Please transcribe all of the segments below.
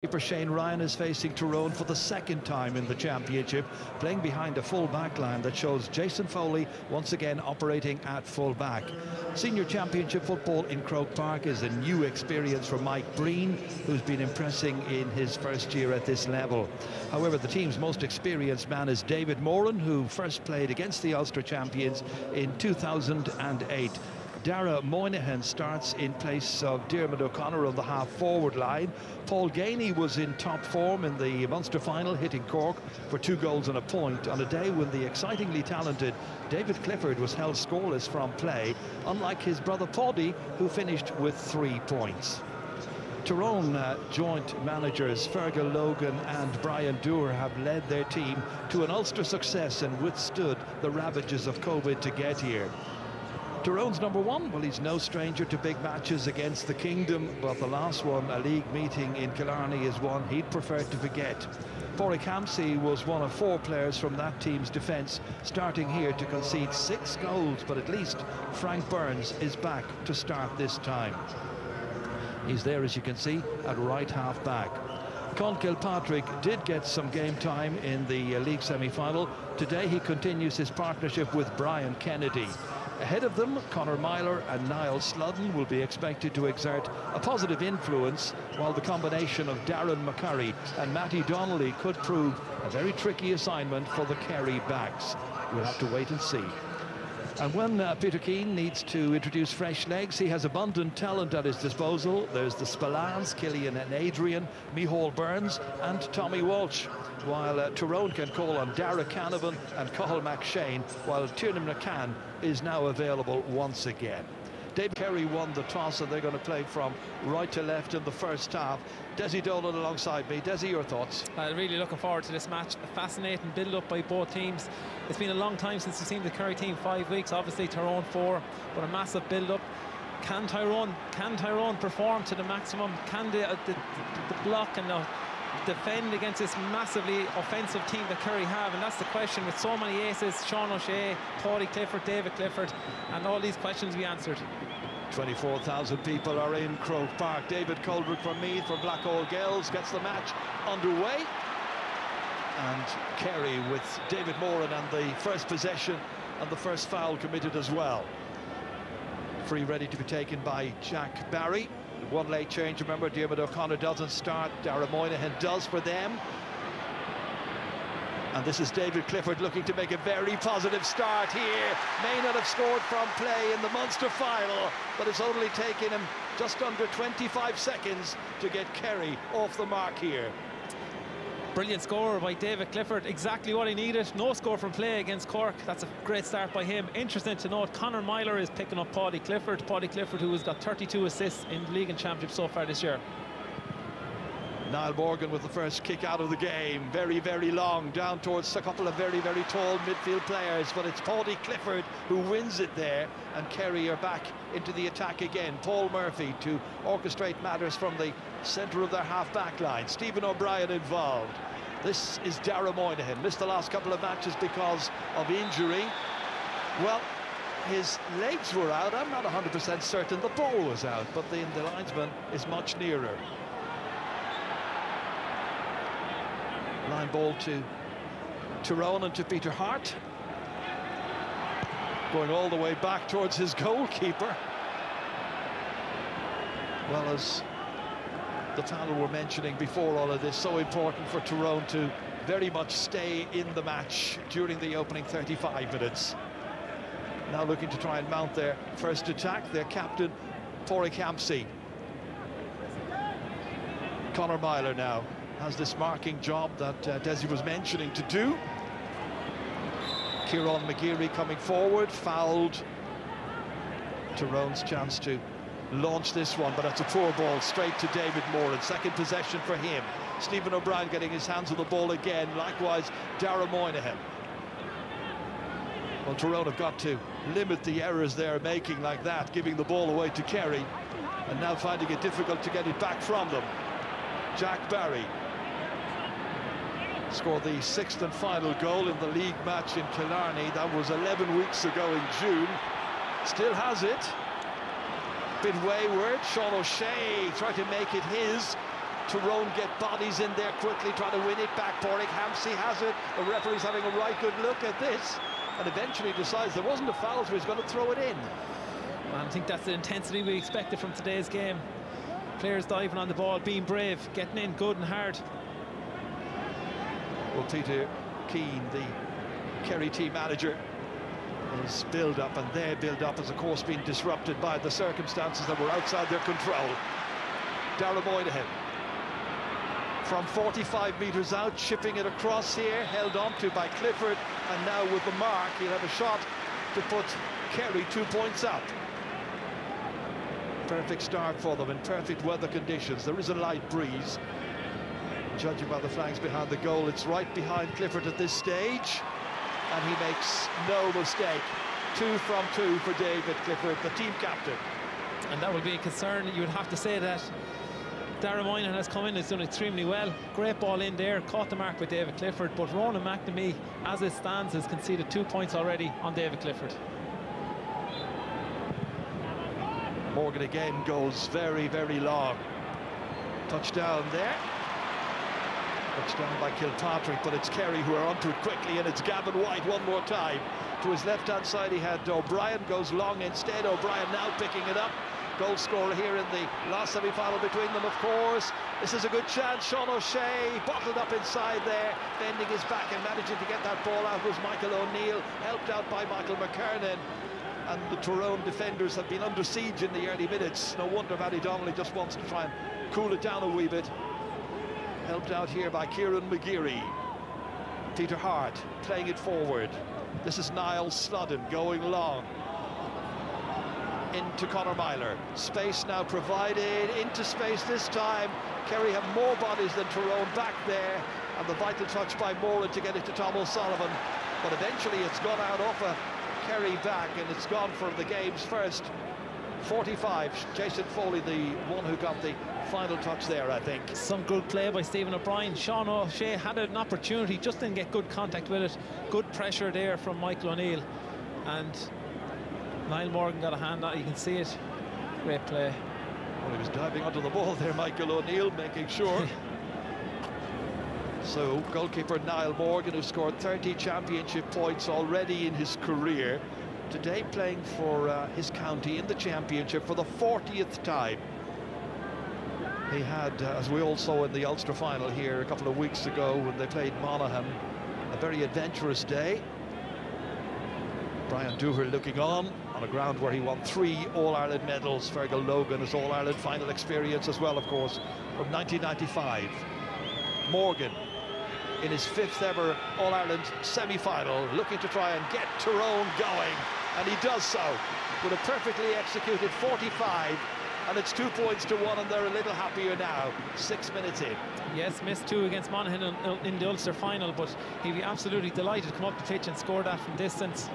Keeper Shane Ryan is facing Tyrone for the second time in the championship, playing behind a full back line that shows Jason Foley once again operating at full back. Senior championship football in Croke Park is a new experience for Mike Breen, who's been impressing in his first year at this level. However, the team's most experienced man is David Moran, who first played against the Ulster champions in 2008. Dara Moynihan starts in place of Diarmuid O'Connor on the half-forward line. Paul Gainey was in top form in the Munster final, hitting Cork for 2 goals and a point on a day when the excitingly talented David Clifford was held scoreless from play, unlike his brother Paddy, who finished with 3 points. Tyrone joint managers Fergal Logan and Brian Dewar have led their team to an Ulster success and withstood the ravages of COVID to get here. Tyrone's number one, well, he's no stranger to big matches against the Kingdom, but the last one, a league meeting in Killarney, is one he'd prefer to forget. Pádraig Campsey was one of 4 players from that team's defence, starting here to concede 6 goals, but at least Frank Burns is back to start this time. He's there, as you can see, at right half back. Con Kilpatrick did get some game time in the league semi-final. Today he continues his partnership with Brian Kennedy. Ahead of them, Conor Myler and Niall Sludden will be expected to exert a positive influence, while the combination of Darren McCurry and Matty Donnelly could prove a very tricky assignment for the Kerry backs. We'll have to wait and see. And when Peter Keane needs to introduce fresh legs, he has abundant talent at his disposal. There's the Spillans, Killian and Adrian, Micheál Burns and Tommy Walsh, while Tyrone can call on Dara Canavan and Cathal McShane, while Tiernan McCann is now available once again. David Kerry won the toss and they're going to play from right to left in the first half. Desi Dolan alongside me. Desi, your thoughts? Really looking forward to this match. A fascinating build-up by both teams. It's been a long time since we've seen the Kerry team, 5 weeks. Obviously Tyrone 4, but a massive build-up. Can Tyrone perform to the maximum? Can the block and the defend against this massively offensive team that Kerry have? And that's the question, with so many aces: Sean O'Shea, Pádraig Clifford, David Clifford, and all these questions we answered. 24,000 people are in Croke Park. David Coldrick from Meath for Blackhall Girls gets the match underway. And Kerry with David Moran and the first possession and the first foul committed as well. Free ready to be taken by Jack Barry. 1 late change, remember, Diarmuid O'Connor doesn't start, Dara Moynihan does for them. And this is David Clifford looking to make a very positive start here. May not have scored from play in the Munster final, but it's only taken him just under 25 seconds to get Kerry off the mark here. Brilliant score by David Clifford, exactly what he needed. No score from play against Cork. That's a great start by him. Interesting to note, Conor Myler is picking up Pádraig Clifford. Pádraig Clifford, who has got 32 assists in the league and championship so far this year. Niall Morgan with the first kick out of the game. Very, very long, down towards a couple of very, very tall midfield players, but it's Pádraig Clifford who wins it there, and Kerry are back into the attack again. Paul Murphy to orchestrate matters from the centre of their half-back line. Stephen O'Brien involved. This is Dara Moynihan, missed the last couple of matches because of injury. Well, his legs were out. I'm not 100% certain the ball was out, but the linesman is much nearer. Line ball to Tyrone and to Peter Hart. Going all the way back towards his goalkeeper. Well, as the panel were mentioning before all of this, so important for Tyrone to very much stay in the match during the opening 35 minutes. Now looking to try and mount their first attack, their captain, Pádraig Campsey. Conor Myler now has this marking job that Desi was mentioning to do. Kieran McGeary coming forward, fouled. Tyrone's chance to launch this one, but that's a poor ball straight to David Moran. Second possession for him. Stephen O'Brien getting his hands on the ball again, likewise Dara Moynihan. Well, Tyrone have got to limit the errors they're making like that, giving the ball away to Kerry, and now finding it difficult to get it back from them. Jack Barry scored the 6th and final goal in the league match in Killarney. That was 11 weeks ago in June. Still has it. Bit wayward. Sean O'Shea tried to make it his. Tyrone get bodies in there quickly, trying to win it back. Porrick Hampsey has it. The referee's having a right good look at this, and eventually decides there wasn't a foul, so he's going to throw it in. And I think that's the intensity we expected from today's game. Players diving on the ball, being brave, getting in good and hard. Well, Peter Keane, the Kerry team manager, his build-up and their build-up has, of course, been disrupted by the circumstances that were outside their control. Darragh Moynihan, from 45 metres out, chipping it across here, held onto by Clifford, and now with the mark, he'll have a shot to put Kerry 2 points up. Perfect start for them in perfect weather conditions. There is a light breeze. Judging by the flags behind the goal, it's right behind Clifford at this stage, and he makes no mistake. 2 from 2 for David Clifford, the team captain. And that will be a concern. You would have to say that Darragh Moynihan has come in, has done extremely well. Great ball in there, caught the mark with David Clifford, but Ronan McNamee, as it stands, has conceded 2 points already on David Clifford. Morgan again goes very, very long. Touchdown there. Touchdown by Kilpatrick, but it's Kerry who are onto it quickly, and it's Gavin White one more time. To his left-hand side, he had O'Brien, goes long instead. O'Brien now picking it up. Goal scorer here in the last semi-final between them, of course. This is a good chance. Sean O'Shea bottled up inside there, bending his back and managing to get that ball out was Michael O'Neill, helped out by Michael McKernan. And the Tyrone defenders have been under siege in the early minutes. No wonder Matty Donnelly just wants to try and cool it down a wee bit. Helped out here by Kieran McGeary. Peter Hart playing it forward. This is Niall Sludden going long. Into Conor Myler. Space now provided, into space this time. Kerry have more bodies than Tyrone back there, and the vital touch by Moran to get it to Tom O'Sullivan. But eventually it's gone out off a Kerry back, and it's gone for the game's first 45. Jason Foley, the one who got the final touch there, I think. Some good play by Stephen O'Brien. Sean O'Shea had an opportunity, just didn't get good contact with it. Good pressure there from Michael O'Neill, and Niall Morgan got a hand on it. You can see it. Great play. Well, he was diving onto the ball there, Michael O'Neill, making sure. So, goalkeeper Niall Morgan, who scored 30 championship points already in his career, today playing for his county in the championship for the 40th time. He had, as we all saw in the Ulster final here a couple of weeks ago when they played Monaghan, a very adventurous day. Brian Dooher looking on a ground where he won 3 All-Ireland medals. Fergal Logan, his All-Ireland final experience as well, of course, from 1995. Morgan, in his 5th ever All-Ireland semi-final, looking to try and get Tyrone going, and he does so with a perfectly executed 45, and it's 2 points to 1, and they're a little happier now, 6 minutes in. Yes, missed 2 against Monaghan in the Ulster final, but he'd be absolutely delighted to come up the pitch and score that from distance.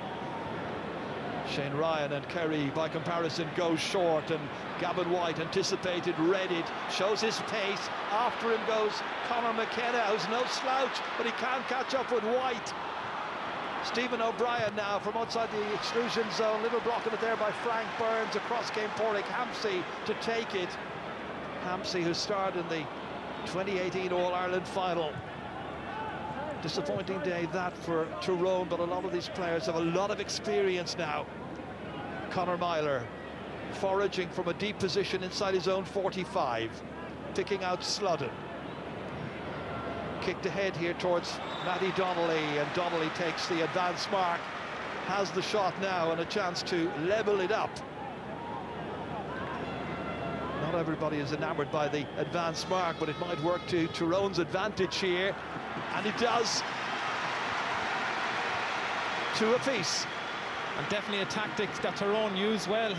Shane Ryan and Kerry, by comparison, goes short, and Gavin White anticipated, read it, shows his pace. After him goes Conor McKenna, who's no slouch, but he can't catch up with White. Stephen O'Brien now from outside the exclusion zone, little blocking it there by Frank Burns. Across came Porrick Hampsey to take it. Hampsey, who starred in the 2018 All-Ireland final. Disappointing day that for Tyrone, but a lot of these players have a lot of experience now. Conor Myler foraging from a deep position inside his own 45, picking out Sludden. Kicked ahead here towards Matty Donnelly, and Donnelly takes the advance mark, has the shot now and a chance to level it up. Not everybody is enamoured by the advance mark, but it might work to Tyrone's advantage here, and it does. 2 apiece. And definitely a tactic that Tyrone used well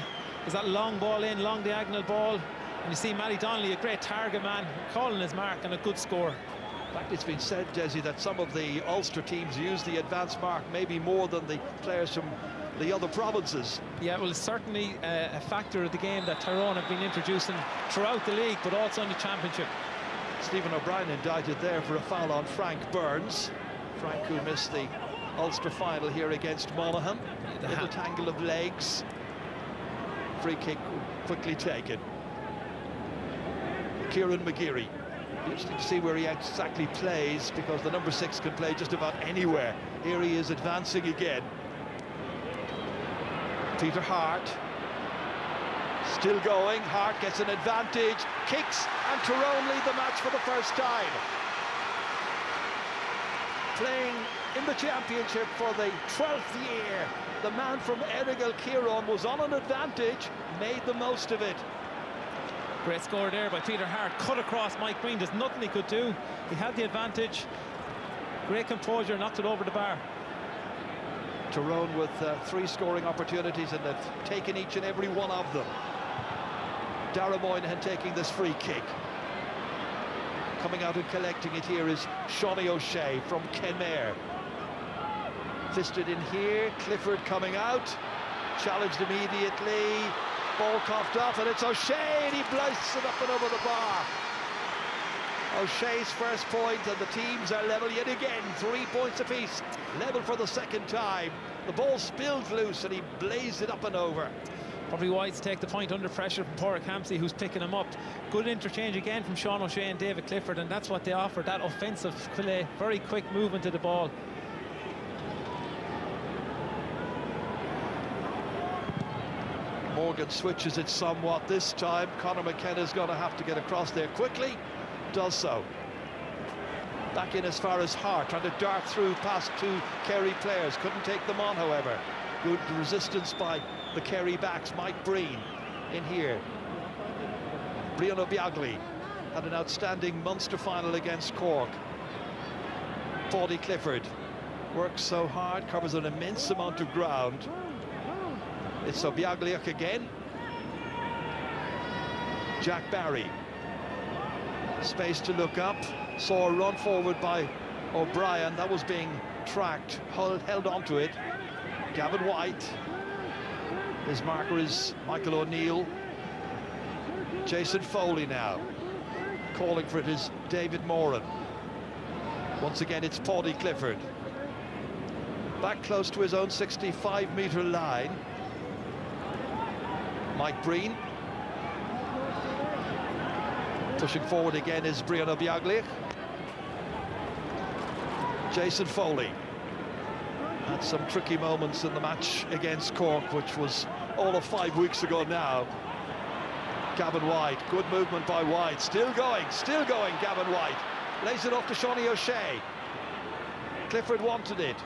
is that long ball in, long diagonal ball, and you see Matty Donnelly, a great target man, calling his mark, and a good score. In fact, it's been said, Desi, that some of the Ulster teams use the advance mark maybe more than the players from the other provinces. Yeah, well, it's certainly a factor of the game that Tyrone have been introducing throughout the league, but also in the championship. Stephen O'Brien indicted there for a foul on Frank Burns. Frank, who missed the Ulster final here against Monaghan. Little tangle of legs. Free kick quickly taken. Kieran McGeary Interesting to see where he exactly plays, because the number 6 can play just about anywhere. Here he is advancing again. Peter Hart. Still going. Hart gets an advantage, kicks, and Tyrone lead the match for the first time. Playing in the championship for the 12th year, the man from Errigal, Tyrone, was on an advantage, made the most of it. Great score there by Peter Hart, cut across Mike Breen. There's nothing he could do. He had the advantage. Great composure, knocked it over the bar. Tyrone with 3 scoring opportunities, and they've taken each and every one of them. Dara Moynihan taking this free kick. Coming out and collecting it here is Shawnee O'Shea from Kenmare. Fisted in here, Clifford coming out, challenged immediately, ball coughed off, and it's O'Shea, and he blasts it up and over the bar. O'Shea's first point, and the teams are level yet again, 3 points apiece, level for the second time. The ball spilled loose, and he blazed it up and over. Probably wide to take the point under pressure from Porrick Hampsey, who's picking him up. Good interchange again from Sean O'Shea and David Clifford, and that's what they offer, that offensive play, very quick movement to the ball. Morgan switches it somewhat this time. Conor McKenna's going to have to get across there quickly. Does so. Back in as far as Hart, trying to dart through past 2 Kerry players. Couldn't take them on, however. Good resistance by the Kerry backs. Mike Breen in here. Brian O'Biagli had an outstanding Munster final against Cork. Paudie Clifford works so hard, covers an immense amount of ground. It's O'Biagliach again. Jack Barry. Space to look up. Saw a run forward by O'Brien. That was being tracked. Held onto it. Gavin White. His marker is Michael O'Neill. Jason Foley now. Calling for it is David Moran. Once again, it's Paudie Clifford. Back close to his own 65-metre line. Mike Breen. Pushing forward again is Brian O'Biagli. Jason Foley. Had some tricky moments in the match against Cork, which was all of 5 weeks ago now. Gavin White, good movement by White. Still going, Gavin White. Lays it off to Shawnee O'Shea. Clifford wanted it.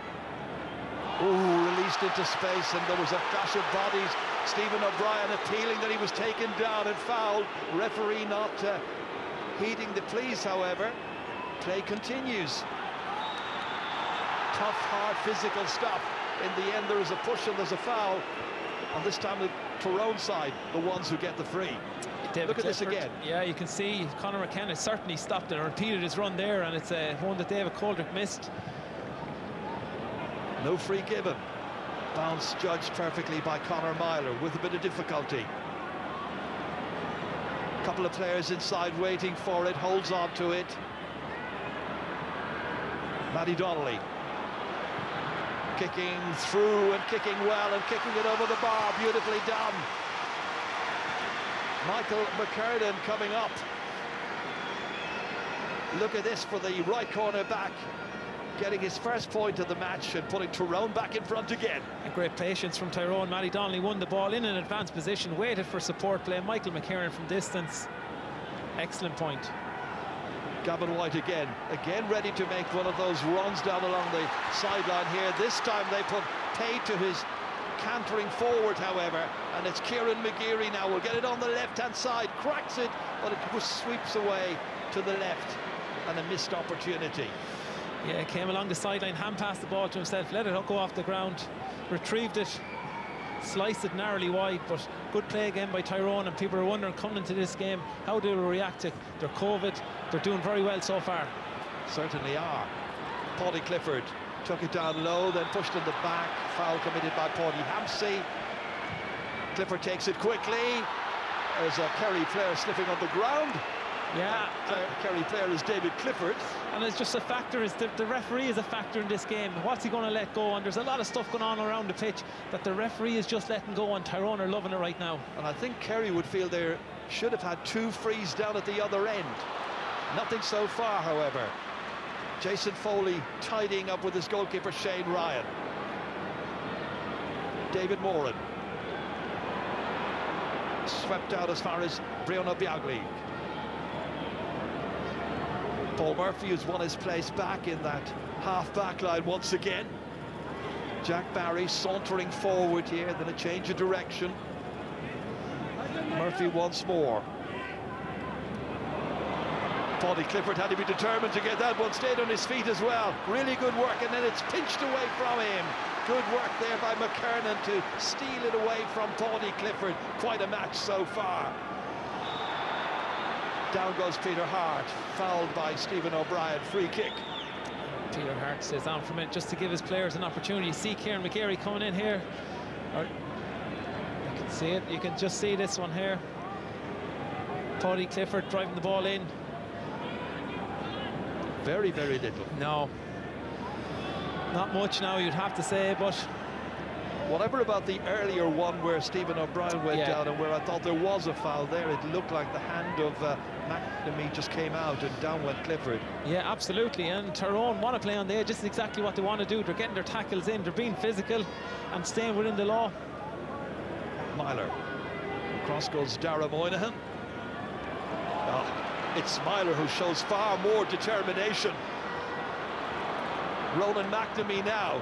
Ooh, released into space, and there was a clash of bodies. Stephen O'Brien appealing that he was taken down and fouled. Referee not heeding the pleas, however. Play continues. Tough, hard, physical stuff. In the end, there is a push and there's a foul. And this time the Tyrone side, the ones who get the free. David Look at Clifford, this again. Yeah, you can see Conor McKenna certainly stopped it and repeated his run there, and it's one that David Coldrick missed. No free given. Bounce judged perfectly by Conor Myler with a bit of difficulty. A couple of players inside waiting for it, holds on to it. Matty Donnelly. Kicking through and kicking well and kicking it over the bar. Beautifully done. Michael McKernan coming up. Look at this for the right corner back. Getting his first point of the match and putting Tyrone back in front again. A great patience from Tyrone. Matty Donnelly won the ball in an advanced position, waited for support play. Michael McKernan from distance. Excellent point. Gavin White again ready to make one of those runs down along the sideline here. This time they put pay to his cantering forward, however, and it's Kieran McGeary now. Will get it on the left-hand side, cracks it, but it just sweeps away to the left, and a missed opportunity. Yeah, came along the sideline, hand passed the ball to himself, let it go off the ground, retrieved it, sliced it narrowly wide, but good play again by Tyrone, and people are wondering coming into this game how they will react to their COVID. They're doing very well so far. Certainly are. Paudie Clifford took it down low, then pushed in the back. Foul committed by Paudie Hampsey. Clifford takes it quickly. There's a Kerry player slipping on the ground. Yeah, Kerry player is David Clifford. and it's just a factor, is the referee is a factor in this game. What's he going to let go? And there's a lot of stuff going on around the pitch that the referee is just letting go, and Tyrone are loving it right now. And I think Kerry would feel they should have had 2 frees down at the other end. Nothing so far, however. Jason Foley tidying up with his goalkeeper Shane Ryan. David Moran. Swept out as far as Bruno Biagli. Paul Murphy has won his place back in that half-back line once again. Jack Barry sauntering forward here, then a change of direction. Murphy once more. Paddy Clifford had to be determined to get that one, stayed on his feet as well. Really good work, and then it's pinched away from him. Good work there by McKernan to steal it away from Paddy Clifford. Quite a match so far. Down goes Peter Hart, fouled by Stephen O'Brien, free kick. Peter Hart stays on for a minute just to give his players an opportunity. You see Kieran McGarry coming in here. You can see it, you can just see this one here. Paddy Clifford driving the ball in. Very, very little. No. Not much now, you'd have to say, but... Whatever about the earlier one where Stephen O'Brien went down and where I thought there was a foul there, it looked like the hand of McNamee just came out and down went Clifford. Yeah, absolutely, and Tyrone want to play on the edge. This is exactly what they want to do. They're getting their tackles in, they're being physical and staying within the law. Myler. Across goes Dara Moynihan. It's Myler who shows far more determination. Ronan McNamee now.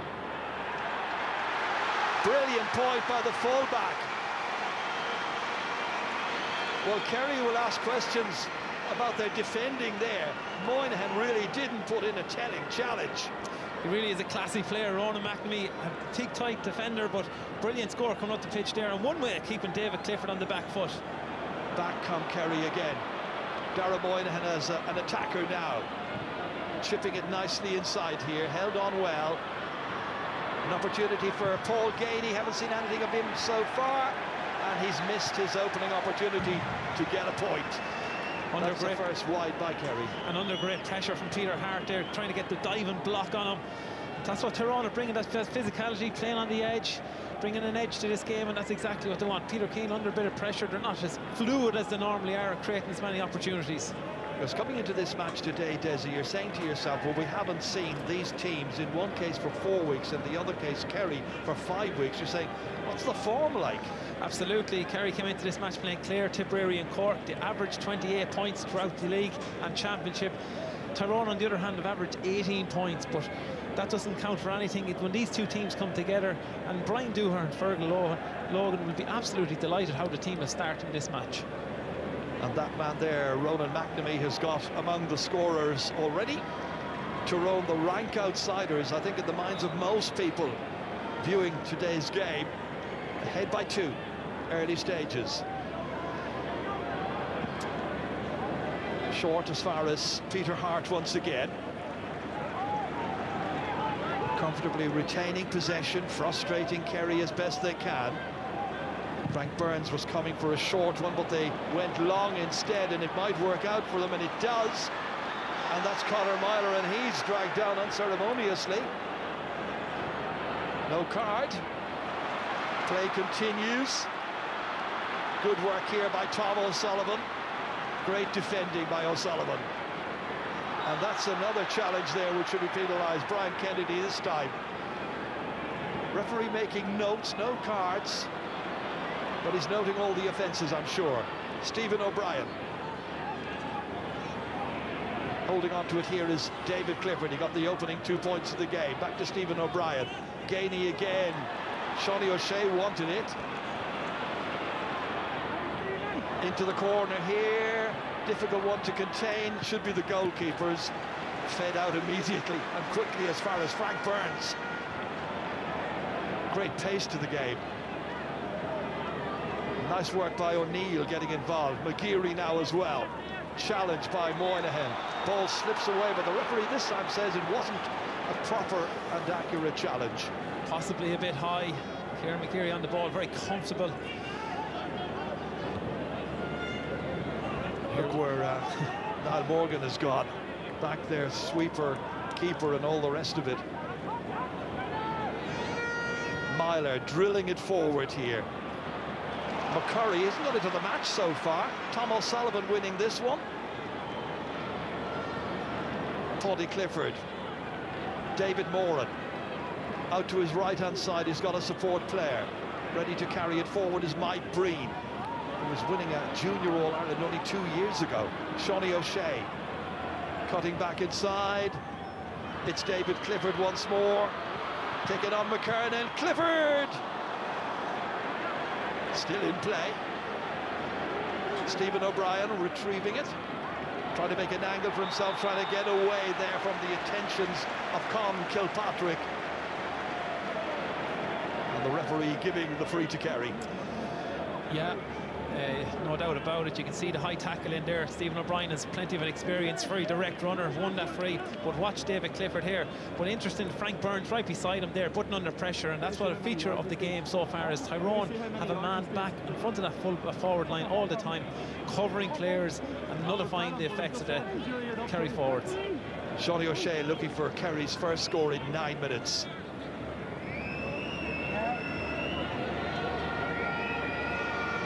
Brilliant point by the fullback. Well, Kerry will ask questions about their defending there. Moynihan really didn't put in a telling challenge. He really is a classy player, Ronan McNamee, a tight defender, but brilliant score coming up the pitch there, and one way of keeping David Clifford on the back foot. Back come Kerry again. Dara Moynihan as an attacker now. Chipping it nicely inside here, held on well. An opportunity for Paul Gainey, haven't seen anything of him so far, and he's missed his opening opportunity to get a point. That's the first wide by Kerry. And under great pressure from Peter Hart there, trying to get the diving block on him. That's what Tyrone are bringing, that physicality, playing on the edge, bringing an edge to this game, and that's exactly what they want. Peter Keane under a bit of pressure, they're not as fluid as they normally are, creating as many opportunities. Because coming into this match today, Desi, you're saying to yourself, well, we haven't seen these teams, in one case for 4 weeks, and the other case, Kerry, for 5 weeks. You're saying, what's the form like? Absolutely. Kerry came into this match playing Clare, Tipperary and Cork. They averaged 28 points throughout the league and championship. Tyrone, on the other hand, have averaged 18 points, but that doesn't count for anything. When these two teams come together, and Brian Dooher and Fergal Logan will be absolutely delighted how the team is starting this match. And that man there, Ronan McNamee, has got among the scorers already. Tyrone, the rank outsiders, I think in the minds of most people viewing today's game, ahead by 2, early stages. Short as far as Peter Hart once again. Comfortably retaining possession, frustrating Kerry as best they can. Frank Burns was coming for a short one, but they went long instead, and it might work out for them, and it does. And that's Conor Myler, and he's dragged down unceremoniously. No card. Play continues. Good work here by Tom O'Sullivan. Great defending by O'Sullivan. And that's another challenge there which should be penalised. Brian Kennedy this time. Referee making notes, no cards. But he's noting all the offences, I'm sure. Stephen O'Brien. Holding on to it here is David Clifford. He got the opening 2 points of the game. Back to Stephen O'Brien. Gainey again. Shawnee O'Shea wanted it. Into the corner here. Difficult one to contain. Should be the goalkeepers. Fed out immediately and quickly as far as Frank Burns. Great pace to the game. Nice work by O'Neill getting involved. McGeary now as well. Challenged by Moynihan. Ball slips away, but the referee this time says it wasn't a proper and accurate challenge. Possibly a bit high. Kieran McGeary on the ball, very comfortable. Look where Niall Morgan has gone. Back there, sweeper, keeper, and all the rest of it. Myler drilling it forward here. McCurry isn't got into the match so far. Tom O'Sullivan winning this one. Paddy Clifford. David Moran. Out to his right-hand side, he's got a support player. Ready to carry it forward is Mike Breen, who was winning a junior All-Ireland only 2 years ago. Shawnee O'Shea. Cutting back inside. It's David Clifford once more. Taking on McKernan. Clifford! Still in play. Stephen O'Brien retrieving it. Trying to make an angle for himself, trying to get away there from the attentions of Con Kilpatrick. And the referee giving the free to Kerry. Yeah, no doubt about it. You can see the high tackle in there. Stephen O'Brien has plenty of experience, very direct runner, won that free. But watch David Clifford here. But interesting, Frank Burns right beside him there, putting under pressure, and that's what a feature of the game so far is Tyrone have a man back in front of that full forward line all the time, covering players and nullifying the effects of the Kerry forwards. Shawnee O'Shea looking for Kerry's first score in 9 minutes.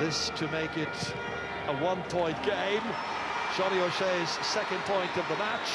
This to make it a one-point game. Shawnee O'Shea's second point of the match.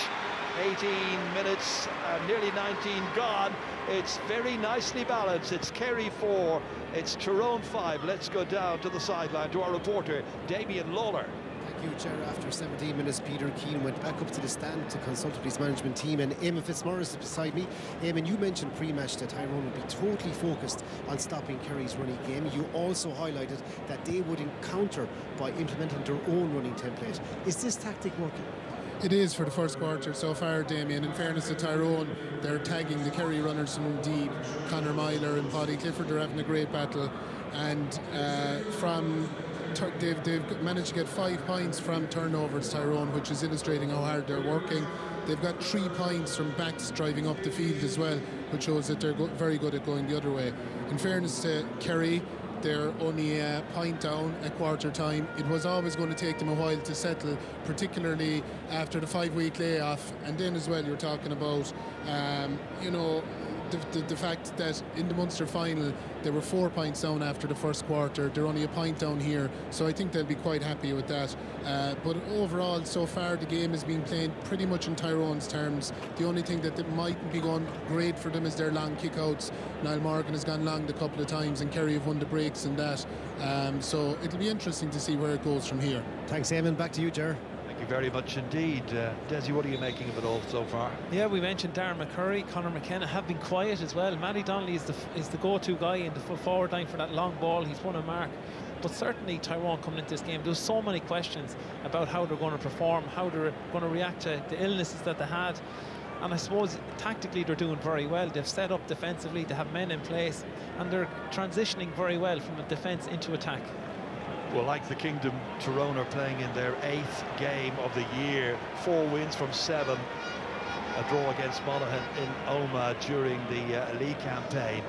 18 minutes and nearly 19 gone. It's very nicely balanced. It's Kerry 4, it's Tyrone 5. Let's go down to the sideline to our reporter, Damien Lawler. Thank you, Chair. After 17 minutes, Peter Keane went back up to the stand to consult with his management team, and Eamon Fitzmaurice is beside me. Eamon, you mentioned pre-match that Tyrone would be totally focused on stopping Kerry's running game. You also highlighted that they would encounter by implementing their own running template. Is this tactic working? It is for the first quarter so far, Damien. In fairness to Tyrone, they're tagging the Kerry runners from deep. Conor Myler and Paddy Clifford are having a great battle, and they've managed to get 5 points from turnovers, Tyrone, which is illustrating how hard they're working. They've got 3 points from backs driving up the field as well, which shows that they're very good at going the other way. In fairness to Kerry, they're only a point down at quarter time. It was always going to take them a while to settle, particularly after the 5-week layoff. And then as well, you're talking about, you know, the fact that in the Munster final they were 4 points down after the first quarter. They're only a point down here, so I think they'll be quite happy with that. But overall, so far the game has been played pretty much in Tyrone's terms. The only thing that mightn't be going great for them is their long kickouts. Niall Morgan has gone long a couple of times, and Kerry have won the breaks in that. So it'll be interesting to see where it goes from here. Thanks, Eamon. Back to you, Ger. Thank you very much indeed. Desi, what are you making of it all so far? Yeah, we mentioned Darren McCurry, Conor McKenna have been quiet as well. Matty Donnelly is the go-to guy in the full forward line for that long ball. He's won a mark. But certainly Tyrone coming into this game, there's so many questions about how they're going to perform, how they're going to react to the illnesses that they had. And I suppose tactically they're doing very well. They've set up defensively, they have men in place, and they're transitioning very well from a defence into attack. Well, like the Kingdom, Tyrone are playing in their 8th game of the year. 4 wins from 7. A draw against Monaghan in Omagh during the league campaign.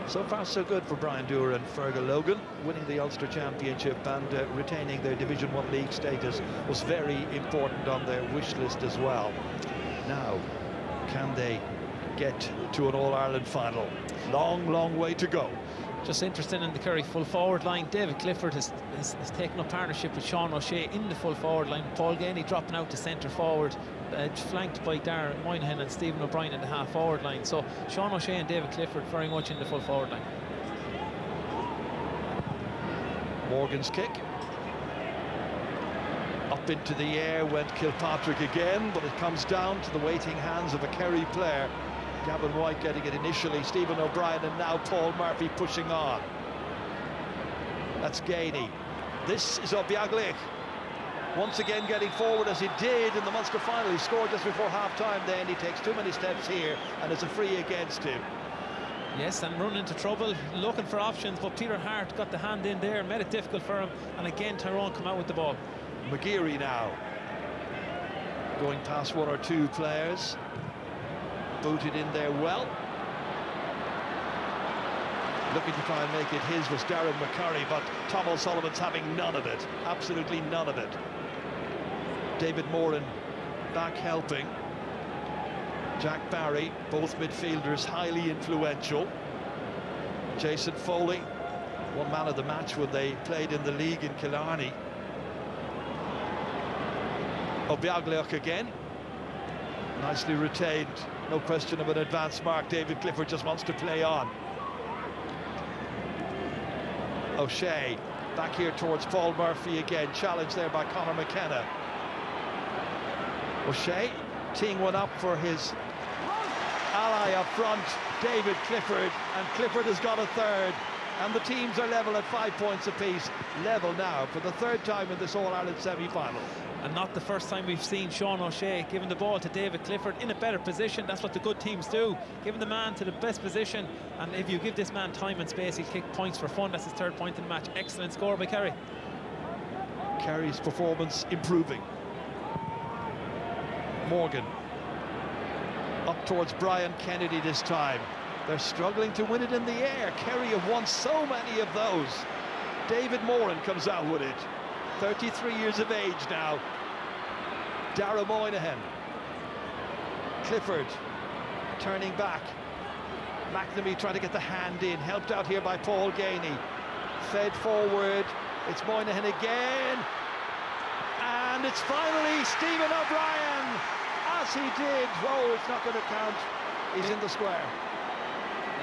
So far, so good for Brian Dooher and Fergal Logan. Winning the Ulster Championship and retaining their Division 1 league status was very important on their wish list as well. Now, can they get to an All-Ireland final? Long, long way to go. Just interesting in the Kerry full forward line, David Clifford has taken up partnership with Sean O'Shea in the full forward line. Paul Ganey dropping out to centre forward, flanked by Darren Moynihan and Stephen O'Brien in the half forward line. So Sean O'Shea and David Clifford very much in the full forward line. Morgan's kick. Up into the air went Kilpatrick again, but it comes down to the waiting hands of a Kerry player. Gavin White getting it initially, Stephen O'Brien, and now Paul Murphy pushing on. That's Ganey. This is Obiaglich. Once again getting forward as he did in the Munster final. He scored just before half-time then. He takes too many steps here, and it's a free against him. Yes, and run into trouble, looking for options, but Peter Hart got the hand in there, made it difficult for him, and again Tyrone come out with the ball. McGeary now. Going past 1 or 2 players. Booted in there well. Looking to try and make it his was Darren McCurry, but Tom O'Sullivan's having none of it. Absolutely none of it. David Moran back helping. Jack Barry, both midfielders highly influential. Jason Foley, one man of the match when they played in the league in Killarney. Obiaglich again. Nicely retained, no question of an advance mark. David Clifford just wants to play on. O'Shea back here towards Paul Murphy again, challenged there by Conor McKenna. O'Shea teeing one up for his ally up front, David Clifford, and Clifford has got a third, and the teams are level at 5 points apiece. Level now for the third time in this All-Ireland semi-final. And not the first time we've seen Sean O'Shea giving the ball to David Clifford in a better position. That's what the good teams do, giving the man to the best position, and if you give this man time and space, he'll kick points for fun. That's his third point in the match. Excellent score by Kerry. Kerry's performance improving. Morgan up towards Brian Kennedy this time. They're struggling to win it in the air. Kerry have won so many of those. David Moran comes out with it. 33 years of age now. Dara Moynihan. Clifford turning back. McNamee trying to get the hand in. Helped out here by Paul Gainey. Fed forward. It's Moynihan again. And it's finally Stephen O'Brien. As he did. Oh, it's not going to count. He's in the square.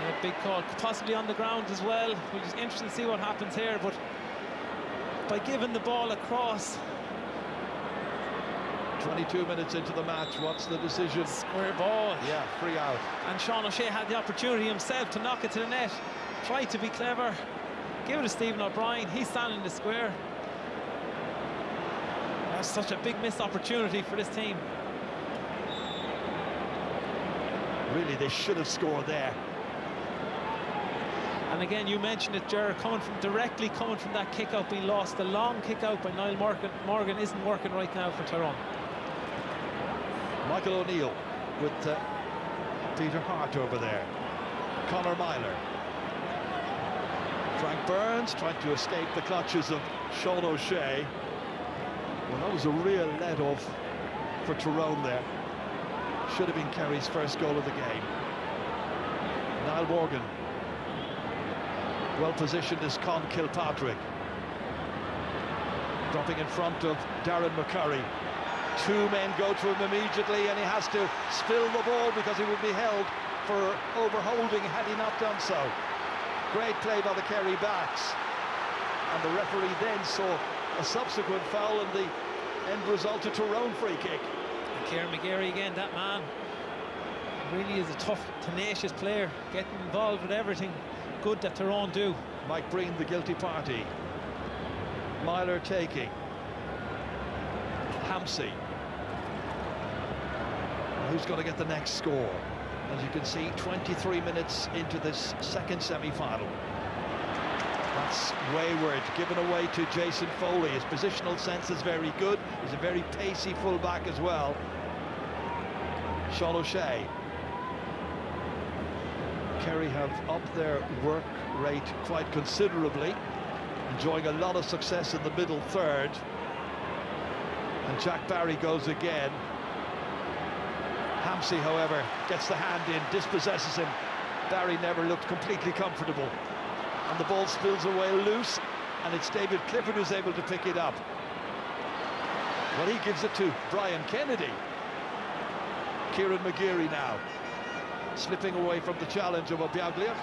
Yeah, big call, possibly on the ground as well. We're just interested to see what happens here, but by giving the ball across. 22 minutes into the match, what's the decision? Square ball. Yeah, free out. And Sean O'Shea had the opportunity himself to knock it to the net. Tried to be clever. Give it to Stephen O'Brien. He's standing in the square. That's such a big missed opportunity for this team. Really, they should have scored there. And again, you mentioned it, Ger, directly coming from that kick-out being lost. The long kick-out by Niall Morgan isn't working right now for Tyrone. Michael O'Neill with Peter Hart over there. Conor Myler. Frank Burns trying to escape the clutches of Sean O'Shea. Well, that was a real let-off for Tyrone there. Should have been Kerry's first goal of the game. Niall Morgan. Well positioned is Con Kilpatrick. Dropping in front of Darren McCurry. Two men go to him immediately, and he has to spill the ball because he would be held for overholding had he not done so. Great play by the Kerry backs. And the referee then saw a subsequent foul, and the end result a Tyrone free kick. Kieran McGarry again, that man really is a tough, tenacious player, getting involved with everything good that Tyrone do. Mike Breen, the guilty party. Myler taking. Hampsey. Who's going to get the next score? As you can see, 23 minutes into this second semi-final. That's wayward, given away to Jason Foley. His positional sense is very good. He's a very pacey full-back as well. Sean O'Shea. Kerry have upped their work rate quite considerably, enjoying a lot of success in the middle third. And Jack Barry goes again. Hampsey, however, gets the hand in, dispossesses him. Barry never looked completely comfortable. And the ball spills away loose, and it's David Clifford who's able to pick it up. Well, he gives it to Brian Kennedy. Kieran McGeary now, slipping away from the challenge of Obiagliach.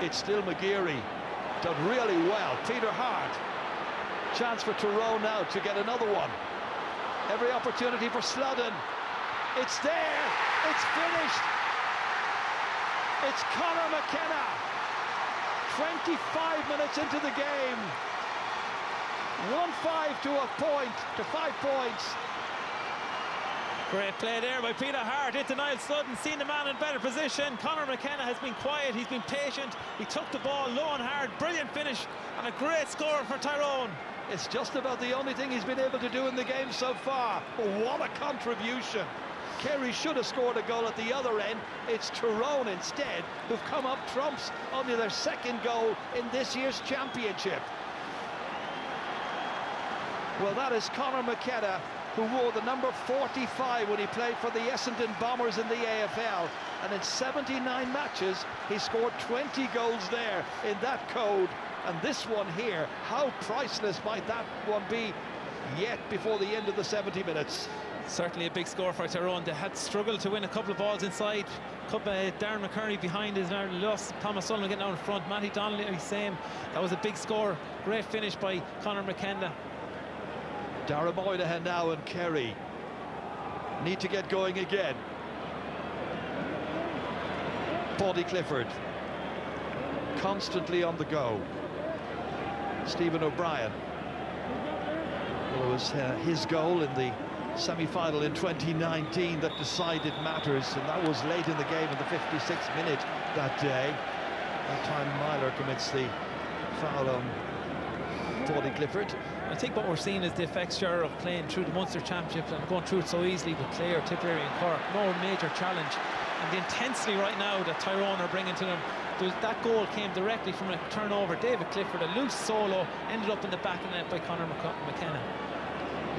It's still McGeary, done really well. Peter Hart, chance for Tyrone now to get another one. Every opportunity for Sludden. It's there, it's finished. It's Conor McKenna. 25 minutes into the game. 1-5 to a point, to 5 points. Great play there by Peter Hart. Into Niall Sludden, seen the man in better position. Conor McKenna has been quiet, he's been patient. He took the ball low and hard. Brilliant finish and a great score for Tyrone. It's just about the only thing he's been able to do in the game so far. But what a contribution. Kerry should have scored a goal at the other end. It's Tyrone instead who've come up trumps on their second goal in this year's championship. Well, that is Conor McKenna, who wore the number 45 when he played for the Essendon Bombers in the AFL. And in 79 matches, he scored 20 goals there in that code. And this one here, how priceless might that one be yet before the end of the 70 minutes? Certainly a big score for Tyrone. They had struggled to win a couple of balls inside. Darren McCurry behind is now lost. Thomas Sullivan getting out in front. Matty Donnelly, same. That was a big score. Great finish by Conor McKenna. Dara Moynihan now and Kerry need to get going again. Paudie Clifford constantly on the go. Stephen O'Brien. Well, it was his goal in the semi-final in 2019 that decided matters, and that was late in the game in the 56th minute that day. That time Myler commits the foul on Paudie Clifford. I think what we're seeing is the fixture of playing through the Munster Championship and going through it so easily with Clare, Tipperary and Cork. No major challenge. And the intensity right now that Tyrone are bringing to them, that goal came directly from a turnover. David Clifford, a loose solo, ended up in the back of the net by Conor McKenna.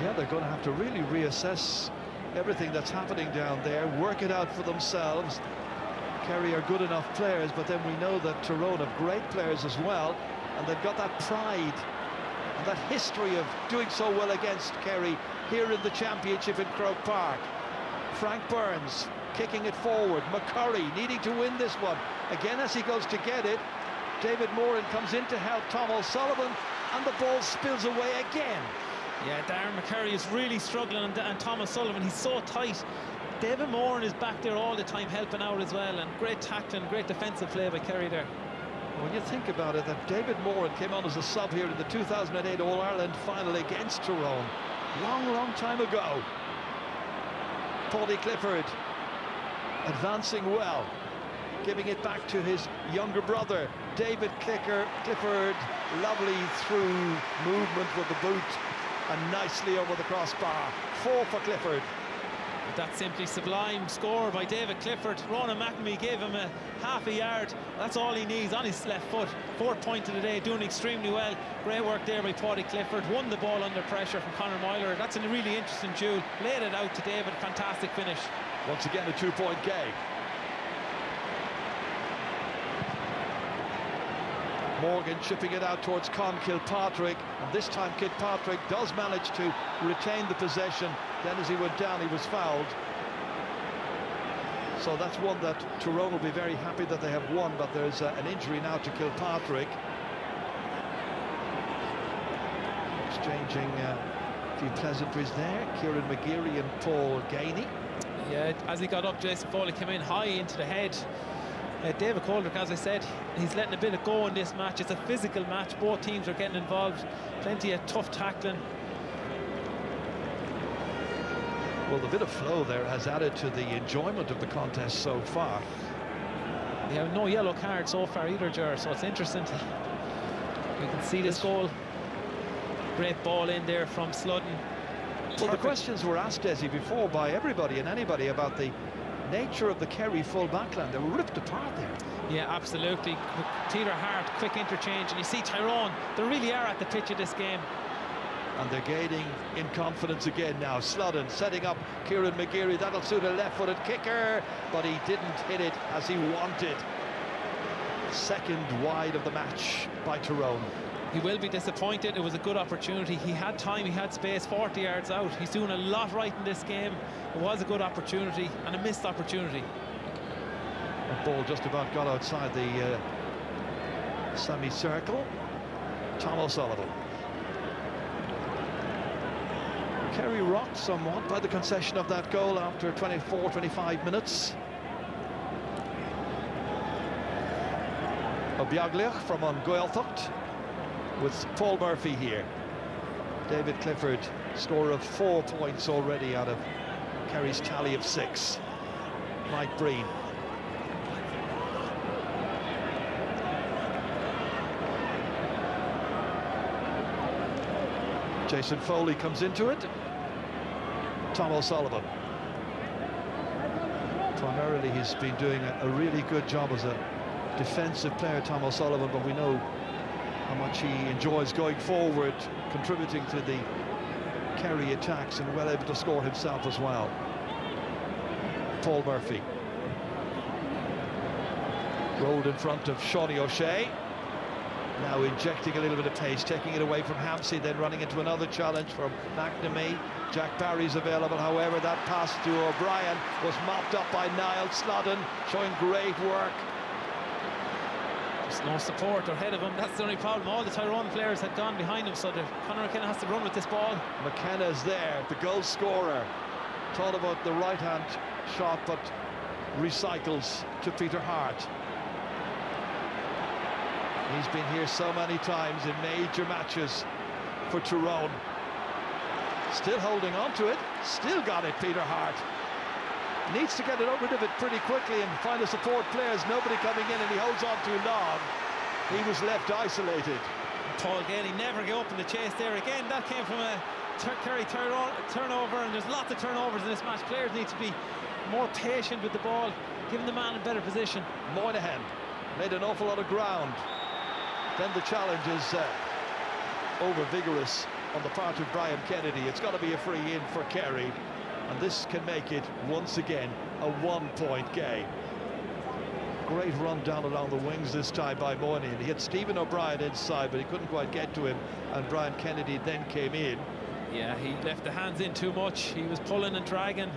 Yeah, they're going to have to really reassess everything that's happening down there, work it out for themselves. Kerry are good enough players, but then we know that Tyrone have great players as well, and they've got that pride and that history of doing so well against Kerry here in the Championship in Croke Park. Frank Burns kicking it forward. McCurry needing to win this one. Again, as he goes to get it, David Moran comes in to help Tom O'Sullivan, and the ball spills away again. Yeah, Darren McCurry is really struggling, and Tom O'Sullivan, he's so tight. David Moran is back there all the time helping out as well, and great tackling, great defensive play by Kerry there. When you think about it, that David Moran came on as a sub here in the 2008 All-Ireland final against Tyrone. Long time ago. Paudie Clifford advancing well, giving it back to his younger brother, David Clifford. Lovely through movement with the boot and nicely over the crossbar. 4 for Clifford. That's simply sublime score by David Clifford. Ronan McNamee gave him a half a yard. That's all he needs on his left foot. 4th point of the day, doing extremely well. Great work there by Paudie Clifford. Won the ball under pressure from Conor Myler. That's a really interesting duel. Laid it out to David. Fantastic finish. Once again, a 2-point game. Morgan chipping it out towards Con Kilpatrick, and this time Kilpatrick does manage to retain the possession. Then as he went down, he was fouled. So that's one that Tyrone will be very happy that they have won, but there's an injury now to Kilpatrick. Exchanging a few pleasantries there. Kieran McGeary and Paul Gainey. Yeah, as he got up, Jason Foley came in high into the head. David Coldrick, as I said, he's letting a bit of go in this match. It's a physical match. Both teams are getting involved. Plenty of tough tackling. Well, the bit of flow there has added to the enjoyment of the contest so far. They have no yellow card so far either, Ger, so it's interesting. You can see this goal. Great ball in there from Sludden. Well, the questions were asked, Desi, before by everybody and anybody about the nature of the Kerry full backline. They were ripped apart there. Yeah, absolutely. Teeter hard, quick interchange, and you see Tyrone, they really are at the pitch of this game. And they're gaining in confidence again now. Sludden setting up Kieran McGeary. That'll suit a left-footed kicker, but he didn't hit it as he wanted. Second wide of the match by Tyrone. He will be disappointed. It was a good opportunity. He had time, he had space, 40 yards out. He's doing a lot right in this game. It was a good opportunity and a missed opportunity. That ball just about got outside the semicircle. Tom O'Sullivan. Kerry rocked somewhat by the concession of that goal after 24-25 minutes. Obiaglach from on Gaeltacht with Paul Murphy here. David Clifford, score of 4 points already out of Kerry's tally of 6. Mike Breen. Jason Foley comes into it. Tom O'Sullivan. Primarily he's been doing a really good job as a defensive player, Tom O'Sullivan, but we know how much he enjoys going forward, contributing to the Kerry attacks, and well able to score himself as well. Paul Murphy. Rolled in front of Shawnee O'Shea. Now injecting a little bit of pace, taking it away from Hampsey, then running into another challenge from McNamee. Jack Barry's available, however, that pass to O'Brien was mopped up by Niall Snodden, showing great work. There's no support ahead of him, that's the only problem. All the Tyrone players had gone behind him, so Conor McKenna has to run with this ball. McKenna's there, the goal scorer. Thought about the right-hand shot, but recycles to Peter Hart. He's been here so many times in major matches for Tyrone. Still holding on to it, still got it, Peter Hart. Needs to get rid of it pretty quickly and find the support players. Nobody coming in, and he holds on too long. He was left isolated. Paul Gailey never go up in the chase there again. That came from a Kerry turnover, and there's lots of turnovers in this match. Players need to be more patient with the ball, giving the man a better position. Moynihan made an awful lot of ground. Then the challenge is over-vigorous on the part of Brian Kennedy. It's got to be a free in for Kerry, and this can make it once again a one-point game. Great run down along the wings this time by Moynihan. He had Stephen O'Brien inside, but he couldn't quite get to him, and Brian Kennedy then came in. Yeah, he left the hands in too much. He was pulling and dragging.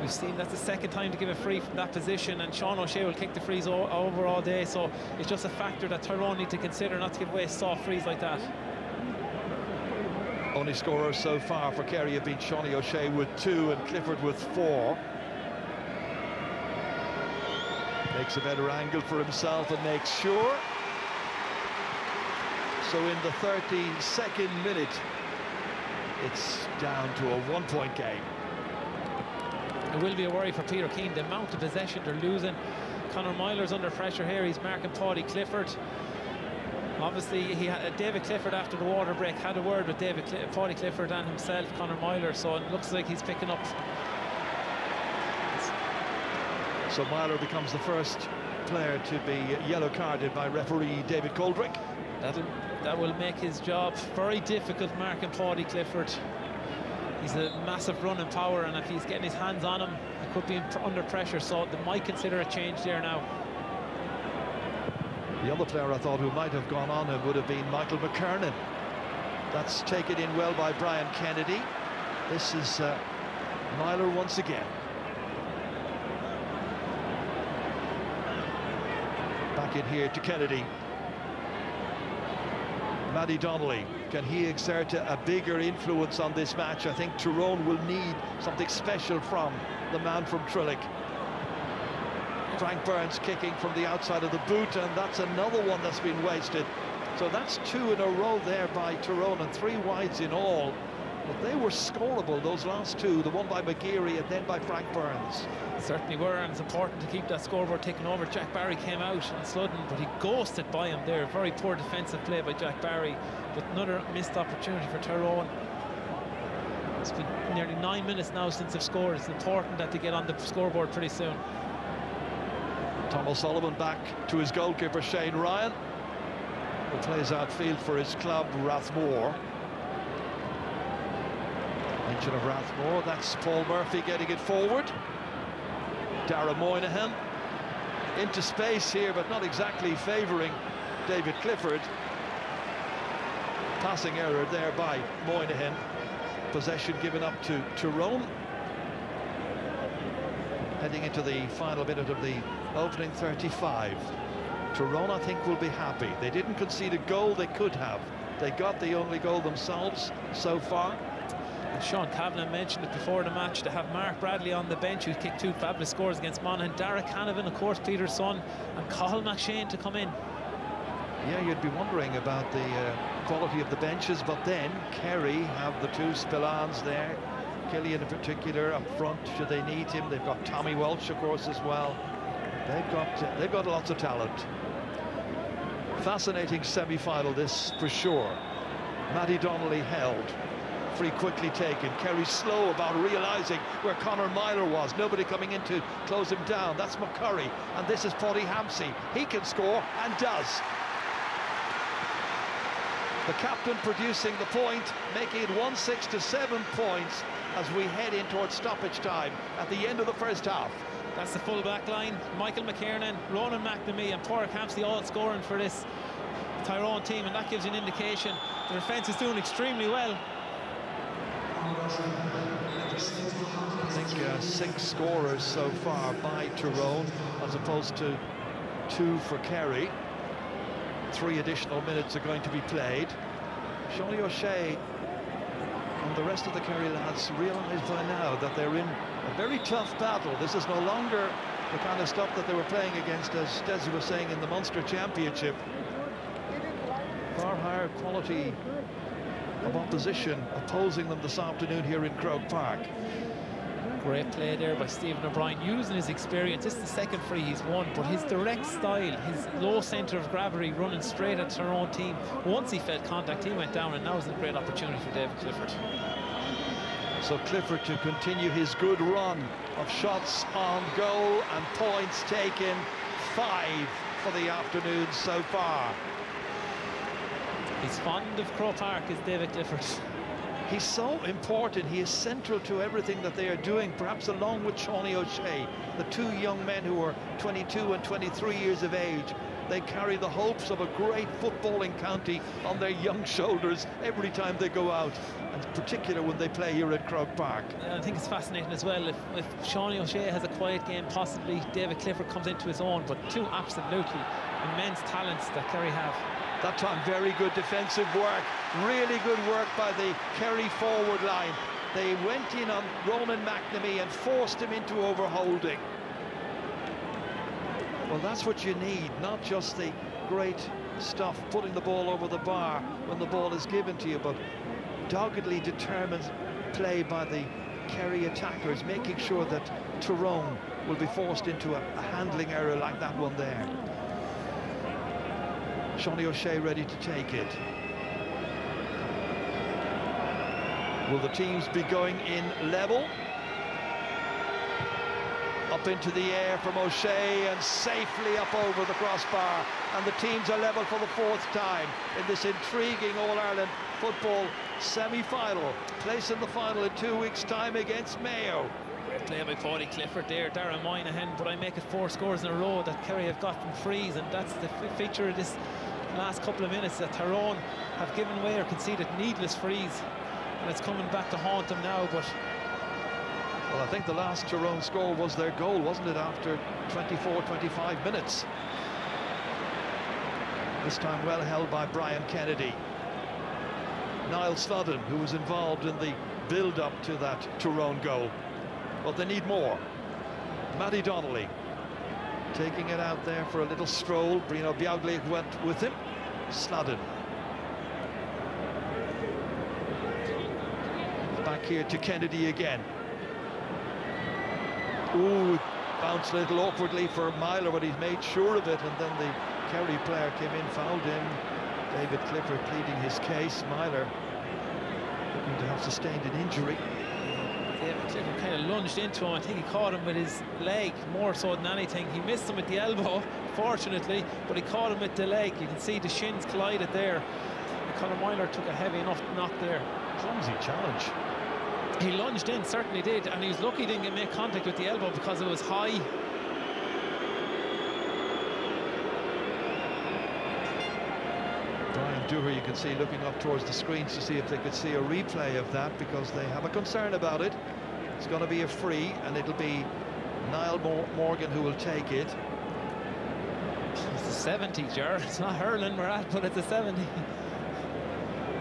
We've seen that's the second time to give a free from that position, and Sean O'Shea will kick the frees over all day, so it's just a factor that Tyrone need to consider, not to give away soft frees like that. Only scorers so far for Kerry have been Sean O'Shea with 2 and Clifford with 4. Makes a better angle for himself and makes sure. So in the 32nd minute, it's down to a one-point game. It will be a worry for Peter Keane, the amount of possession they're losing. Conor Myler's under pressure here. He's marking Paddy Clifford. Obviously, he had David Clifford after the water break had a word with Paddy Clifford and himself, Conor Myler. So it looks like he's picking up. So Myler becomes the first player to be yellow carded by referee David Coldrick. That will make his job very difficult, marking Paddy Clifford. He's a massive running power, and if he's getting his hands on him, he could be under pressure, so they might consider a change there now. The other player I thought who might have gone on would have been Michael McKernan. That's taken in well by Brian Kennedy. This is Myler once again. Back in here to Kennedy. Matty Donnelly, can he exert a bigger influence on this match? I think Tyrone will need something special from the man from Trillick. Frank Burns kicking from the outside of the boot, and that's another one that's been wasted. So that's 2 in a row there by Tyrone, and 3 wides in all. But they were scoreable, those last 2, the one by McGeary and then by Frank Burns. Certainly were, and it's important to keep that scoreboard ticking over. Jack Barry came out and Sludden, but he ghosted by him there. Very poor defensive play by Jack Barry, but another missed opportunity for Tyrone. It's been nearly 9 minutes now since they've scored. It's important that they get on the scoreboard pretty soon. Tom O'Sullivan back to his goalkeeper Shane Ryan, who plays outfield for his club Rathmore. Mention of Rathmore, that's Paul Murphy getting it forward. Dara Moynihan into space here, but not exactly favouring David Clifford. Passing error there by Moynihan. Possession given up to Tyrone. Heading into the final minute of the opening 35. Tyrone, I think, will be happy. They didn't concede a goal they could have. They got the only goal themselves so far. And Sean Kavanagh mentioned it before the match, to have Mark Bradley on the bench, who kicked 2 fabulous scores against Monaghan, Derek Canavan, of course, Peter's son, and Cathal McShane to come in. Yeah, you'd be wondering about the quality of the benches, but then Kerry have the 2 Spillans there. Killian in particular up front, should they need him. They've got Tommy Welch, of course, as well. They've got lots of talent. Fascinating semi-final, this for sure. Matty Donnelly held. Free quickly taken. Kerry slow about realising where Conor Myler was. Nobody coming in to close him down. That's McCurry, and this is Paddy Hampsey. He can score and does. The captain producing the point, making it 1-6 to 7 points as we head in towards stoppage time at the end of the first half. That's the full back line. Michael McKernan, Ronan McNamee and Pádraig Hampsey all scoring for this Tyrone team, and that gives you an indication the defence is doing extremely well. I think 6 scorers so far by Tyrone, as opposed to 2 for Kerry. 3 additional minutes are going to be played. Sean O'Shea and the rest of the Kerry lads realise by now that they're in a very tough battle. This is no longer the kind of stuff that they were playing against, as Desi was saying, in the Munster Championship. Far higher quality of opposition opposing them this afternoon here in Croke Park. Great play there by Stephen O'Brien, using his experience. This is the second free he's won, but his direct style, his low centre of gravity, running straight at their own team. Once he felt contact, he went down, and now is a great opportunity for David Clifford. So Clifford to continue his good run of shots on goal and points taken. 5 for the afternoon so far. He's fond of Croke Park, is David Clifford. He's so important. He is central to everything that they are doing, perhaps along with Sean O'Shea, the 2 young men who are 22 and 23 years of age. They carry the hopes of a great footballing county on their young shoulders every time they go out, and in particular when they play here at Croke Park. I think it's fascinating as well. If Sean O'Shea has a quiet game, possibly David Clifford comes into his own, but 2 absolutely immense talents that Kerry have. That time, very good defensive work, really good work by the Kerry forward line. They went in on Ronan McNamee and forced him into overholding. Well, that's what you need, not just the great stuff, putting the ball over the bar when the ball is given to you, but doggedly determined play by the Kerry attackers, making sure that Tyrone will be forced into a handling error like that one there. Sean O'Shea ready to take it. Will the teams be going in level? Up into the air from O'Shea and safely up over the crossbar. And the teams are level for the 4th time in this intriguing All-Ireland football semi-final. Place in the final in 2 weeks' time against Mayo. Great play by Paudie Clifford there, Darren Moynihan, but I make it 4 scores in a row that Kerry have got from frees, and that's the feature of this last couple of minutes, that Tyrone have given away or conceded needless frees, and it's coming back to haunt them now. But well, I think the last Tyrone score was their goal, wasn't it, after 24-25 minutes? This time well held by Brian Kennedy. Niall Snodden, who was involved in the build-up to that Tyrone goal. But they need more. Matty Donnelly taking it out there for a little stroll. Bruno Biagli went with him. Snodden. Back here to Kennedy again. Ooh, bounced a little awkwardly for Myler, but he's made sure of it, and then the Kerry player came in, fouled him. David Clifford pleading his case. Myler looking to have sustained an injury. David Clifford kind of lunged into him. I think he caught him with his leg more so than anything. He missed him with the elbow, fortunately, but he caught him with the leg. You can see the shins collided there. And Conor Myler took a heavy enough knock there. Clumsy challenge. He lunged in, certainly did, and he was lucky he didn't make contact with the elbow because it was high. Brian Dooher, you can see, looking up towards the screens to see if they could see a replay of that, because they have a concern about it. It's going to be a free, and it'll be Niall Morgan who will take it. It's a 70, Ger. It's not hurling we're at, but it's a 70.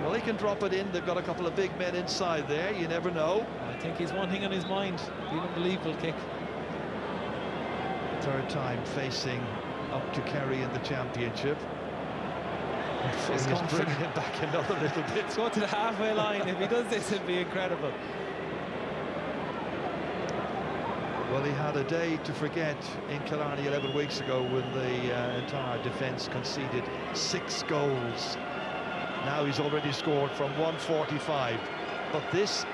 Well, he can drop it in. They've got a couple of big men inside there. You never know. I think he's one thing on his mind. The unbelievable kick. 3rd time facing up to Kerry in the championship. He's bringing him back another little bit. Let's go to the halfway line. If he does this, it'd be incredible. Well, he had a day to forget in Killarney 11 weeks ago when the entire defence conceded 6 goals. Now he's already scored from 145. But this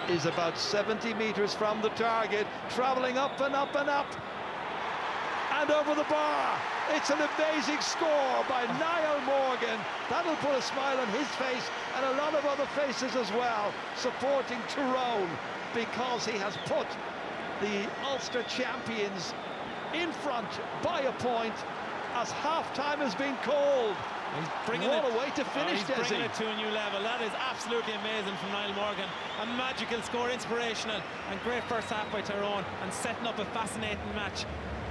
is about 70 metres from the target, travelling up and up and up. And over the bar. It's an amazing score by Niall Morgan. That'll put a smile on his face and a lot of other faces as well, supporting Tyrone, because he has put the Ulster champions in front by a point as half-time has been called. He's bringing what a way to finish, he's Desi. bringing it to a new level. That is absolutely amazing from Niall Morgan. A magical score, inspirational, and great first half by Tyrone, and setting up a fascinating match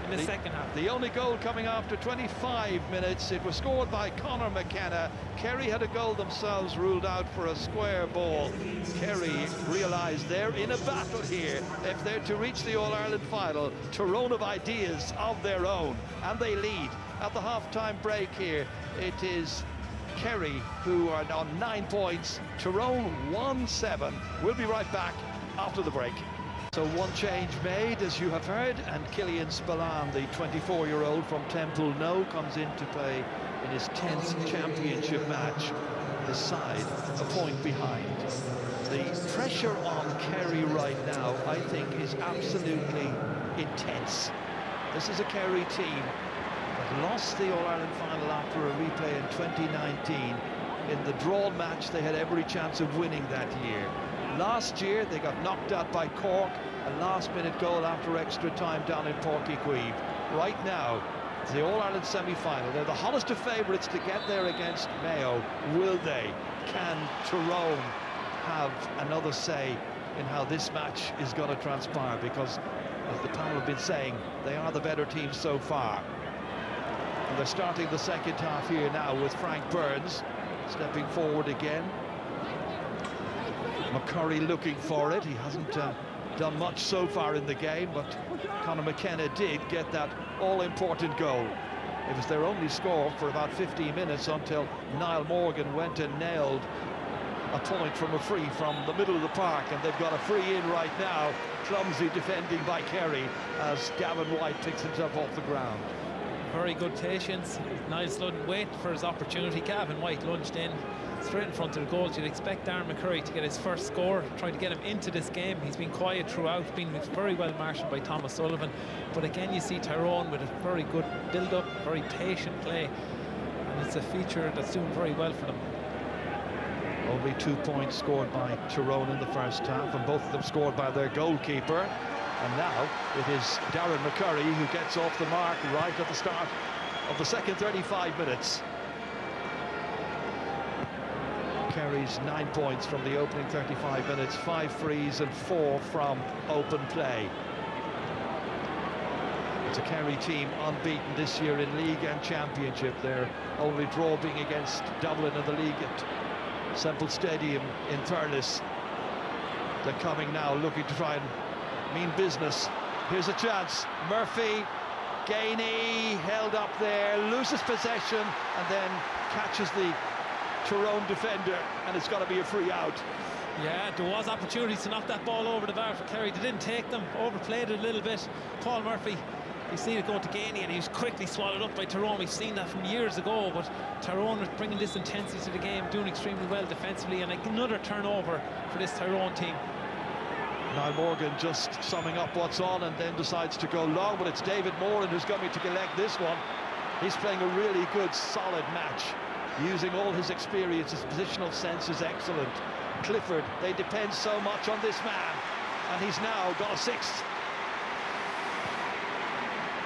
in the second half. The only goal coming after 25 minutes. It was scored by Conor McKenna. Kerry had a goal themselves ruled out for a square ball. Kerry realised they're in a battle here. If they're to reach the All-Ireland final, Tyrone have ideas of their own, and they lead. At the half-time break here, it is Kerry who are on 9 points. Tyrone 1-7. We'll be right back after the break. So one change made, as you have heard, and Killian Spillane, the 24-year-old from Temple No, comes into play in his 10th championship match. His side a point behind. The pressure on Kerry right now, I think, is absolutely intense. This is a Kerry team that lost the All-Ireland final after a replay in 2019. In the drawn match, they had every chance of winning that year. Last year, they got knocked out by Cork, a last-minute goal after extra time down in Porky-Queeve. Right now, it's the All-Ireland semi-final. They're the hottest of favourites to get there against Mayo. Will they? Can Tyrone have another say in how this match is going to transpire? Because, as the panel have been saying, they are the better team so far. And they're starting the second half here now with Frank Burns stepping forward again. McCurry looking for it. He hasn't done much so far in the game, but Conor McKenna did get that all-important goal. It was their only score for about 15 minutes until Niall Morgan went and nailed a point from a free from the middle of the park, and they've got a free in right now. Clumsy defending by Kerry as Gavin White picks himself off the ground. Very good patience. Niall Sludden waited for his opportunity. Gavin White lunged in straight in front of the goal. You'd expect Darren McCurry to get his first score, trying to get him into this game. He's been quiet throughout, been very well marshalled by Thomas Sullivan. But again, you see Tyrone with a very good build-up, very patient play, and it's a feature that's doing very well for them. Only 2 points scored by Tyrone in the first half, and both of them scored by their goalkeeper. And now it is Darren McCurry who gets off the mark right at the start of the second 35 minutes. Kerry's 9 points from the opening 35 minutes, 5 frees and 4 from open play. It's a Kerry team unbeaten this year in league and championship. Their only draw being against Dublin in the league at Semple Stadium in Thurles. They're coming now looking to try and mean business. Here's a chance. Murphy, Gainey held up there, loses possession, and then catches the Tyrone defender, and it's got to be a free out. Yeah, there was opportunities to knock that ball over the bar for Kerry. They didn't take them, overplayed it a little bit. Paul Murphy, you see it going to Gainey, and he was quickly swallowed up by Tyrone. We've seen that from years ago, but Tyrone was bringing this intensity to the game, doing extremely well defensively, and another turnover for this Tyrone team. Niall Morgan just summing up what's on and then decides to go long, but it's David Moran who's going to collect this one. He's playing a really good, solid match, using all his experience. His positional sense is excellent. Clifford, they depend so much on this man, and he's now got a sixth.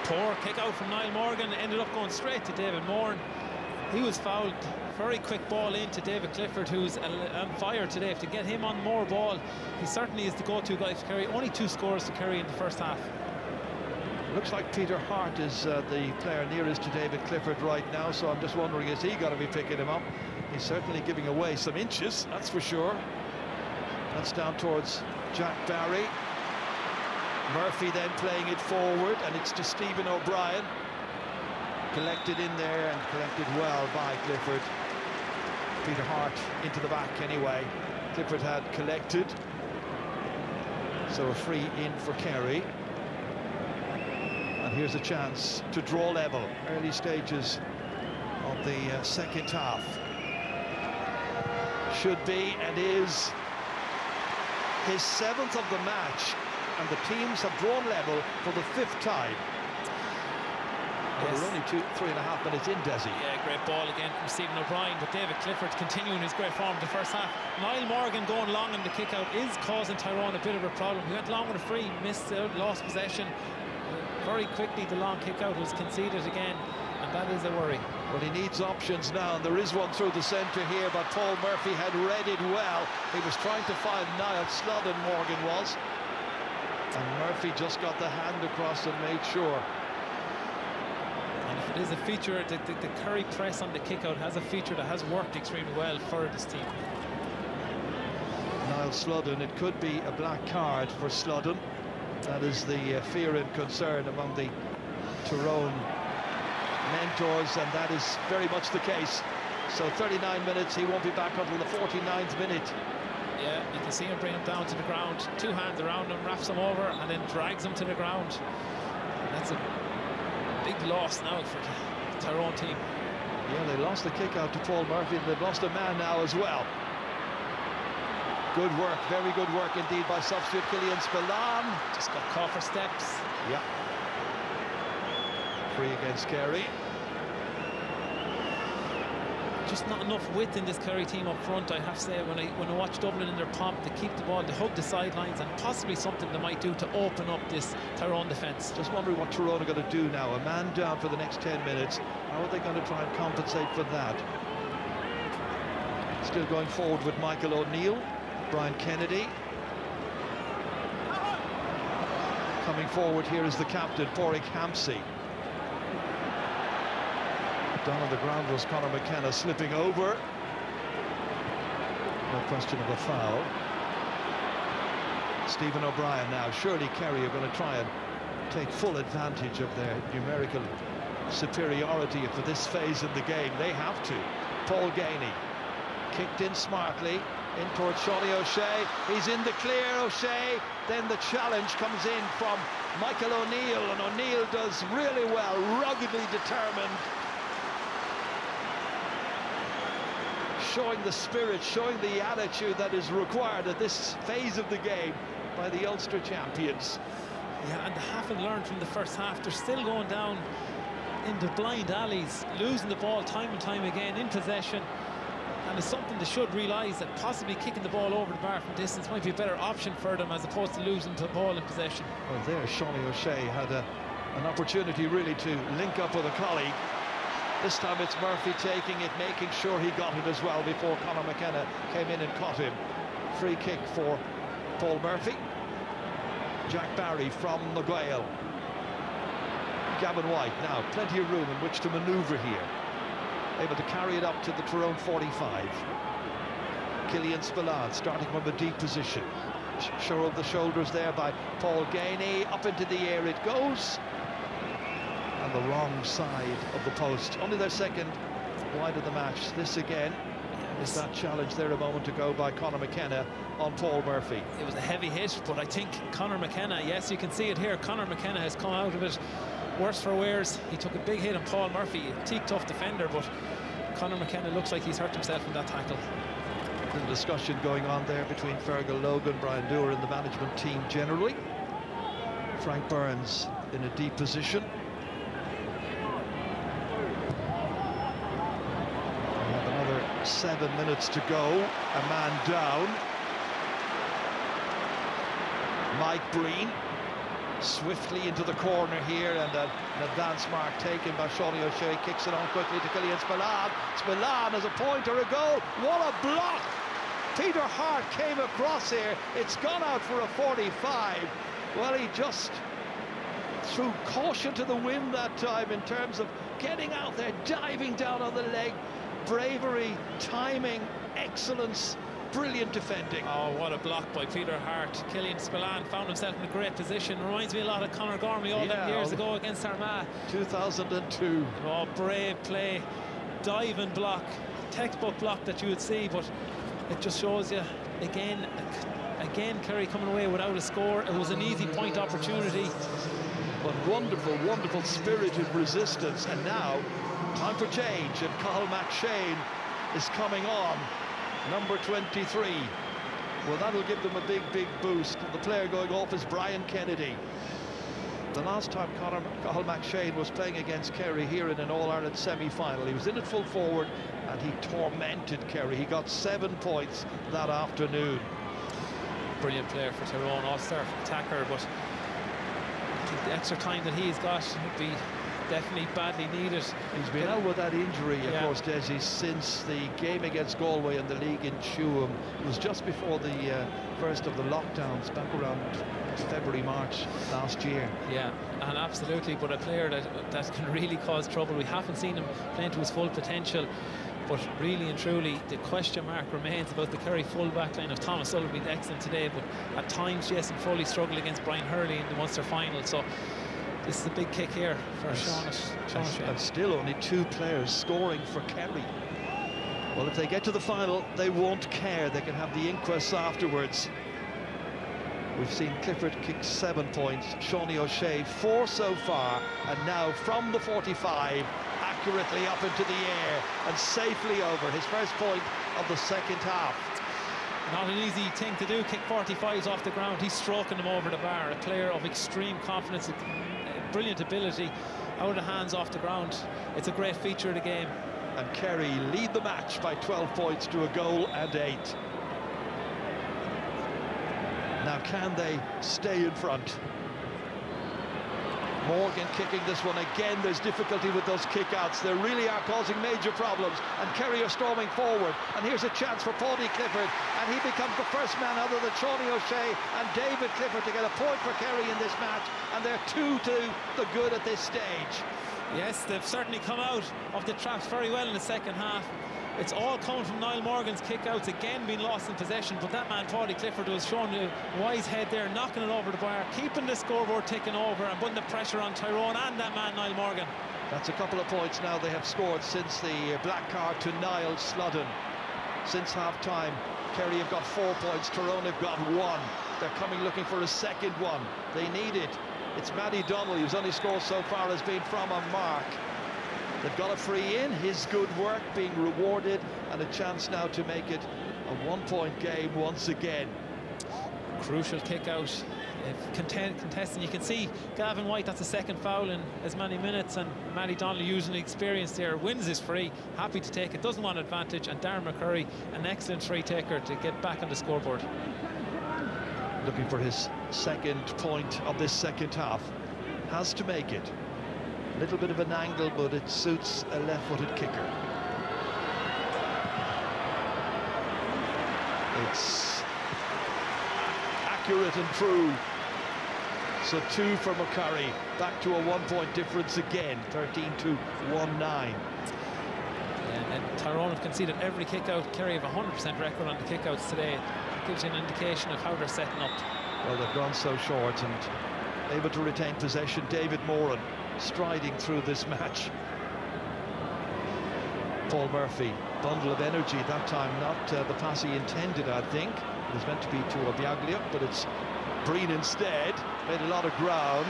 Poor kick out from Niall Morgan, ended up going straight to David Moran. He was fouled. Very quick ball into David Clifford, who's on fire today. To get him on more ball, he certainly is the go-to guy for Kerry. Only 2 scores to Kerry in the first half. Looks like Peter Hart is the player nearest to David Clifford right now, so I'm just wondering, is he going to be picking him up? He's certainly giving away some inches, that's for sure. That's down towards Jack Barry. Murphy then playing it forward, and it's to Stephen O'Brien. Collected in there and collected well by Clifford. Peter Hart into the back anyway. Clifford had collected. So a free in for Kerry. And here's a chance to draw level. Early stages of the second half. Should be and is his 7th of the match. And the teams have drawn level for the 5th time. Yes. We're only 3.5 minutes in, Desi. Yeah, great ball again from Stephen O'Brien, but David Clifford continuing his great form in the first half. Niall Morgan going long in the kick-out is causing Tyrone a bit of a problem. He went long with a free, missed out, lost possession. very quickly the long kick out was conceded again, and that is a worry. Well, he needs options now, and there is one through the centre here, but Paul Murphy had read it well. He was trying to find Niall Sludden, Morgan was. And Murphy just got the hand across and made sure. And if it is a feature, the Kerry press on the kick-out has a feature that has worked extremely well for this team. Niall Sludden, it could be a black card for Sludden. That is the fear and concern among the Tyrone mentors, and that is very much the case. So 39 minutes, he won't be back until the 49th minute. Yeah, you can see him bring him down to the ground, two hands around him, wraps him over, and then drags him to the ground. And that's a big loss now for the Tyrone team. Yeah, they lost the kick out to Paul Murphy, and they've lost a man now as well. Good work, very good work indeed by substitute Killian Spillane. Just got caught for steps. Yeah. Free against Kerry. Just not enough width in this Kerry team up front, I have to say. When I watch Dublin in their pomp, they keep the ball, they hug the sidelines, and possibly something they might do to open up this Tyrone defence. Just wondering what Tyrone are going to do now. A man down for the next 10 minutes. How are they going to try and compensate for that? Still going forward with Michael O'Neill, Brian Kennedy. Coming forward here is the captain, Pádraig Hampsey. Down on the ground was Conor McKenna slipping over. No question of a foul. Stephen O'Brien now. Surely Kerry are going to try and take full advantage of their numerical superiority for this phase of the game. They have to. Paul Gainey kicked in smartly in towards Shawnee O'Shea. He's in the clear, O'Shea. Then the challenge comes in from Michael O'Neill, and O'Neill does really well, ruggedly determined. Showing the spirit, showing the attitude that is required at this phase of the game by the Ulster champions. Yeah, and they haven't learned from the first half. They're still going down into blind alleys, losing the ball time and time again in possession. And it's something they should realise, that possibly kicking the ball over the bar from distance might be a better option for them as opposed to losing the ball in possession. Well, there Shawnee O'Shea had an opportunity really to link up with a colleague. This time it's Murphy taking it, making sure he got it as well before Conor McKenna came in and caught him. Free kick for Paul Murphy. Jack Barry from the Gael. Gavin White now, plenty of room in which to manoeuvre here. Able to carry it up to the Tyrone 45. Killian Spillane starting from a deep position. Show of the shoulders there by Paul Gainey. Up into the air it goes. And the wrong side of the post. Only their second wide of the match. This again is that challenge there a moment ago by Conor McKenna on Paul Murphy. It was a heavy hit, but I think Conor McKenna, yes, you can see it here, Conor McKenna has come out of it worse for wears. He took a big hit on Paul Murphy, a teak tough defender, but Conor McKenna looks like he's hurt himself in that tackle. Little discussion going on there between Fergal Logan, Brian Dewar and the management team generally. Frank Burns in a deep position. We have another 7 minutes to go. A man down. Mike Breen swiftly into the corner here, and an advance mark taken by Shawnee O'Shea. Kicks it on quickly to Killian Spillane. Spillane has a point or a goal. What a block! Peter Hart came across here. It's gone out for a 45. Well, he just threw caution to the wind that time in terms of getting out there, diving down on the leg. Bravery, timing, excellence, brilliant defending. Oh, what a block by Peter Hart. Killian Spillane found himself in a great position. Reminds me a lot of Conor Gormley all them years ago against Armagh. 2002. Oh, brave play, diving block, textbook block that you would see, but it just shows you again Kerry coming away without a score. It was an easy point opportunity. But wonderful, wonderful spirited resistance. And now, time for change, and Cathal McShane is coming on. Number 23. Well, that'll give them a big, big boost. The player going off is Brian Kennedy. The last time Cathal McShane was playing against Kerry here in an All-Ireland semi-final, he was in at full forward and he tormented Kerry. He got 7 points that afternoon. Brilliant player for Tyrone, all-star attacker, but extra time that he's got would be definitely badly needed. He's been out with that injury, of course, Desi, since the game against Galway in the league in Tuam. It was just before the first of the lockdowns, back around February, March last year. Yeah, and absolutely, but a player that can really cause trouble. We haven't seen him playing to his full potential, but really and truly, the question mark remains about the Kerry full-back line of Thomas Sullivan. Excellent today, but at times Jason Foley struggled against Brian Hurley in the Munster final. So this is a big kick here for Sean. And still only 2 players scoring for Kerry. Well, if they get to the final, they won't care. They can have the inquests afterwards. We've seen Clifford kick 7 points, Shawnee O'Shea 4 so far, and now from the 45, accurately up into the air and safely over his first point of the second half. Not an easy thing to do, kick 45s off the ground. He's stroking them over the bar. A player of extreme confidence, brilliant ability, out of the hands, off the ground. It's a great feature of the game. And Kerry lead the match by 12 points to a goal and 8. Now, can they stay in front? Morgan kicking this one again. There's difficulty with those kick-outs. They really are causing major problems. And Kerry are storming forward. And here's a chance for Paudie Clifford. And he becomes the first man other than Shawnee O'Shea and David Clifford to get a point for Kerry in this match. And they're 2-2 the good at this stage. Yes, they've certainly come out of the traps very well in the second half. It's all coming from Niall Morgan's kick-outs, again being lost in possession, but that man, Paudie Clifford, was showing a wise head there, knocking it over the bar, keeping the scoreboard ticking over and putting the pressure on Tyrone and that man, Niall Morgan. That's a couple of points now they have scored since the black card to Niall Sludden. Since half-time, Kerry have got 4 points, Tyrone have got 1. They're coming looking for a second one. They need it. It's Matty Donnelly, whose only score so far has been from a mark. They've got a free in, his good work being rewarded, and a chance now to make it a 1-point game once again. Crucial kick out, contesting. You can see Gavin White, that's a second foul in as many minutes, and Matty Donnelly, using the experience there, wins his free, happy to take it, doesn't want advantage, and Darren McCurry, an excellent free taker to get back on the scoreboard. Looking for his second point of this second half, has to make it. A little bit of an angle, but it suits a left-footed kicker. It's accurate and true. So 2 for McCurry, back to a 1-point difference again, 13-19. And Tyrone have conceded every kick-out. Kerry have a 100% record on the kick-outs today. That gives you an indication of how they're setting up. Well, they've gone so short and able to retain possession. David Moran striding through this match. Paul Murphy, bundle of energy that time, not the pass he intended, I think. It was meant to be to Obiaglia, but it's Breen instead. Made a lot of ground,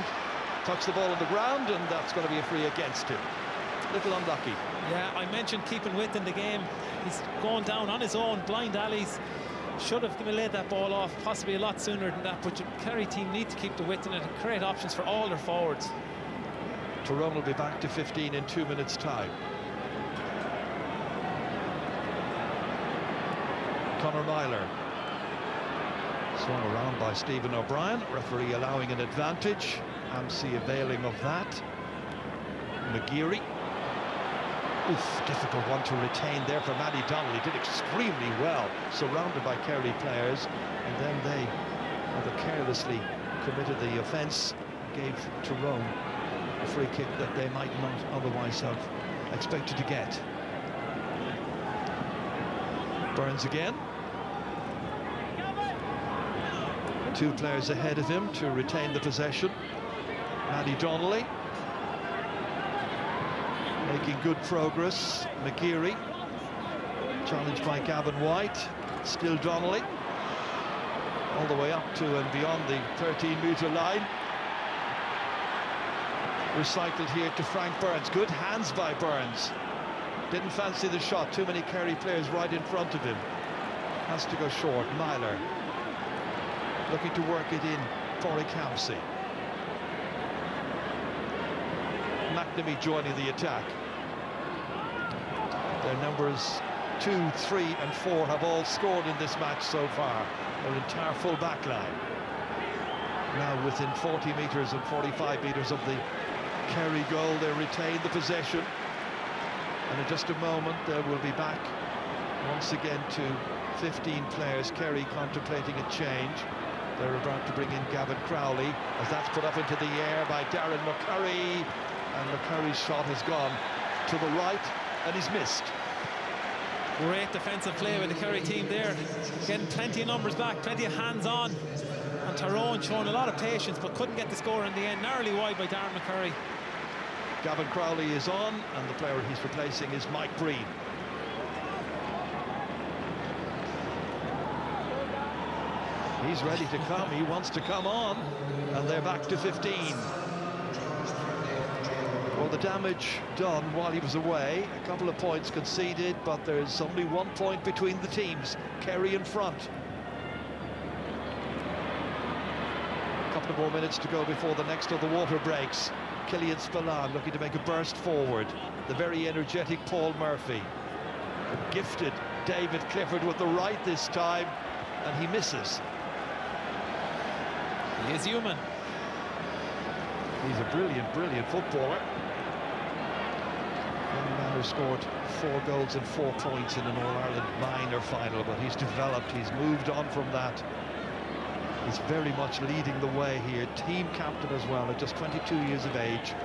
touched the ball on the ground, and that's going to be a free against him. Little unlucky. Yeah, I mentioned keeping width in the game. He's going down on his own, blind alleys. Should have laid that ball off, possibly a lot sooner than that, but the Kerry team need to keep the width in it and create options for all their forwards. Tyrone will be back to 15 in 2 minutes' time. Conor Myler. Swung around by Stephen O'Brien. Referee allowing an advantage. Amsi availing of that. McGeary. Oof, difficult one to retain there for Matty Donnelly. Did extremely well, surrounded by Kerry players. And then they rather carelessly committed the offence. Gave Tyrone a free kick that they might not otherwise have expected to get. Burns again. 2 players ahead of him to retain the possession. Matty Donnelly making good progress. McGeary challenged by Gavin White. Still Donnelly all the way up to and beyond the 13-metre line. Recycled here to Frank Burns. Good hands by Burns. Didn't fancy the shot. Too many Kerry players right in front of him. Has to go short. Myler looking to work it in for Kamsi. McNamee joining the attack. Their numbers 2, 3 and 4 have all scored in this match so far. Their entire full back line. Now within 40 metres and 45 metres of the Kerry goal. They retain the possession. And in just a moment, they will be back once again to 15 players. Kerry contemplating a change. They're about to bring in Gavin Crowley as that's put up into the air by Darren McCurry. And McCurry's shot has gone to the right and he's missed. Great defensive play with the Kerry team there. Getting plenty of numbers back, plenty of hands on. And Tyrone showing a lot of patience but couldn't get the score in the end. Narrowly wide by Darren McCurry. Gavin Crowley is on and the player he's replacing is Mike Breen. He's ready to come, he wants to come on, and they're back to 15. Well, the damage done while he was away, a couple of points conceded, but there's only 1 point between the teams. Kerry in front. A couple of more minutes to go before the next of the water breaks. Killian Spillane looking to make a burst forward. The very energetic Paul Murphy. The gifted David Clifford with the right this time, and he misses. He is human. He's a brilliant, brilliant footballer. One man who scored 4 goals and 4 points in an All-Ireland minor final, but he's developed, he's moved on from that. He's very much leading the way here. Team captain as well at just 22 years of age.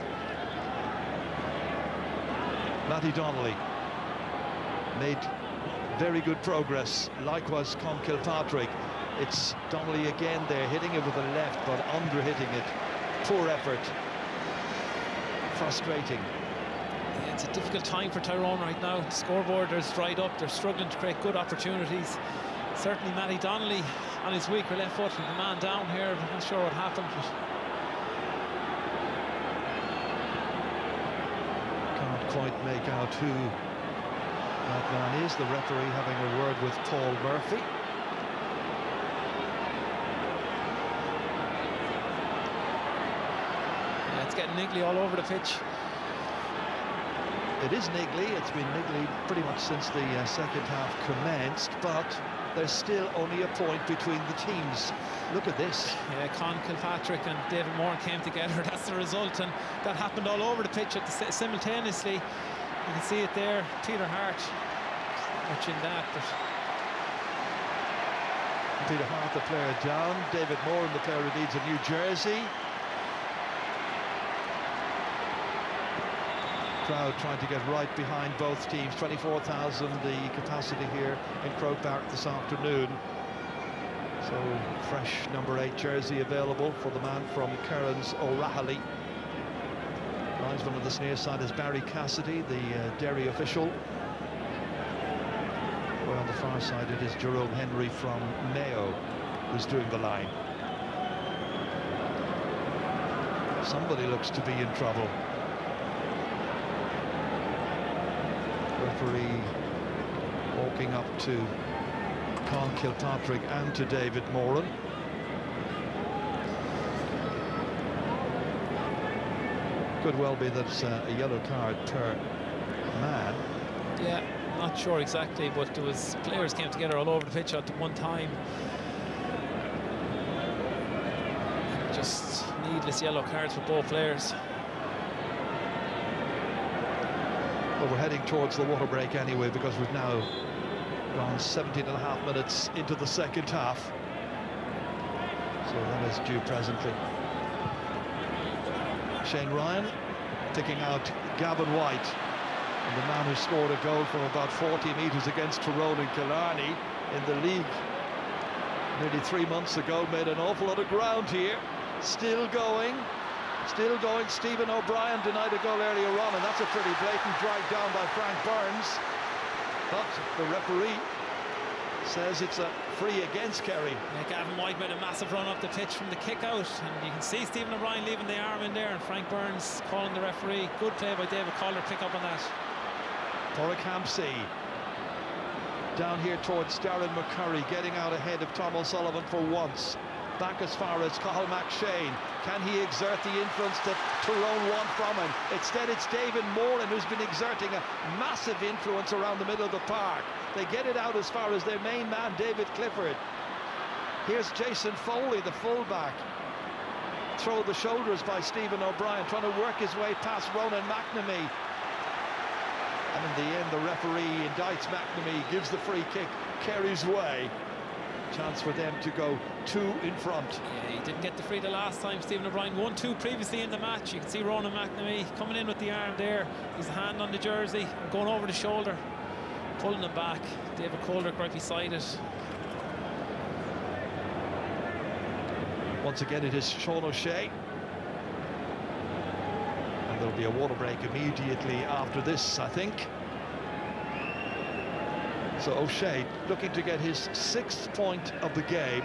Matty Donnelly made very good progress. Likewise, Con Kilpatrick. It's Donnelly again there, hitting it with the left, but under-hitting it. Poor effort. Frustrating. Yeah, it's a difficult time for Tyrone right now. The scoreboard is dried up. They're struggling to create good opportunities. Certainly Matty Donnelly on his weaker left foot with the man down here. I'm not sure what happened, but can't quite make out who that man is. The referee having a word with Paul Murphy. Yeah, it's getting niggly all over the pitch. It is niggly. It's been niggly pretty much since the second half commenced, but there's still only a point between the teams. Look at this. Yeah, Con Kilpatrick and David Moore came together. That's the result, and that happened all over the pitch simultaneously. You can see it there. Peter Hart watching that. But Peter Hart, the player, down. David Moore, the player who needs a new jersey. Crowd trying to get right behind both teams. 24,000 the capacity here in Croke Park this afternoon. So fresh number 8 jersey available for the man from Kerrins, O'Rahilly. Linesman of this near side is Barry Cassidy, the Derry official. Where on the far side it is Jerome Henry from Mayo who's doing the line. Somebody looks to be in trouble. Referee walking up to Con Kilpatrick and to David Moran. Could well be that it's a yellow card per man. yeah, not sure exactly, but there was players came together all over the pitch at one time. Just needless yellow cards for both players. Well, we're heading towards the water break anyway, because we've now gone 17.5 minutes into the second half. So that is due presently. Shane Ryan picking out Gavin White, and the man who scored a goal from about 40 metres against Tyrone and Killarney in the league nearly 3 months ago, made an awful lot of ground here. Still going. Still going. Stephen O'Brien denied a goal earlier on, and that's a pretty blatant drag down by Frank Burns. But the referee says it's a free against Kerry. Yeah, Gavin White made a massive run up the pitch from the kick out, and you can see Stephen O'Brien leaving the arm in there, and Frank Burns calling the referee. Good play by David Collar, pick up on that. Torrick Hampsey down here towards Darren McCurry, getting out ahead of Tom O'Sullivan for once. Back as far as Cathal McShane. Can he exert the influence that Tyrone want from him? Instead, it's David Moran who's been exerting a massive influence around the middle of the park. They get it out as far as their main man, David Clifford. Here's Jason Foley, the fullback. throw the shoulders by Stephen O'Brien, trying to work his way past Ronan McNamee. And in the end, the referee indicts McNamee, gives the free kick Kerry's way. Chance for them to go 2 in front. Yeah, he didn't get the free the last time. Stephen O'Brien 1-2 previously in the match. You can see Ronan McNamee coming in with the arm there. His hand on the jersey, going over the shoulder, pulling him back. David Calder right beside it. Once again, it is Sean O'Shea. And there'll be a water break immediately after this, I think. So O'Shea looking to get his 6th point of the game.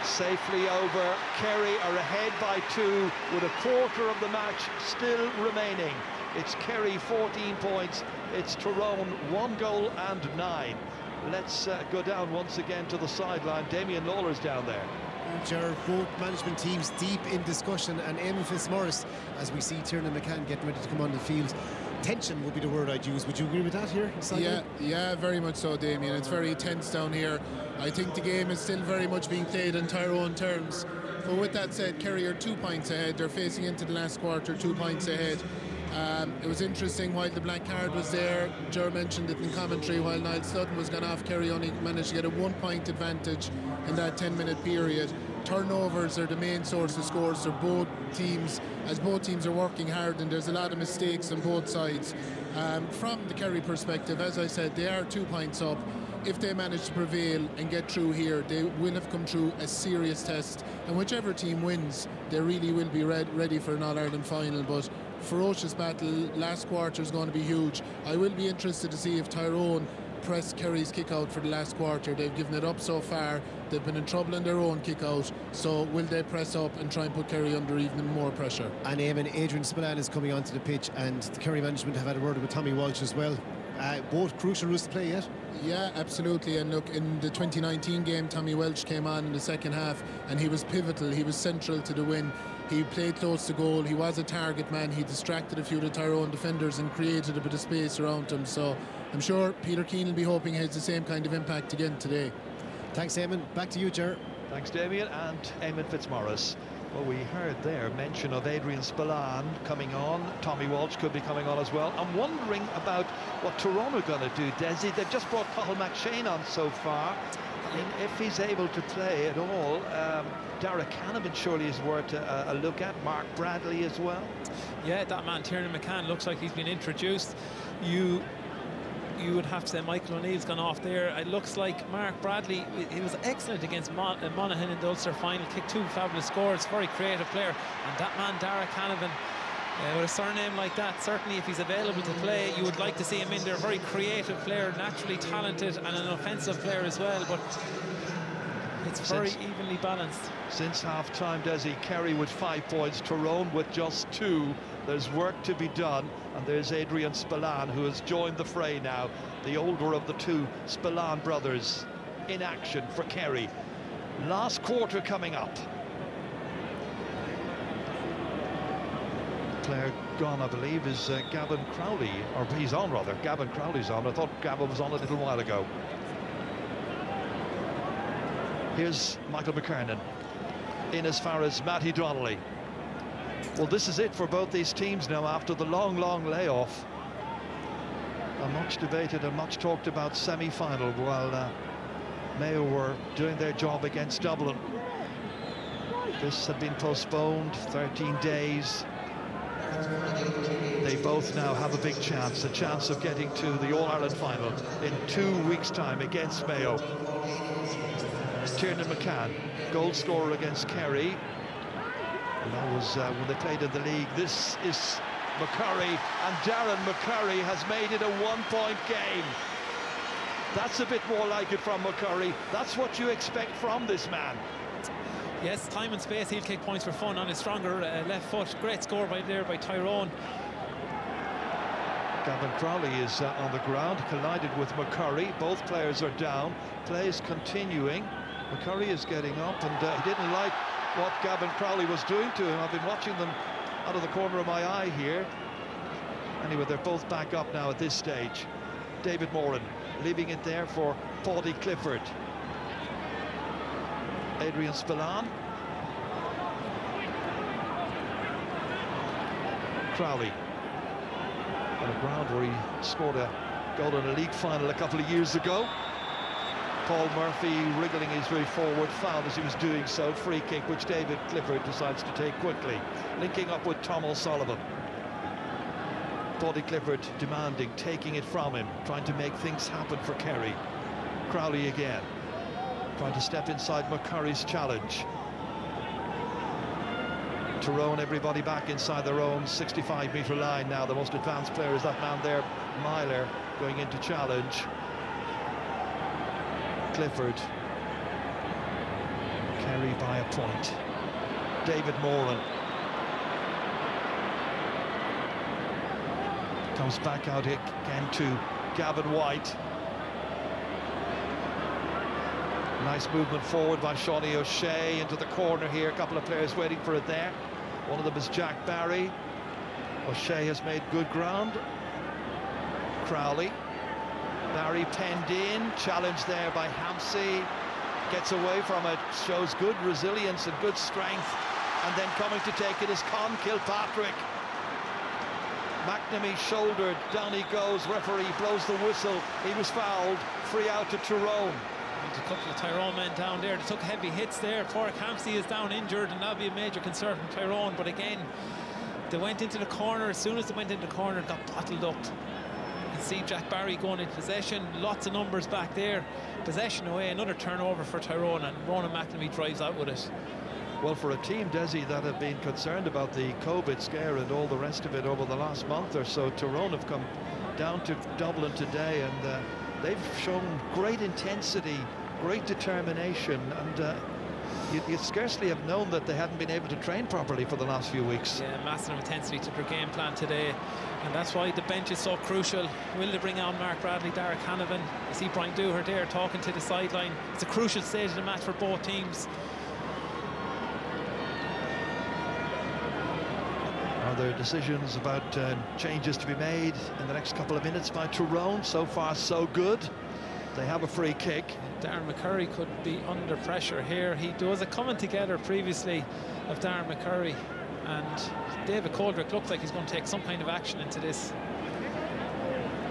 Safely over. Kerry are ahead by 2 with a quarter of the match still remaining. It's Kerry 14 points. It's Tyrone 1 goal and 9. Let's go down once again to the sideline. Damien Lawler's down there. Both management teams deep in discussion, and Eamon Fitzmaurice, as we see Tiernan McCann getting ready to come on the field. Tension would be the word I'd use. Would you agree with that here? Yeah, very much so, Damien. It's very tense down here. I think the game is still very much being played in Tyrone terms. But with that said, Kerry are 2 points ahead. They're facing into the last quarter, 2 points ahead. It was interesting while the black card was there. Ger mentioned it in commentary. While Niall Sludden was gone off, Kerry only managed to get a 1-point advantage in that 10-minute period. Turnovers are the main source of scores for both teams, as both teams are working hard, and there's a lot of mistakes on both sides. From the Kerry perspective, as I said, they are 2 points up. If they manage to prevail and get through here, they will have come through a serious test, and whichever team wins, they really will be ready for an All-Ireland final. But ferocious battle, last quarter is going to be huge. I will be interested to see if Tyrone press Kerry's kick out for the last quarter. They've given it up so far. They've been in trouble in their own kick out, so will they press up and try and put Kerry under even more pressure? And Eamon, Adrian Spillane is coming onto the pitch, and the Kerry management have had a word with Tommy Walsh as well. Both crucial routes to play yet? Yeah, absolutely. And look, in the 2019 game, Tommy Welch came on in the second half, and he was pivotal. He was central to the win. He played close to goal. He was a target man. He distracted a few of the Tyrone defenders and created a bit of space around him. So I'm sure Peter Keane will be hoping he has the same kind of impact again today. Thanks, Eamon. Back to you, Ger. Thanks, Damien, and Eamon Fitzmaurice. Well, we heard there mention of Adrian Spillane coming on. Tommy Walsh could be coming on as well. I'm wondering about what Tyrone are going to do, Desi. They've just brought Cathal McShane on so far. And if he's able to play at all, Darragh Canavan surely is worth a look at. Mark Bradley as well. Yeah, that man Tiernan McCann looks like he's been introduced. You would have to say Michael O'Neill's gone off there. It looks like Mark Bradley, he was excellent against Monaghan in the Ulster final, kicked 2 fabulous scores, very creative player. And that man Darragh Canavan, with a surname like that, certainly if he's available to play, you would like to see him in there. Very creative player, naturally talented, and an offensive player as well, but it's very evenly balanced. Since half-time, Desi, Kerry with 5 points, Tyrone with just 2. There's work to be done, and there's Adrian Spillane, who has joined the fray now, the older of the 2 Spillane brothers, in action for Kerry. Last quarter coming up. Player gone, I believe, is Gavin Crowley, or he's on rather. Gavin Crowley's on. I thought Gavin was on a little while ago. Here's Michael McKernan in as far as Matty Donnelly. Well, this is it for both these teams now after the long layoff. A much debated and much talked about semi-final while Mayo were doing their job against Dublin. This had been postponed 13 days. They both now have a big chance, a chance of getting to the All-Ireland final in 2 weeks' time against Mayo. Tiernan McCann, goal scorer against Kerry. And that was when they played in the league. This is McCurry, and Darren McCurry has made it a 1-point game. That's a bit more like it from McCurry. That's what you expect from this man. Yes, time and space, he'll kick points for fun on his stronger left foot. Great score by Tyrone. Gavin Crowley is on the ground, collided with McCurry. Both players are down. Play is continuing. McCurry is getting up, and he didn't like what Gavin Crowley was doing to him. I've been watching them out of the corner of my eye here. Anyway, they're both back up now at this stage. David Moran leaving it there for Paudie Clifford. Adrian Spillane. Crowley. On a ground where he scored a goal in a league final a couple of years ago. Paul Murphy wriggling his way forward, fouled as he was doing so. Free kick, which David Clifford decides to take quickly. Linking up with Tom O'Sullivan. Paudie Clifford demanding, taking it from him, trying to make things happen for Kerry. Crowley again, trying to step inside McCurry's challenge. Tyrone, everybody back inside their own 65-metre line now. The most advanced player is that man there, Myler, going into challenge. Clifford. Kerry by a point. David Moran comes back out again to Gavin White. Nice movement forward by Shawnee O'Shea into the corner here. A couple of players waiting for it there. One of them is Jack Barry. O'Shea has made good ground. Crowley. Barry penned in. Challenge there by Hampsey. Gets away from it. Shows good resilience and good strength. And then coming to take it is Con Kilpatrick. McNamee shouldered. Down he goes. Referee blows the whistle. He was fouled. Free out to Tyrone. A couple of Tyrone men down there. They took heavy hits there. Porrick Hampsey is down injured, and that'll be a major concern from Tyrone. But again, they went into the corner. As soon as they went into the corner, it got bottled up. You can see Jack Barry going into possession. Lots of numbers back there. Possession away. Another turnover for Tyrone, and Ronan McNamee drives out with it. Well, for a team, Desi, that have been concerned about the COVID scare and all the rest of it over the last month or so, Tyrone have come down to Dublin today, and they've shown great intensity, great determination, and you'd scarcely have known that they hadn't been able to train properly for the last few weeks. Yeah, massive intensity to their game plan today, and that's why the bench is so crucial. Will they bring on Mark Bradley, Derek Hanavan? You see Brian Dooher there talking to the sideline. It's a crucial stage of the match for both teams. Are there decisions about changes to be made in the next couple of minutes by Tyrone? So far, so good. They have a free kick. Darren McCurry could be under pressure here. There was a coming together previously of Darren McCurry, and David Coldrick looks like he's going to take some kind of action into this.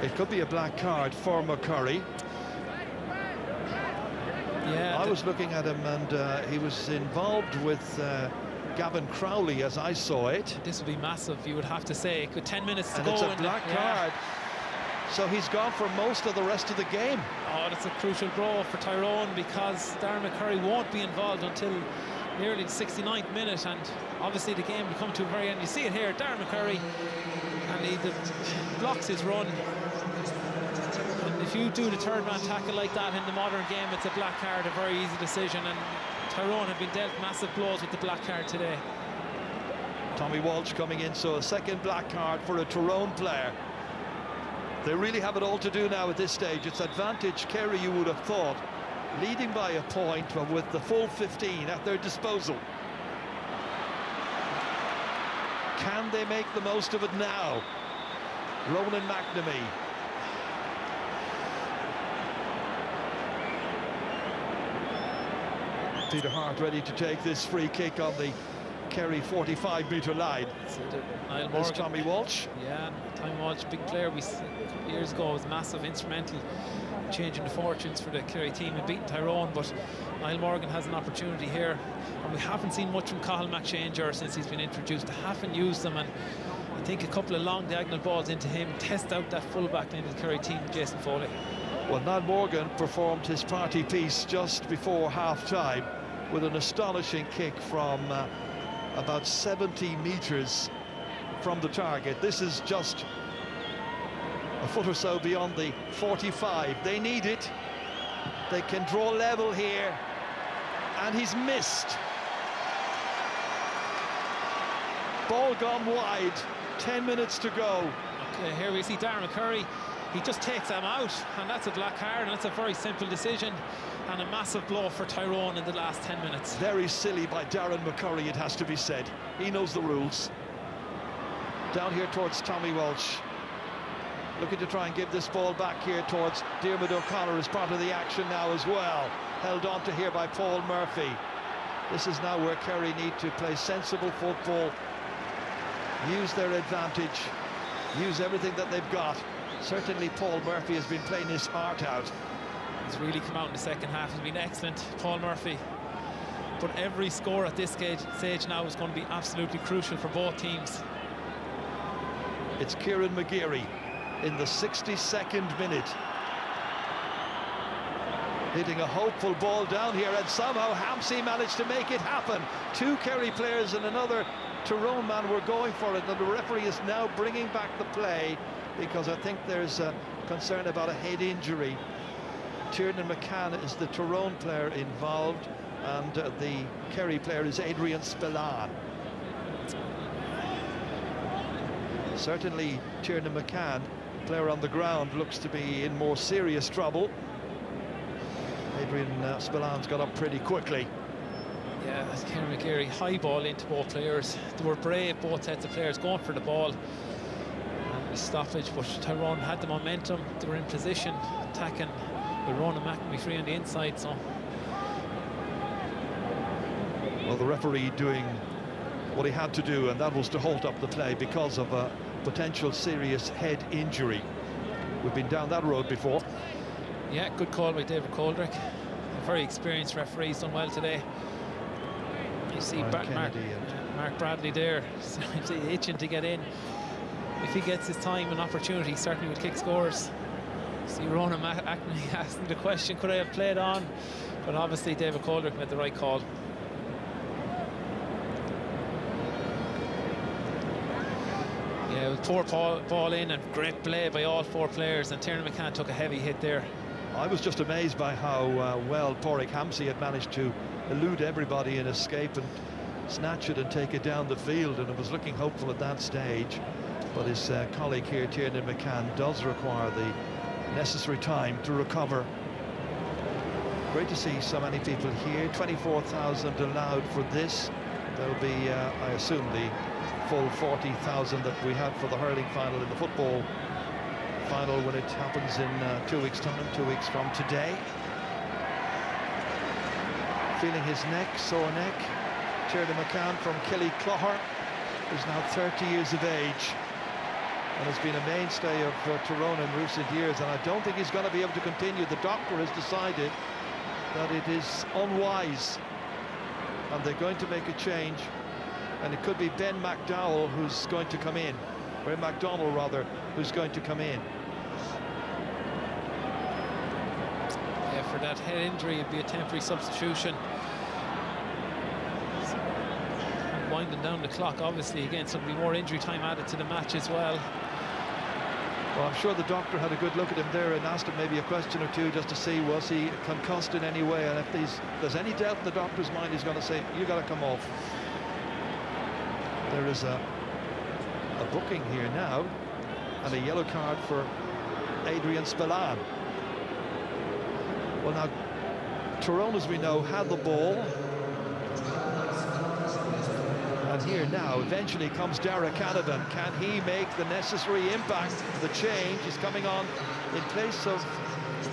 It could be a black card for McCurry. Yeah, I was looking at him, and he was involved with Gavin Crowley, as I saw it. This would be massive, you would have to say. With 10 minutes to go. And it's a black card. So he's gone for most of the rest of the game. Oh, that's a crucial blow for Tyrone, because Darren McCurry won't be involved until nearly the 69th minute, and obviously the game will come to a very end. You see it here, Darren McCurry, and he blocks his run. And if you do the third man tackle like that in the modern game, it's a black card, a very easy decision, and Tyrone have been dealt massive blows with the black card today. Tommy Walsh coming in, so a second black card for a Tyrone player. They really have it all to do now at this stage. It's advantage Kerry, you would have thought, leading by a point, but with the full 15 at their disposal. Can they make the most of it now? Ronan McNamee. Peter Hart ready to take this free kick on the Kerry 45-metre line. There's Tommy Walsh. Yeah, Tommy Walsh, big player. We years ago was massive, instrumental, changing the fortunes for the Kerry team and beating Tyrone. But Niall Morgan has an opportunity here, and we haven't seen much from Cathal McShanger since he's been introduced. They haven't used them, and I think a couple of long diagonal balls into him test out that full-back into the Kerry team, Jason Foley. Well, Niall Morgan performed his party piece just before half-time with an astonishing kick from about 70 metres from the target. This is just a foot or so beyond the 45. They need it. They can draw level here, and he's missed. Ball gone wide, 10 minutes to go. Okay, here we see Darren McCurry. He just takes them out, and that's a black card, and that's a very simple decision, and a massive blow for Tyrone in the last 10 minutes. Very silly by Darren McCurry, it has to be said. He knows the rules. Down here towards Tommy Walsh, looking to try and give this ball back here towards Diarmuid O'Connor as part of the action now as well. Held on to here by Paul Murphy. This is now where Kerry need to play sensible football, use their advantage, use everything that they've got. Certainly Paul Murphy has been playing his heart out. He's really come out in the second half. He's been excellent, Paul Murphy. But every score at this stage now is going to be absolutely crucial for both teams. It's Kieran McGeary in the 62nd minute, hitting a hopeful ball down here, and somehow Hampsey managed to make it happen. Two Kerry players and another Tyrone man were going for it, and the referee is now bringing back the play because I think there's a concern about a head injury. Tiernan McCann is the Tyrone player involved, and the Kerry player is Adrian Spillane. Certainly Tiernan McCann, player on the ground, looks to be in more serious trouble. Adrian Spillane's got up pretty quickly. Yeah, that's Kerry McGeary, high ball into both players. They were brave, both sets of players, going for the ball. And a stoppage, but Tyrone had the momentum. They were in position, attacking with Ronan McNamee on the inside. So, well, the referee doing what he had to do, and that was to halt up the play because of a potential serious head injury. We've been down that road before. Yeah, good call by David Coldrick. A very experienced referee, he's done well today. You see Mark Bradley there, itching to get in. If he gets his time and opportunity, he certainly will kick scores. See Ronan McNamee asking the question, could I have played on? But obviously David Coldrick made the right call. Yeah, with poor ball in and great play by all four players, and Tiernan McCann took a heavy hit there. I was just amazed by how well Pádraig Hampsey had managed to elude everybody and escape and snatch it and take it down the field, and it was looking hopeful at that stage. But his colleague here, Tiernan McCann, does require the necessary time to recover. Great to see so many people here. 24,000 allowed for this. There'll be, I assume, the full 40,000 that we had for the hurling final in the football final when it happens in 2 weeks' time, 2 weeks from today. Feeling his neck, sore neck. Tiernan McCann from Killyclougher, who's now 30 years of age and has been a mainstay of Tyrone in recent years, and I don't think he's going to be able to continue. The doctor has decided that it is unwise and they're going to make a change, and it could be Ben McDowell who's going to come in, or McDonald rather, who's going to come in. Yeah, for that head injury it'd be a temporary substitution. And winding down the clock, obviously, again, so there'll be more injury time added to the match as well. Well, I'm sure the doctor had a good look at him there and asked him maybe a question or two just to see was he concussed in any way, and if there's any doubt in the doctor's mind, he's going to say, you got to come off. There is a booking here now, and a yellow card for Adrian Spillane. Well, now Tyrone, as we know, had the ball, and here now eventually comes Dara Canavan. Can he make the necessary impact? The change is coming on in place of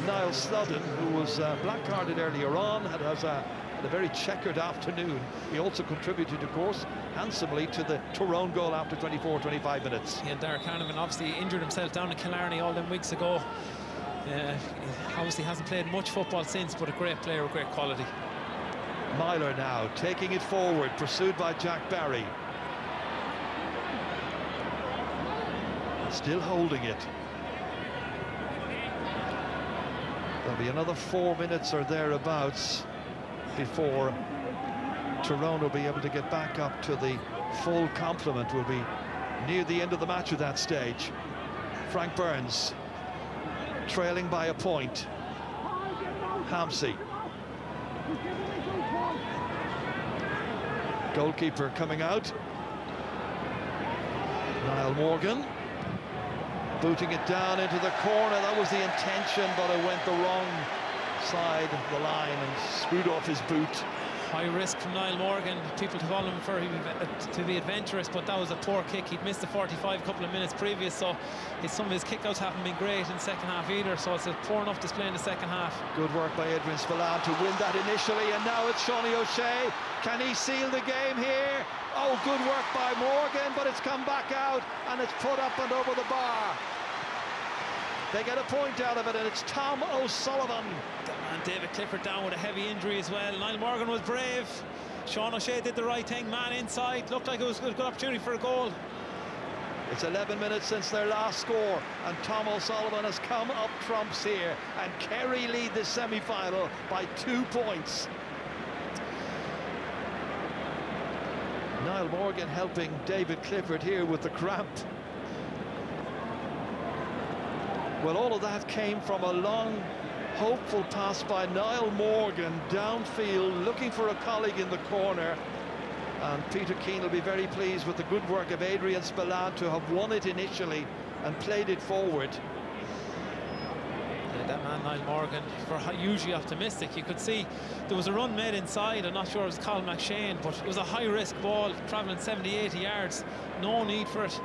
Niall Snodden, who was black carded earlier on, had a very checkered afternoon. He also contributed, of course, handsomely to the Tyrone goal after 25 minutes. Yeah, Dara Canavan obviously injured himself down in Killarney all them weeks ago. He obviously hasn't played much football since, but a great player of great quality. Myler now taking it forward, pursued by Jack Barry. Still holding it. There'll be another 4 minutes or thereabouts before Tyrone will be able to get back up to the full complement. Will be near the end of the match at that stage. Frank Burns trailing by a point. Hampsey. Goalkeeper coming out. Niall Morgan booting it down into the corner. That was the intention, but it went the wrong side of the line and screwed off his boot. High risk from Niall Morgan. People call him to be adventurous, but that was a poor kick. He'd missed the 45 a couple of minutes previous, so some of his kickouts haven't been great in the second half either, so it's a poor enough display in the second half. Good work by Adrian Spillane to win that initially, and now it's Seanie O'Shea. Can he seal the game here? Oh, good work by Morgan, but it's come back out and it's put up and over the bar. They get a point out of it, and it's Tom O'Sullivan. And David Clifford down with a heavy injury as well. Niall Morgan was brave. Sean O'Shea did the right thing. Man inside. Looked like it was a good opportunity for a goal. It's 11 minutes since their last score, and Tom O'Sullivan has come up trumps here. And Kerry lead this semi-final by 2 points. Niall Morgan helping David Clifford here with the cramp. Well, all of that came from a long, hopeful pass by Niall Morgan downfield, looking for a colleague in the corner. And Peter Keane will be very pleased with the good work of Adrian Spillane to have won it initially and played it forward. Yeah, that man, Niall Morgan, hugely optimistic. You could see there was a run made inside. I'm not sure it was Colin McShane, but it was a high-risk ball, travelling 70-80 yards. No need for it.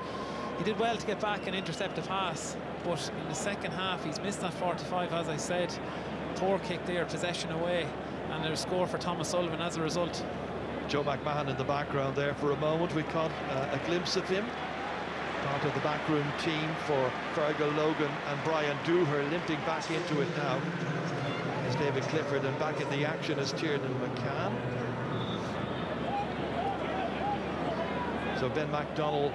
He did well to get back and intercept the pass, but in the second half he's missed that 45, as I said. Poor kick there, possession away, and there's a score for Tom O'Sullivan as a result. Joe McMahon in the background there for a moment. We caught a glimpse of him, part of the backroom team for Fergal Logan and Brian Dooher, limping back into it now is David Clifford, and back in the action is Tiernan McCann. So Ben McDonnell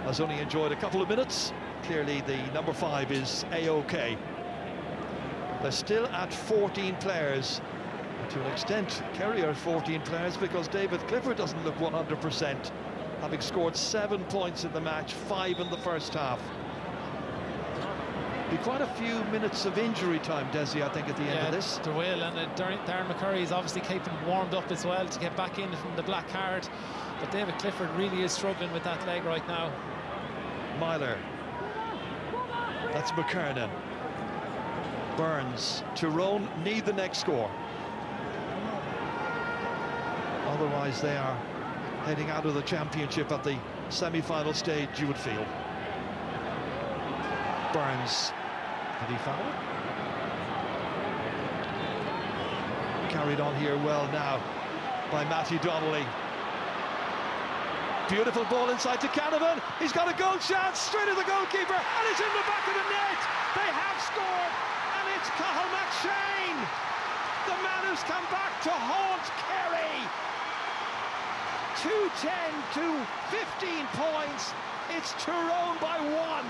has only enjoyed a couple of minutes. Clearly the number 5 is A-OK. They're still at 14 players. To an extent, Kerry are 14 players because David Clifford doesn't look 100%, having scored 7 points in the match, 5 in the first half. Be quite a few minutes of injury time, Desi, I think, at the end of this. There will, and Darren McCurry is obviously keeping warmed up as well to get back in from the black card. But David Clifford really is struggling with that leg right now. Myler. That's McKernan. Burns. Tyrone need the next score. Otherwise they are heading out of the championship at the semi-final stage, you would feel. Burns. Did he foul? Carried on here well now by Matthew Donnelly. Beautiful ball inside to Canavan. He's got a goal chance, straight at the goalkeeper, and it's in the back of the net. They have scored, and it's Cathal McShane, the man who's come back to haunt Kerry. 2-10 to 15 points. It's Tyrone by 1.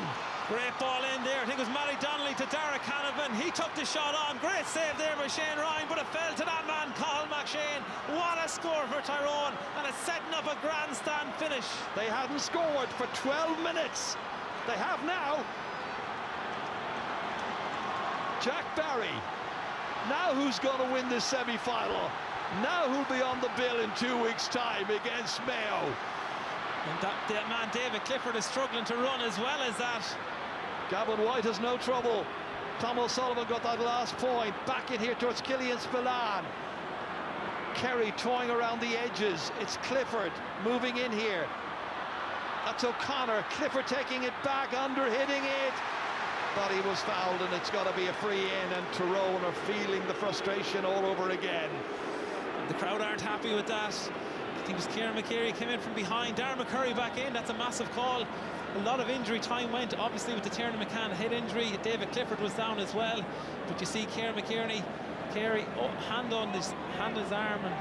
Great ball in there. I think it was Matty Donnelly to Dara Canavan. He took the shot on. Great save there by Shane Ryan, but it fell to that man, Cathal McShane. What a score for Tyrone, and it's setting up a grandstand finish. They hadn't scored for 12 minutes. They have now. Jack Barry. Now who's going to win this semi-final? Now who'll be on the bill in 2 weeks' time against Mayo? And that man David Clifford is struggling to run as well as that. Gavin White has no trouble. Tom O'Sullivan got that last point. Back in here towards Killian Spillane. Kerry toying around the edges. It's Clifford moving in here. That's O'Connor. Clifford taking it back, under hitting it. But he was fouled, and it's got to be a free in, and Tyrone are feeling the frustration all over again. The crowd aren't happy with that. I think it was Kieran McCary came in from behind. Darren McCurry back in. That's a massive call. A lot of injury time went, obviously, with the Tiernan McCann head injury. David Clifford was down as well. But you see Kieran McCary, hand on his arm. And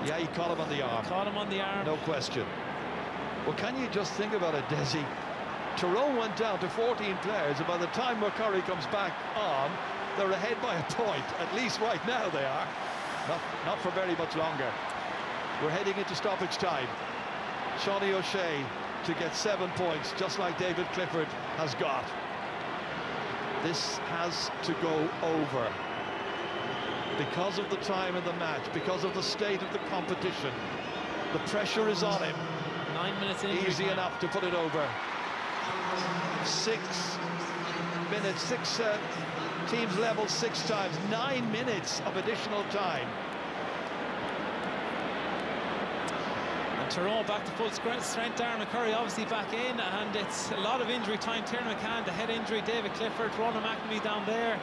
yeah, he caught him on the arm. Caught him on the arm. No question. Well, can you just think about it, Desi? Tyrone went down to 14 players, and by the time McCurry comes back on, they're ahead by a point. At least right now they are. Not for very much longer. We're heading into stoppage time. Seanie O'Shea to get 7 points, just like David Clifford has got. This has to go over. Because of the time in the match, because of the state of the competition, the pressure is on him. 9 minutes in. Easy enough to put it over. 6 minutes, teams level 6 times, 9 minutes of additional time. Tyrone back to full strength. Darren McCurry obviously back in, and it's a lot of injury time. Tiernan McCann, the head injury, David Clifford, Ronan McNamee down there.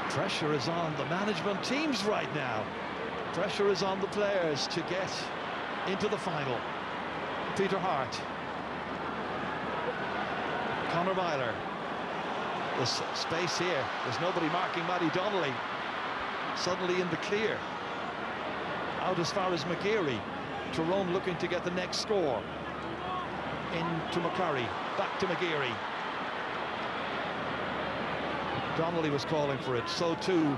Pressure is on the management teams right now. Pressure is on the players to get into the final. Peter Hart. Conor Myler. There's space here. There's nobody marking Matty Donnelly. Suddenly in the clear. Out as far as McGeary. Tyrone looking to get the next score. Into McCurry. Back to McGeary. Donnelly was calling for it. So too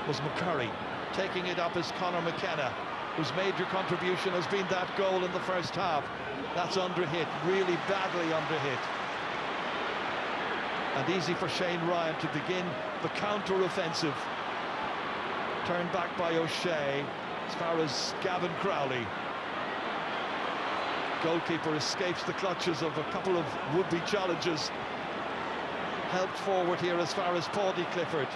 was McCurry. Taking it up is Conor McKenna, whose major contribution has been that goal in the first half. That's under-hit, really badly under-hit. And easy for Shane Ryan to begin the counter-offensive. Turned back by O'Shea as far as Gavin Crowley. Goalkeeper escapes the clutches of a couple of would-be challenges. Helped forward here as far as Paudie Clifford.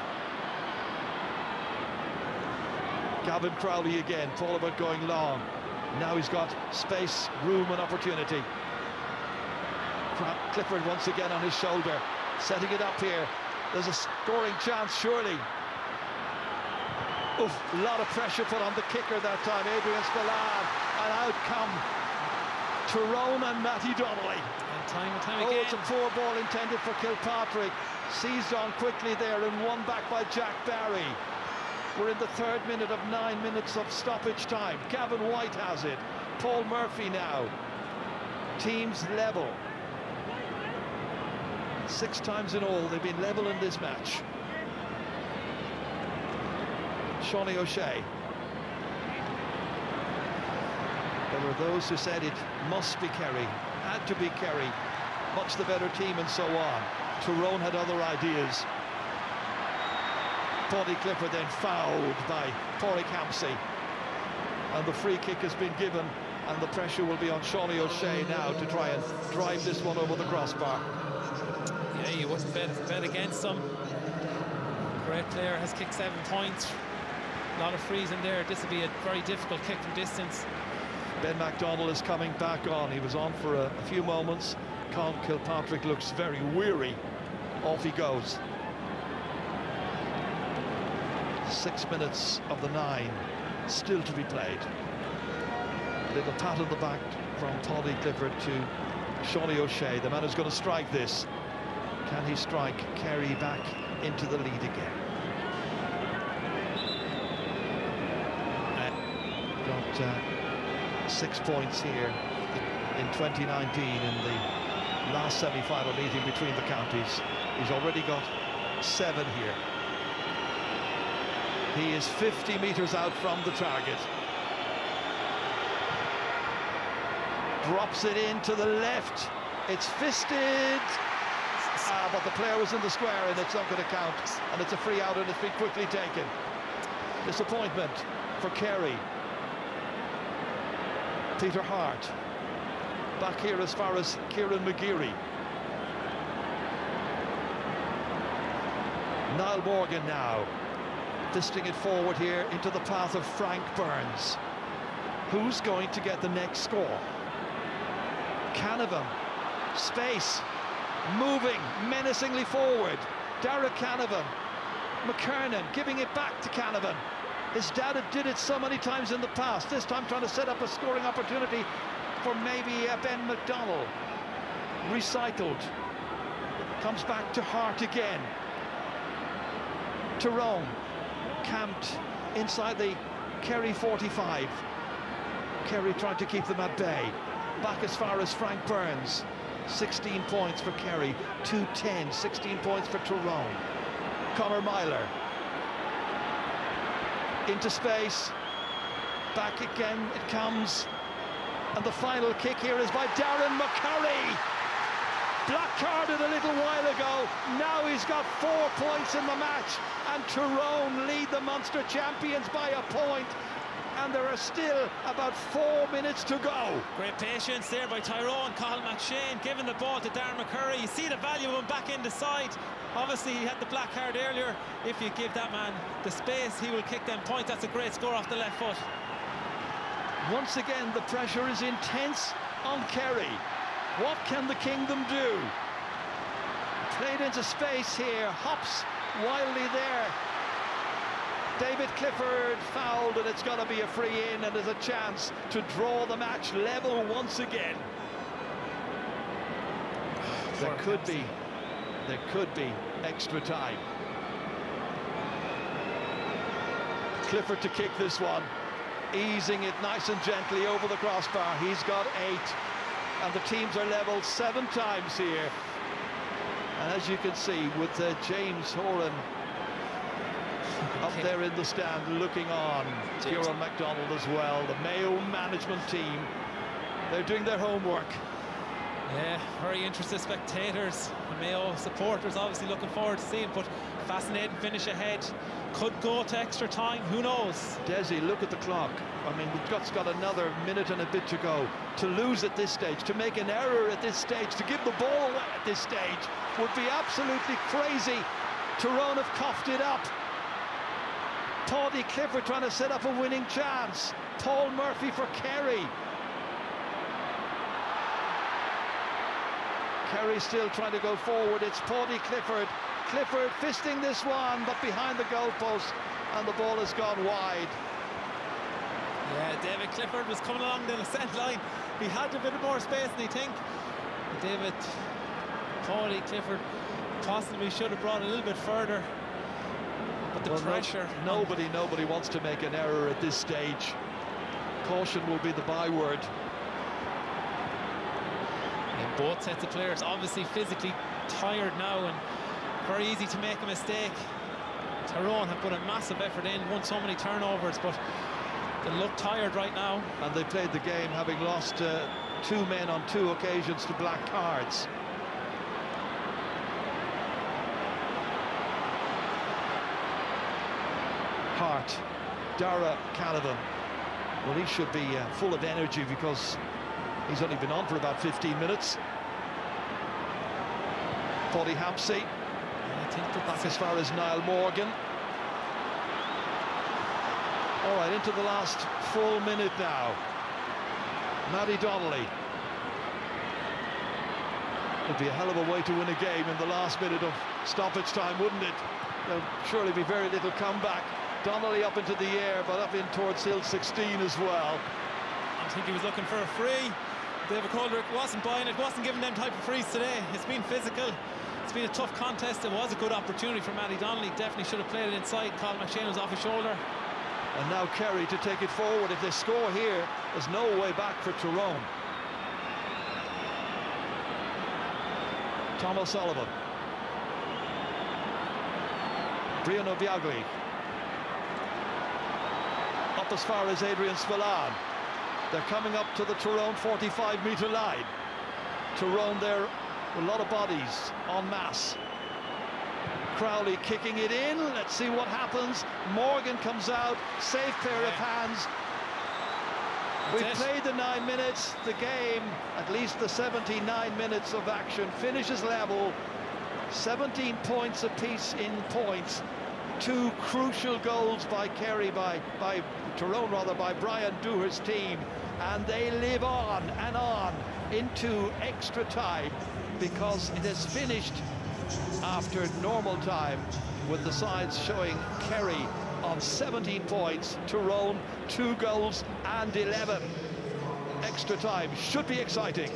Gavin Crowley again, all about going long. Now he's got space, room and opportunity. Clifford once again on his shoulder, setting it up here. There's a scoring chance, surely. Oof, a lot of pressure put on the kicker that time, Adrian Spillane, and out come Tyrone and Matty Donnelly. And time again. It's a poor ball intended for Kilpatrick. Seized on quickly there and won back by Jack Barry. We're in the 3rd minute of 9 minutes of stoppage time. Gavin White has it. Paul Murphy now. Teams level. 6 times in all they've been level in this match. Shawnee O'Shea. There were those who said it must be Kerry, had to be Kerry, much the better team and so on. Tyrone had other ideas. Paudie Clifford then fouled by Pádraig Campsey. And the free kick has been given, and the pressure will be on Shawnee O'Shea now to try and drive this one over the crossbar. Yeah, you wouldn't bet against them. Great player, has kicked 7 points. A lot of frees in there. This will be a very difficult kick from distance. Ben McDonnell is coming back on. He was on for a few moments. Con Kilpatrick looks very weary. Off he goes. 6 minutes of the 9 still to be played. A little pat on the back from Paudie Clifford to Shawnee O'Shea. The man who's going to strike this. Can he strike Kerry back into the lead again? Got 6 points here in 2019 in the last semi-final meeting between the counties. He's already got 7 here. He is 50 metres out from the target. Drops it in to the left. It's fisted. But the player was in the square and it's not going to count. And it's a free out and it's been quickly taken. Disappointment for Kerry. Peter Hart. Back here as far as Kieran McGeary. Niall Morgan now. Fisting it forward here into the path of Frank Burns. Who's going to get the next score? Canavan. Space. Moving menacingly forward. Derek Canavan. McKernan giving it back to Canavan. His dad did it so many times in the past. This time trying to set up a scoring opportunity for maybe Ben McDonnell. Recycled. Comes back to Hart again. Tyrone. Camped inside the Kerry 45. Kerry tried to keep them at bay. Back as far as Frank Burns. 16 points for Kerry, 2-10, 16 points for Tyrone. Conor Myler. Into space. Back again it comes. And the final kick here is by Darren McCurry. Black carded a little while ago. Now he's got 4 points in the match. And Tyrone lead the Munster champions by a point. And there are still about 4 minutes to go. Great patience there by Tyrone. Cathal McShane giving the ball to Darren McCurry. You see the value of him back in the side. Obviously he had the black card earlier. If you give that man the space, he will kick them points. That's a great score off the left foot. Once again, the pressure is intense on Kerry. What can the Kingdom do? Played into space here, hops wildly there. David Clifford fouled, and it's going to be a free in, and there's a chance to draw the match level once again. There could be extra time. Clifford to kick this one, easing it nice and gently over the crossbar. He's got 8, and the teams are level 7 times here. And as you can see, with James Horan up there in the stand looking on, Kieran MacDonald as well, the Mayo management team, they're doing their homework. Yeah, very interested spectators, the Mayo supporters obviously looking forward to seeing, but fascinating finish ahead. Could go to extra time, who knows? Desi, look at the clock. I mean, we've got another minute and a bit to go. To lose at this stage, to make an error at this stage, to give the ball away at this stage would be absolutely crazy. Tyrone have coughed it up. Paddy Clifford trying to set up a winning chance. Paul Murphy for Kerry. Kerry still trying to go forward. It's Paddy Clifford. Clifford fisting this one, but behind the goalpost, and the ball has gone wide. Yeah, David Clifford was coming along the descent line. He had a bit more space than he think. Paddy Clifford possibly should have brought it a little bit further. But the pressure... Nobody wants to make an error at this stage. Caution will be the byword. And both sets of players obviously physically tired now, and very easy to make a mistake. Tyrone have put a massive effort in, won so many turnovers, but they look tired right now. And they played the game having lost 2 men on 2 occasions to black cards. Hart, Dara Canavan. Well, he should be full of energy because he's only been on for about 15 minutes. Paddy Hampsey. Back as far as Niall Morgan. All right, into the last full minute now. Maddie Donnelly. It'd be a hell of a way to win a game in the last minute of stoppage time, wouldn't it? There'll surely be very little comeback. Donnelly up into the air, but up in towards Hill 16 as well. I think he was looking for a free. David Calder wasn't buying it, wasn't giving them type of frees today. It's been physical. It's been a tough contest. It was a good opportunity for Matty Donnelly. Definitely should have played it inside. Colin McShane was off his shoulder. And now Kerry to take it forward. If they score here, there's no way back for Tyrone. Tom O'Sullivan. Brian Obiagli. Up as far as Adrian Spillane. They're coming up to the Tyrone 45-metre line. Tyrone there, a lot of bodies en masse. Crowley kicking it in. Let's see what happens. Morgan comes out. Safe pair of hands. We've played the 9 minutes. The game, at least the 79 minutes of action, finishes level. 17 points apiece in points. 2 crucial goals by Kerry, by Tyrone rather, by Brian Dooher's team. And they live on and on into extra time, because it has finished after normal time, with the sides showing Kerry on 17 points, Tyrone 2 goals and 11. Extra time should be exciting.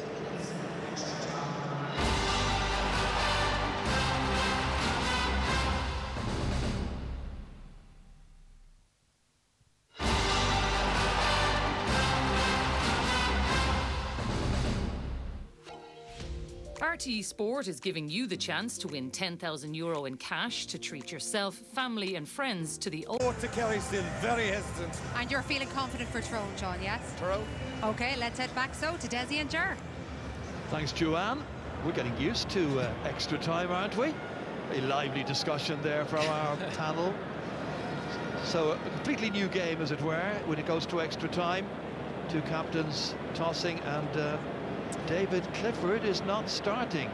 RTE Sport is giving you the chance to win €10,000 in cash to treat yourself, family and friends to the... To Kerry, still very hesitant. And you're feeling confident for Tyrone, John, yes? Tyrone. OK, let's head back so to Desi and Ger. Thanks, Joanne. We're getting used to extra time, aren't we? A lively discussion there from our panel. So a completely new game, as it were, when it goes to extra time. 2 captains tossing, and David Clifford is not starting.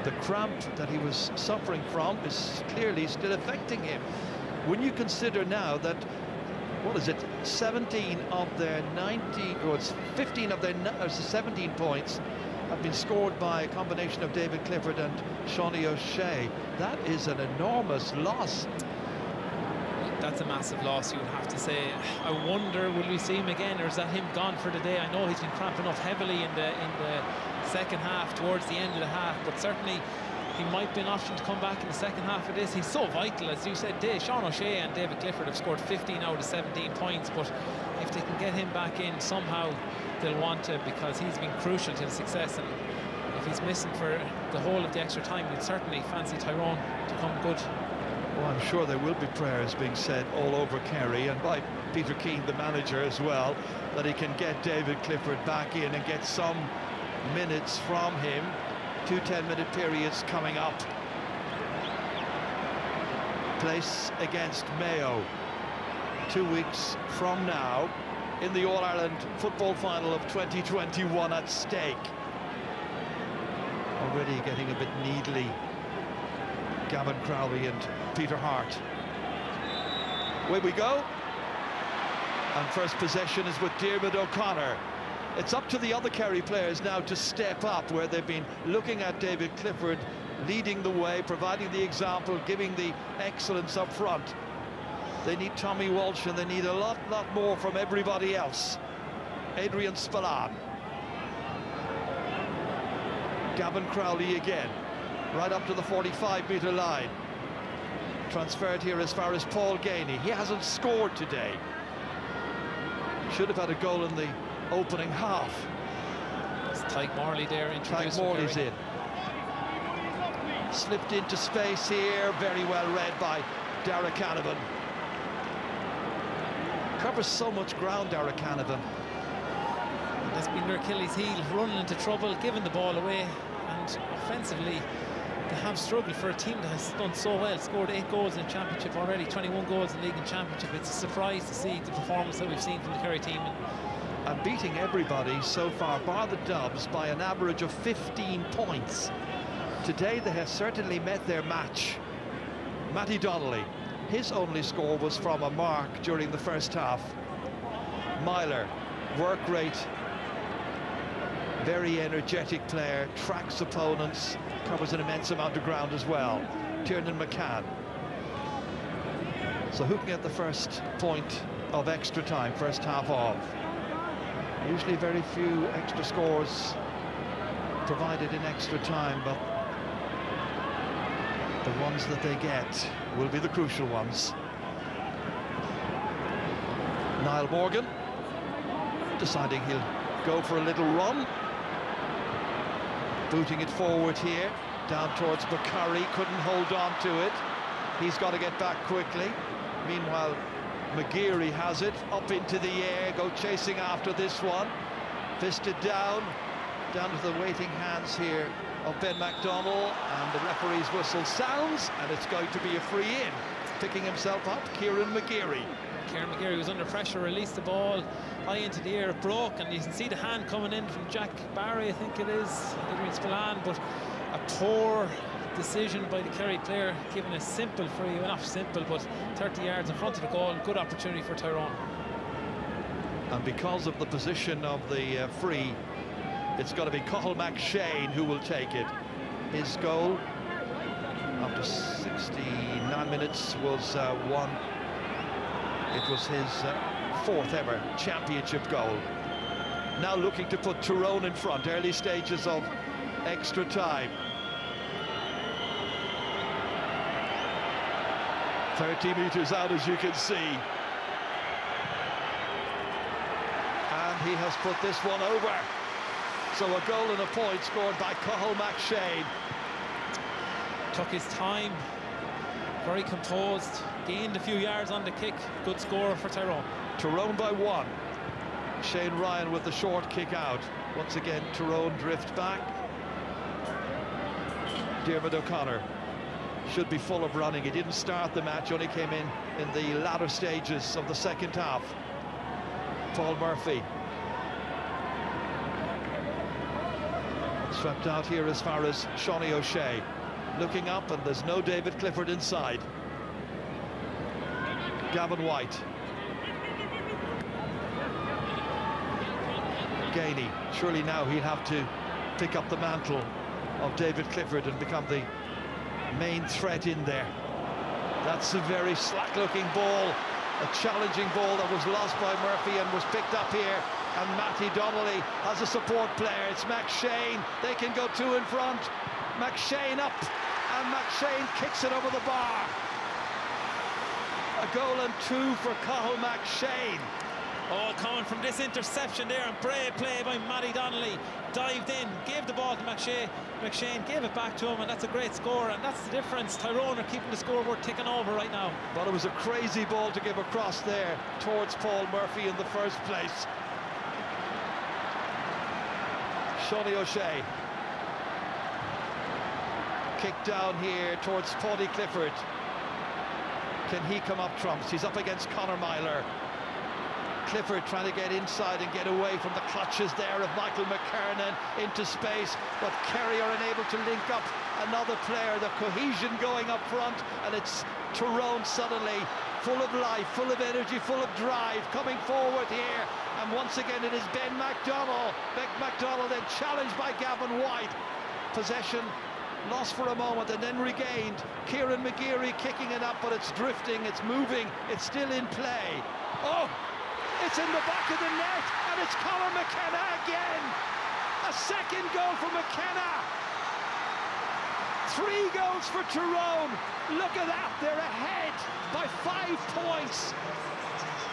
The cramp that he was suffering from is clearly still affecting him. When you consider now that what is it, 17 of their 19, or it's 15 of their 17 points have been scored by a combination of David Clifford and Seanie O'Shea. That is an enormous loss. That's a massive loss, you would have to say. I wonder, will we see him again, or is that him gone for the day? I know he's been cramping up heavily in the second half, towards the end of the half, but certainly he might be an option to come back in the second half of this. He's so vital, as you said. Seanie O'Shea and David Clifford have scored 15 out of 17 points, but if they can get him back in somehow, they'll want to, because he's been crucial to the success. And if he's missing for the whole of the extra time, we'd certainly fancy Tyrone to come good. Well, I'm sure there will be prayers being said all over Kerry, and by Peter Keane, the manager, as well, that he can get David Clifford back in and get some minutes from him. 2 10-minute periods coming up. Place against Mayo 2 weeks from now in the All-Ireland football final of 2021 at stake. Already getting a bit needly, Gavin Crowley and Peter Hart. Away we go. And first possession is with Diarmuid O'Connor. It's up to the other Kerry players now to step up, where they've been looking at David Clifford leading the way, providing the example, giving the excellence up front. They need Tommy Walsh, and they need a lot more from everybody else. Adrian Spillane. Gavin Crowley again, right up to the 45-metre line. Transferred here as far as Paul Gainey. He hasn't scored today. Should have had a goal in the opening half. It's Tyke Morley there introduced. Tyke Morley's in. Slipped into space here, very well read by Darragh Canavan. Covers so much ground, Darragh Canavan. That's been their Achilles heel, running into trouble, giving the ball away, and offensively they have struggled for a team that has done so well. Scored 8 goals in the championship already, 21 goals in league and championship. It's a surprise to see the performance that we've seen from the Kerry team. And beating everybody so far, bar the Dubs, by an average of 15 points. Today they have certainly met their match. Matty Donnelly, his only score was from a mark during the first half. Myler, work rate, very energetic player, tracks opponents, covers an immense amount of ground as well. Tiernan McCann. So who can get the first point of extra time, first half of? Usually very few extra scores provided in extra time, but the ones that they get will be the crucial ones. Niall Morgan deciding he'll go for a little run. Booting it forward here, down towards Bakari, couldn't hold on to it. He's got to get back quickly. Meanwhile, McGeary has it, up into the air, go chasing after this one. Fisted down to the waiting hands here of Ben McDonnell, and the referee's whistle sounds, and it's going to be a free in. Picking himself up, Kieran McGeary. Kieran McGeary was under pressure, released the ball high into the air, it broke, and you can see the hand coming in from Jack Barry, I think it is, Adrian Spillane, but a poor decision by the Kerry player, giving a simple free, well, not simple, but 30 yards in front of the goal. Good opportunity for Tyrone. And because of the position of the free, it's got to be Cathal McShane who will take it. His goal after 69 minutes was one. It was his 4th ever championship goal. Now looking to put Tyrone in front, early stages of extra time. 30 metres out, as you can see. And he has put this one over. So a goal and a point scored by Cathal McShane. Took his time, very composed, gained a few yards on the kick. Good score for Tyrone. Tyrone by 1. Shane Ryan with the short kick out. Once again, Tyrone drift back. Diarmuid O'Connor should be full of running. He didn't start the match, only came in the latter stages of the second half. Paul Murphy. Swept out here as far as Seanie O'Shea. Looking up, and there's no David Clifford inside. Gavin White. Gainey, surely now he'll have to pick up the mantle of David Clifford and become the main threat in there. That's a very slack-looking ball, a challenging ball that was lost by Murphy and was picked up here. And Matty Donnelly has a support player. It's McShane. They can go two in front. McShane up, and McShane kicks it over the bar. A goal and two for Cathal McShane. Oh, coming from this interception there, and brave play by Matty Donnelly. Dived in, gave the ball to McShane. McShane gave it back to him, and that's a great score, and that's the difference. Tyrone are keeping the scoreboard ticking over right now. But it was a crazy ball to give across there towards Paul Murphy in the first place. Seanie O'Shea. Kick down here towards Paudie Clifford. Can he come up trumps? He's up against Conor Myler. Clifford trying to get inside and get away from the clutches there of Michael McKernan into space, but Kerry are unable to link up another player. The cohesion going up front, and it's Tyrone suddenly full of life, full of energy, full of drive, coming forward here. And once again it is Ben McDonnell. McDonnell then challenged by Gavin White. Possession lost for a moment and then regained. Kieran McGeary kicking it up, but it's drifting, it's moving, it's still in play. Oh! It's in the back of the net, and it's Conor McKenna again. A second goal for McKenna. 3 goals for Tyrone. Look at that, they're ahead by 5 points.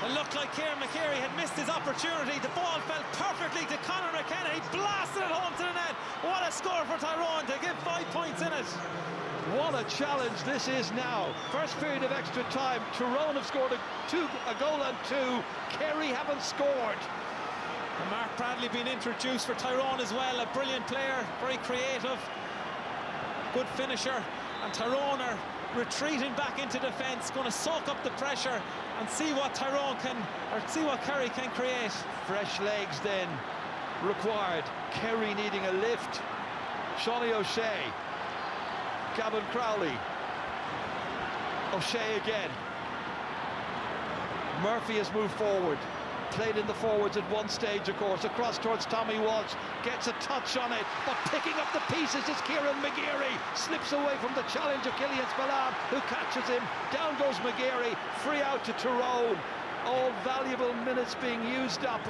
It looked like Kieran McGeary had missed his opportunity. The ball fell perfectly to Conor McKenna. He blasted it home to the net. What a score for Tyrone to give 5 points in it. What a challenge this is now. First period of extra time, Tyrone have scored a goal and 2. Kerry haven't scored. And Mark Bradley being introduced for Tyrone as well. A brilliant player, very creative, good finisher. And Tyrone are retreating back into defence, going to soak up the pressure and see what Tyrone can, or see what Kerry can create. Fresh legs then required. Kerry needing a lift. Seanie O'Shea. Gavin Crowley. O'Shea again. Murphy has moved forward. Played in the forwards at one stage, of course, across towards Tommy Walsh. Gets a touch on it, but picking up the pieces is Kieran McGeary. Slips away from the challenge of Killian Spillane, who catches him. Down goes McGeary. Free out to Tyrone. All valuable minutes being used up.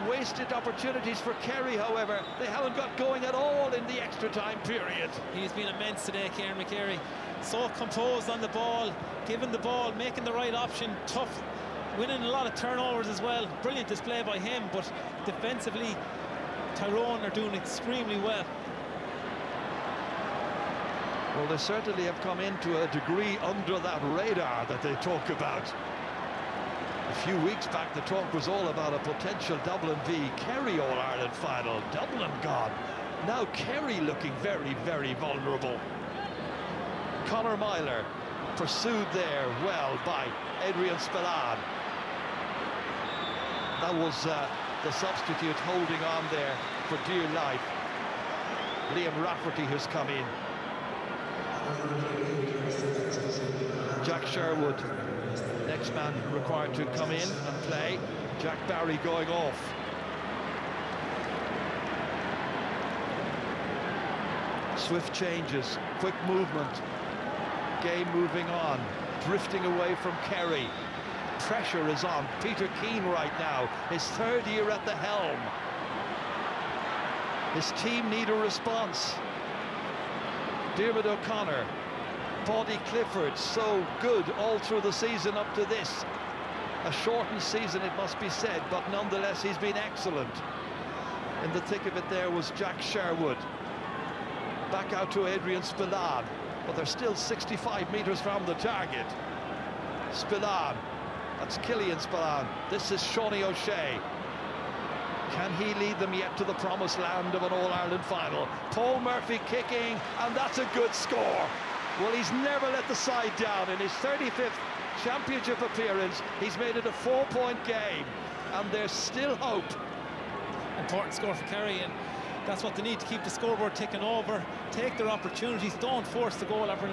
Wasted opportunities for Kerry, however. They haven't got going at all in the extra time period. He's been immense today, Kieran McGeary. So composed on the ball, giving the ball, making the right option, tough, winning a lot of turnovers as well. Brilliant display by him, but defensively, Tyrone are doing extremely well. Well, they certainly have come into a degree under that radar that they talk about. A few weeks back, the talk was all about a potential Dublin v Kerry All-Ireland final. Dublin gone. Now Kerry looking very, very vulnerable. Conor Myler pursued there well by Adrian Spillane. That was the substitute holding on there for dear life. Liam Rafferty has come in. Jack Sherwood, next man required to come in and play. Jack Barry going off. Swift changes, quick movement. Game moving on, drifting away from Kerry. Pressure is on Peter Keane right now, his 3rd year at the helm. His team need a response. Diarmuid O'Connor, Paudie Clifford, so good all through the season up to this. A shortened season, it must be said, but nonetheless he's been excellent. In the thick of it there was Jack Sherwood. Back out to Adrian Spillane, but they're still 65 metres from the target. Spillane, that's Killian Spillane. This is Seanie O'Shea. Can he lead them yet to the promised land of an All-Ireland final? Paul Murphy kicking, and that's a good score. Well, he's never let the side down. In his 35th championship appearance, he's made it a 4-point game, and there's still hope. Important score for Kerry, and that's what they need to keep the scoreboard ticking over, take their opportunities, don't force the goal after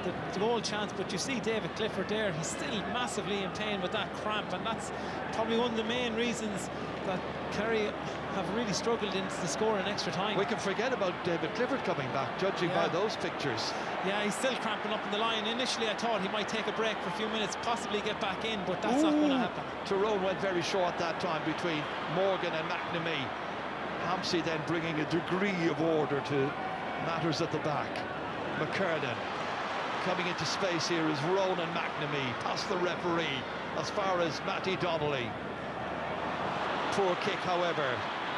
the goal chance. But you see David Clifford there, he's still massively in pain with that cramp, and that's probably one of the main reasons that Kerry have really struggled into the score in extra time. We can forget about David Clifford coming back, judging by those pictures. Yeah, he's still cramping up in the line. Initially, I thought he might take a break for a few minutes, possibly get back in, but that's not going to happen. Tyrone went very short that time between Morgan and McNamee. Hampsey then bringing a degree of order to matters at the back. McKernan coming into space here is Ronan McNamee, past the referee, as far as Matty Donnelly. Poor kick, however,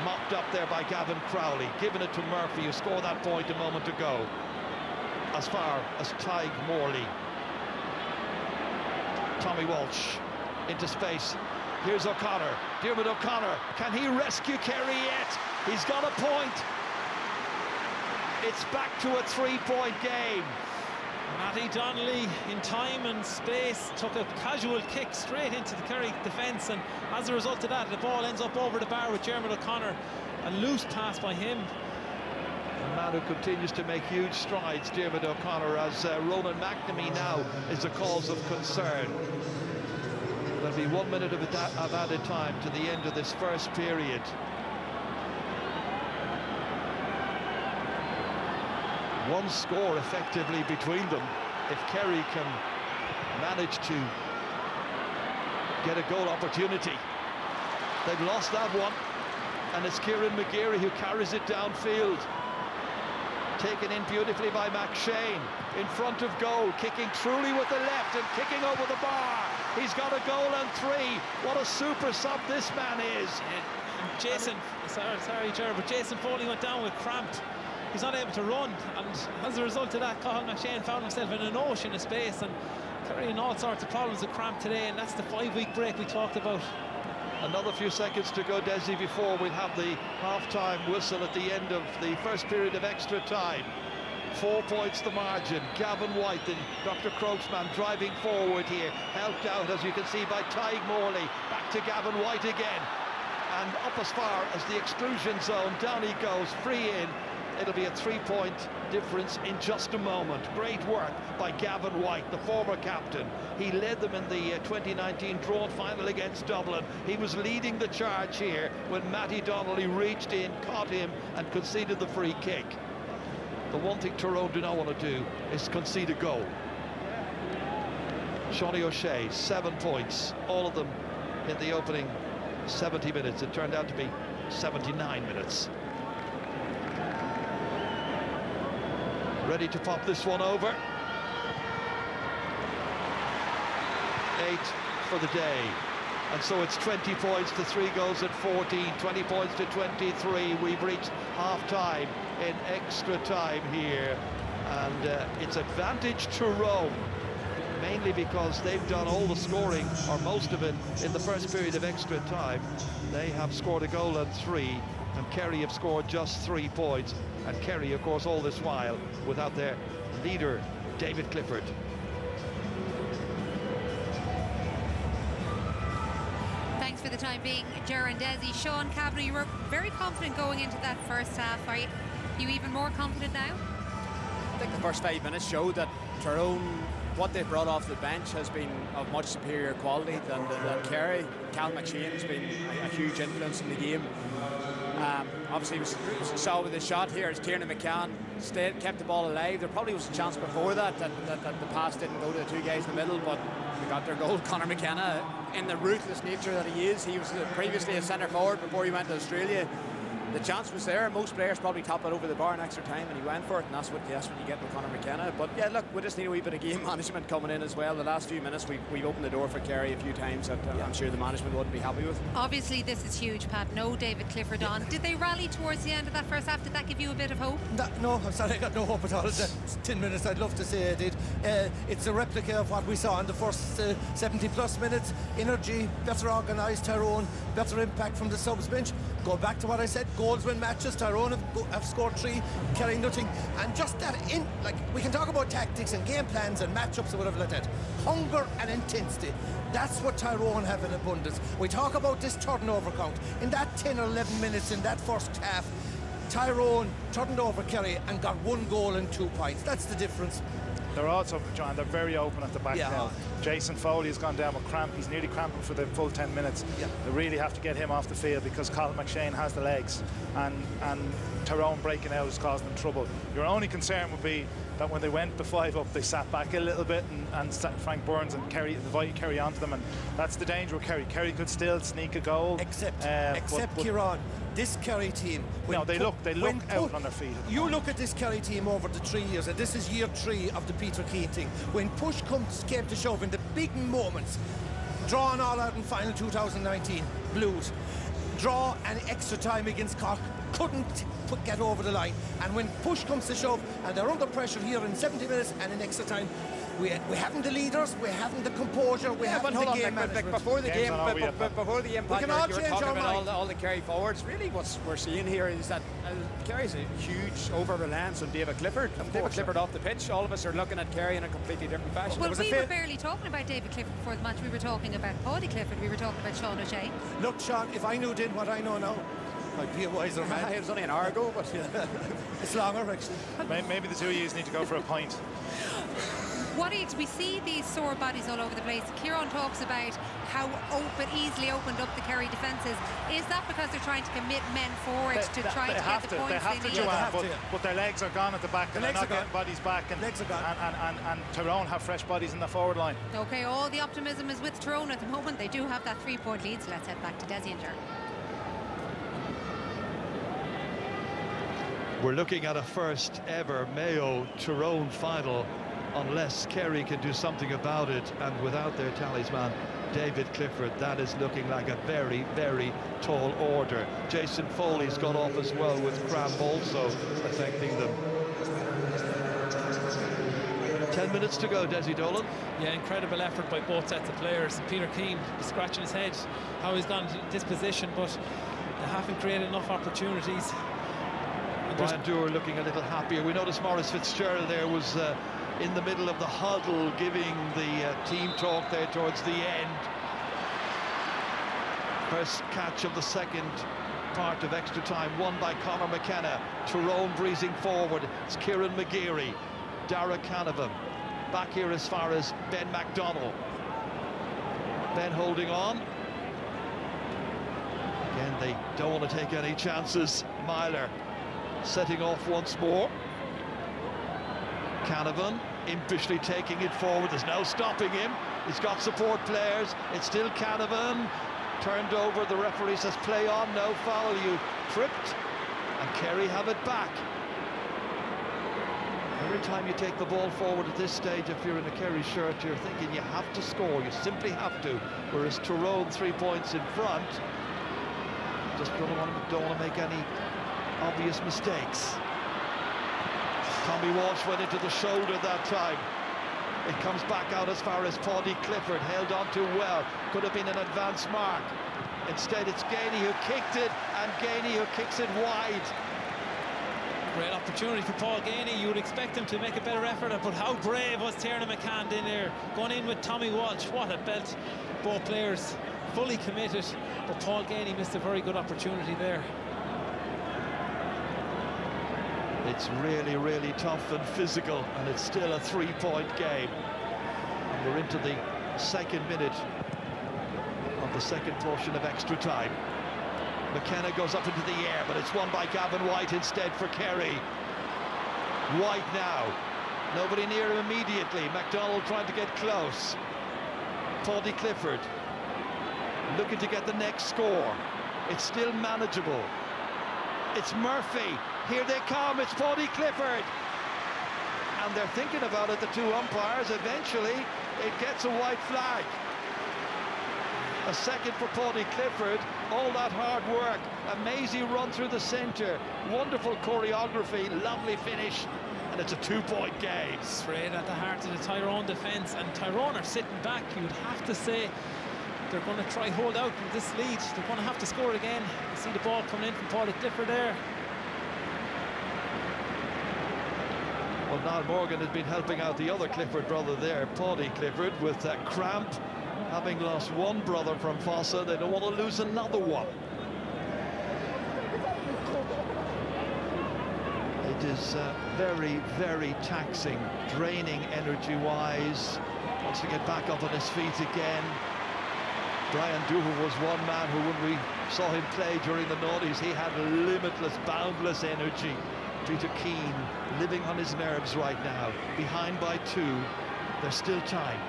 mopped up there by Gavin Crowley, giving it to Murphy, who scored that point a moment ago. As far as Tig Morley. Tommy Walsh into space. Here's O'Connor, Diarmuid O'Connor. Can he rescue Kerry yet? He's got a point. It's back to a 3-point game. Matty Donnelly, in time and space, took a casual kick straight into the Kerry defence, and as a result of that, the ball ends up over the bar with Diarmuid O'Connor. A loose pass by him. A man who continues to make huge strides, Diarmuid O'Connor, as Ronan McNamee now is a cause of concern. There'll be 1 minute of added time to the end of this first period. One score effectively between them. If Kerry can manage to get a goal opportunity. They've lost that one, and it's Kieran McGeary who carries it downfield. Taken in beautifully by McShane, in front of goal, kicking truly with the left and kicking over the bar. He's got a goal and 3. What a super sub this man is. And Jason, sorry, Gerard, but Jason Foley went down with cramp. He's not able to run, and as a result of that, Cathal McShane found himself in an ocean of space, and carrying all sorts of problems with cramp today, and that's the 5-week break we talked about. Another few seconds to go, Desi, before we'll have the half-time whistle at the end of the first period of extra time. 4 points the margin. Gavin White, and Dr. Croke's man, driving forward here, helped out, as you can see, by Tig Morley. Back to Gavin White again, and up as far as the exclusion zone. Down he goes, free in. It'll be a 3-point difference in just a moment. Great work by Gavin White, the former captain. He led them in the 2019 drawn final against Dublin. He was leading the charge here when Matty Donnelly reached in, caught him, and conceded the free kick. The one thing Tyrone do not want to do is concede a goal. Shawnee O'Shea, 7 points, all of them in the opening 70 minutes. It turned out to be 79 minutes. Ready to pop this one over. 8 for the day. And so it's 20 points to 3 goals at 14, 20 points to 23. We've reached half-time in extra time here. And it's advantage Tyrone, mainly because they've done all the scoring, or most of it, in the first period of extra time. They have scored a goal and 3, and Kerry have scored just 3 points. And Kerry, of course, all this while without their leader, David Clifford. Thanks for the time being, Ger and Desi. Sean Kavanagh, you were very confident going into that first half. Are you even more confident now? I think the first 5 minutes showed that Tyrone, what they've brought off the bench has been of much superior quality than Kerry. Cal McShane has been a huge influence in the game. Obviously, he was saw with his shot here as Tiernan McCann kept the ball alive. There probably was a chance before that the pass didn't go to the 2 guys in the middle, but we got their goal. Conor McKenna, in the ruthless nature that he is, he was previously a centre forward before he went to Australia. The chance was there. Most players probably top it over the bar in extra time, and he went for it, and that's what you get with Conor McKenna. But yeah, look, we just need a wee bit of game management coming in as well. The last few minutes we opened the door for Kerry a few times that I'm sure the management wouldn't be happy with. Obviously this is huge, Pat. No David Clifford on. Did they rally towards the end of that first half? Did that give you a bit of hope? No, I'm sorry, I got no hope at all. 10 minutes, I'd love to say I did. It's a replica of what we saw in the first 70 plus minutes. Energy, better organised Tyrone, better impact from the subs bench. Go back to what I said, goals win matches. Tyrone have scored 3, Kerry nothing. And just that, we can talk about tactics and game plans and matchups or whatever like that. Hunger and intensity, that's what Tyrone have in abundance. We talk about this turnover count. In that 10 or 11 minutes in that first half, Tyrone turned over Kerry and got 1 goal and 2 points. That's the difference. They're also, John, they're very open at the back now. Jason Foley has gone down with cramp. He's nearly cramping for the full 10 minutes. They really have to get him off the field because Colin McShane has the legs, and Tyrone breaking out is causing them trouble. Your only concern would be that when they went the 5 up, they sat back a little bit and sat Frank Burns and Kerry, invited Kerry onto them, and that's the danger with Kerry. Kerry could still sneak a goal. Except Kieran, this Kerry team. No, they look out on their feet. You look at this Kerry team over the 3 years, and this is year 3 of the Peter Keane thing. When push came to shove in the big moments, draw an all-out in final 2019, Blues, draw an extra time against Cork, couldn't get over the line, and when push comes to shove and they're under pressure here in 70 minutes and in extra time, we haven't the leaders, we haven't the composure, we haven't the game management. Before the game, before the impact, you were talking about all the Kerry forwards. Really, what we're seeing here is that Kerry's a huge over-reliance on David Clifford. David Clifford off the pitch, all of us are looking at Kerry in a completely different fashion. Well, we were barely talking about David Clifford before the match. We were talking about Paddy Clifford, we were talking about Sean O'Shea. Look, Sean, if I knew then what I know now, I'd be a wiser man. It was only an hour ago, but it's longer, actually. Maybe the two of you need to go for a pint. We see these sore bodies all over the place. Kieran talks about how easily opened up the Kerry defences. Is that because they're trying to commit men forward to try to get the points they have to, Joanne, but their legs are gone at the back, and they're not getting bodies back, and legs are gone. And Tyrone have fresh bodies in the forward line. Okay, all the optimism is with Tyrone at the moment. They do have that 3-point lead, so let's head back to Desi and Ger. We're looking at a first ever Mayo Tyrone final, unless Kerry can do something about it, and without their talisman David Clifford, that is looking like a very, very tall order. Jason Foley's got off as well, with cramp also affecting them. 10 minutes to go, Desi Dolan. Yeah, incredible effort by both sets of players. Peter Keane is scratching his head how he's gone to this position, but they haven't created enough opportunities. Brian Dewar looking a little happier. We noticed Maurice Fitzgerald there was in the middle of the huddle, giving the team talk there towards the end. First catch of the second part of extra time, won by Conor McKenna. Tyrone breezing forward. It's Kieran McGeary, Dara Canavan. Back here as far as Ben McDonnell. Ben holding on. Again, they don't want to take any chances. Myler setting off once more. Canavan impishly taking it forward. There's no stopping him. He's got support players. It's still Canavan. Turned over. The referee says play on, no foul. You tripped. And Kerry have it back. Every time you take the ball forward at this stage, if you're in a Kerry shirt, you're thinking you have to score. You simply have to. Whereas Tyrone 3 points in front, just don't want to make any obvious mistakes. Tommy Walsh went into the shoulder that time. It comes back out as far as Paddy Clifford, held on to well. Could have been an advance mark. Instead, it's Gainey who kicked it, and Gainey who kicks it wide. Great opportunity for Paul Gainey. You would expect him to make a better effort, but how brave was Tiernan McCann in there, going in with Tommy Walsh. What a belt. Both players fully committed, but Paul Gainey missed a very good opportunity there. It's really, really tough and physical, and it's still a 3-point game. And we're into the second minute of the second portion of extra time. McKenna goes up into the air, but it's won by Gavin White instead for Kerry. White now. Nobody near him immediately. McDonald trying to get close. Paddy Clifford looking to get the next score. It's still manageable. It's Murphy. Here they come. It's Paddy Clifford. And they're thinking about it, the two umpires. Eventually, it gets a white flag. A second for Paddy Clifford. All that hard work. Amazing run through the centre. Wonderful choreography. Lovely finish. And it's a 2-point game. Straight at the heart of the Tyrone defence. And Tyrone are sitting back. You would have to say they're going to try hold out with this lead. They're going to have to score again. You see the ball coming in from Paddy Clifford there. Well, Niall Morgan has been helping out the other Clifford brother there, Paddy Clifford, with that cramp. Having lost one brother from Fossa, they don't want to lose another one. It is very, very taxing, draining energy-wise. Wants to get back up on his feet again. Brian Dooher was one man who, when we saw him play during the noughties, he had limitless, boundless energy. Peter Keane living on his nerves right now. Behind by 2. There's still time.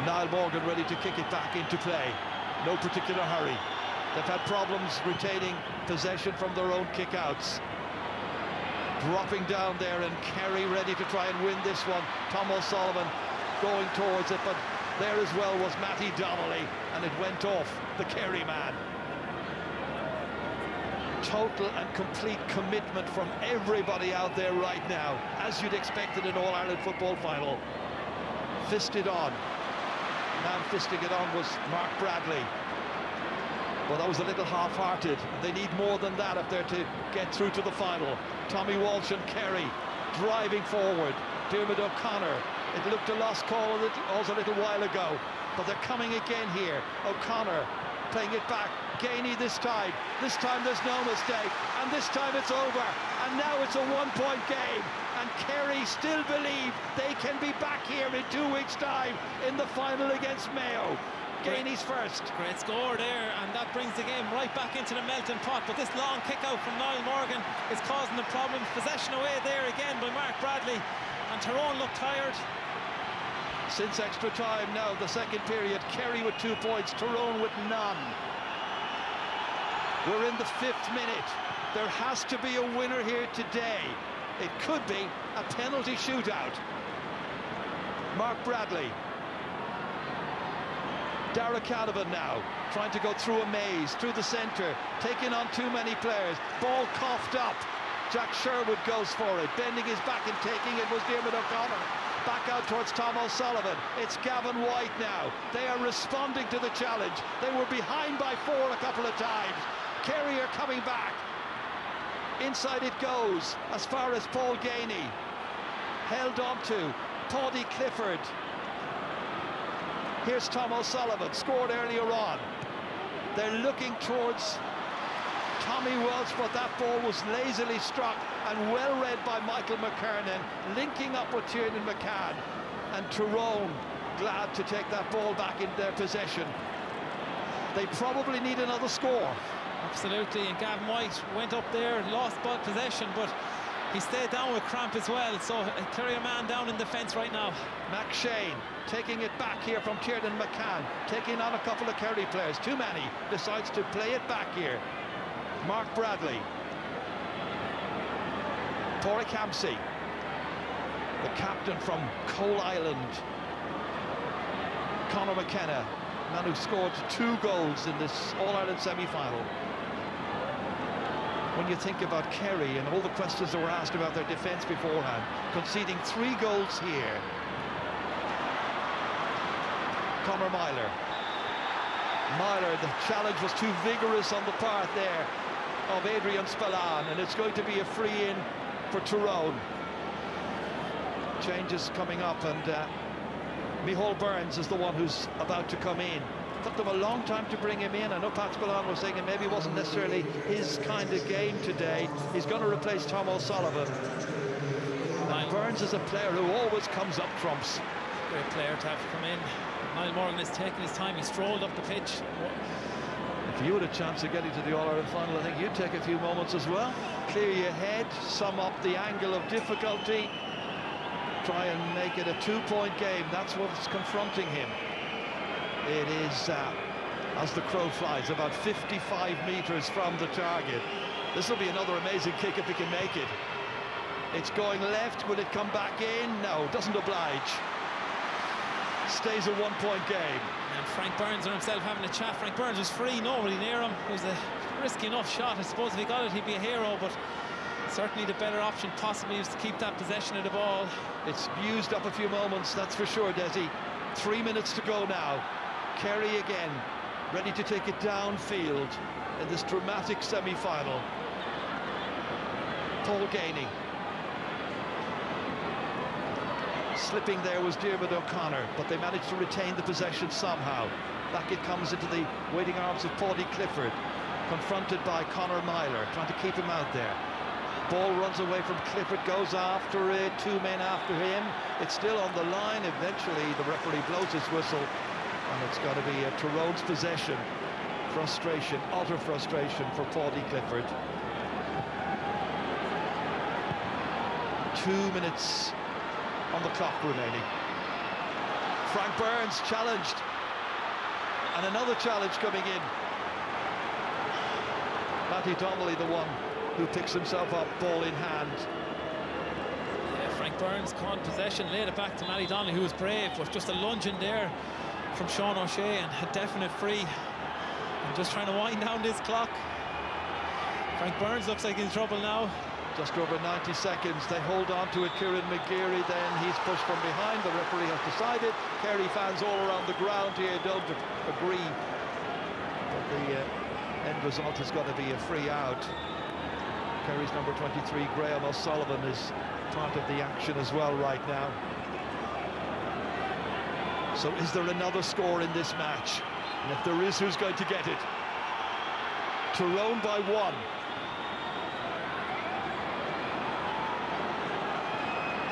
Niall Morgan ready to kick it back into play. No particular hurry. They've had problems retaining possession from their own kickouts. Dropping down there, and Kerry ready to try and win this one. Tom O'Sullivan going towards it, but there as well was Matty Donnelly, and it went off the Kerry man. Total and complete commitment from everybody out there right now, as you'd expect in an All-Ireland football final. Fisted on. Man fisting it on was Mark Bradley. Well, that was a little half-hearted. They need more than that if they're to get through to the final. Tommy Walsh and Kerry driving forward. Diarmuid O'Connor. It looked a lost call a little while ago, but they're coming again here. O'Connor playing it back. Gainey this time. This time there's no mistake, and this time it's over. And now it's a one-point game, and Kerry still believe they can be back here in 2 weeks' time in the final against Mayo. Gainey's first. Great score there, and that brings the game right back into the melting pot. But this long kick out from Niall Morgan is causing the problems. Possession away there again by Mark Bradley, and Tyrone looked tired. Since extra time now, the second period, Kerry with 2 points, Tyrone with none. We're in the 5th minute. There has to be a winner here today. It could be a penalty shootout. Mark Bradley. Dara Canavan now, trying to go through a maze, through the centre, taking on too many players. Ball coughed up. Jack Sherwood goes for it, bending his back and taking it was Diarmuid O'Connor. Back out towards Tom O'Sullivan. It's Gavin White now. They are responding to the challenge. They were behind by 4 a couple of times. Kerry are coming back. Inside it goes, as far as Paul Gainey. Held on to Paddy Clifford. Here's Tom O'Sullivan, scored earlier on. They're looking towards Tommy Welch, but that ball was lazily struck and well read by Michael McKernan, linking up with Tiernan McCann. And Tyrone glad to take that ball back in their possession. They probably need another score. Absolutely, and Gavin White went up there, lost possession, but he stayed down with cramp as well, so Kerry a man down in defence right now. Mac Shane taking it back here from Tiernan McCann, taking on a couple of Kerry players, too many, decides to play it back here. Mark Bradley. Torrey Campsey, the captain from Coal Island. Conor McKenna, man who scored 2 goals in this All-Ireland semi-final. When you think about Kerry and all the questions that were asked about their defence beforehand, conceding 3 goals here. Conor Myler. Myler, the challenge was too vigorous on the part there of Adrian Spillane, and it's going to be a free-in for Tyrone. Changes coming up, and Micheál Burns is the one who's about to come in. Took them a long time to bring him in. I know Pat Spillane was saying it maybe wasn't necessarily his kind of game today. He's going to replace Tom O'Sullivan. And Burns is a player who always comes up trumps. Great player to have come in. Niall Morgan is taking his time. He strolled up the pitch. If you had a chance of getting to the All-Ireland final, I think you'd take a few moments as well. Clear your head, sum up the angle of difficulty, try and make it a 2-point game. That's what's confronting him. It is, as the crow flies, about 55 metres from the target. This will be another amazing kick if he can make it. It's going left. Will it come back in? No, doesn't oblige. Stays a 1-point game. And Frank Burns and himself having a chat. Frank Burns was free, nobody near him. It was a risky enough shot. I suppose if he got it, he'd be a hero, but certainly the better option possibly is to keep that possession of the ball. It's used up a few moments, that's for sure, Desi. 3 minutes to go now. Kerry again, ready to take it downfield in this dramatic semi-final. Paul Gainey. Slipping there was Diarmuid O'Connor, but they managed to retain the possession somehow. Back it comes into the waiting arms of Paddy Clifford. confronted by Conor Myler, trying to keep him out there. Ball runs away from Clifford, goes after it, 2 men after him. It's still on the line. Eventually the referee blows his whistle, and it's got to be a Tyrone's possession. Frustration, utter frustration for Paudie Clifford. 2 minutes on the clock remaining. Frank Burns challenged, and another challenge coming in. Matty Donnelly, the one who picks himself up, ball in hand. Yeah, Frank Burns caught possession, laid it back to Matty Donnelly, who was brave, but just a lunge in there from Sean O'Shea and a definite free. And just trying to wind down this clock. Frank Burns looks like he's in trouble now. Just over 90 seconds, they hold on to it. Kieran McGeary, then he's pushed from behind. The referee has decided. Kerry fans all around the ground here don't agree. But the end result has got to be a free out. Kerry's number 23, Graham O'Sullivan, is part of the action as well right now. So is there another score in this match? And if there is, who's going to get it? Tyrone by 1.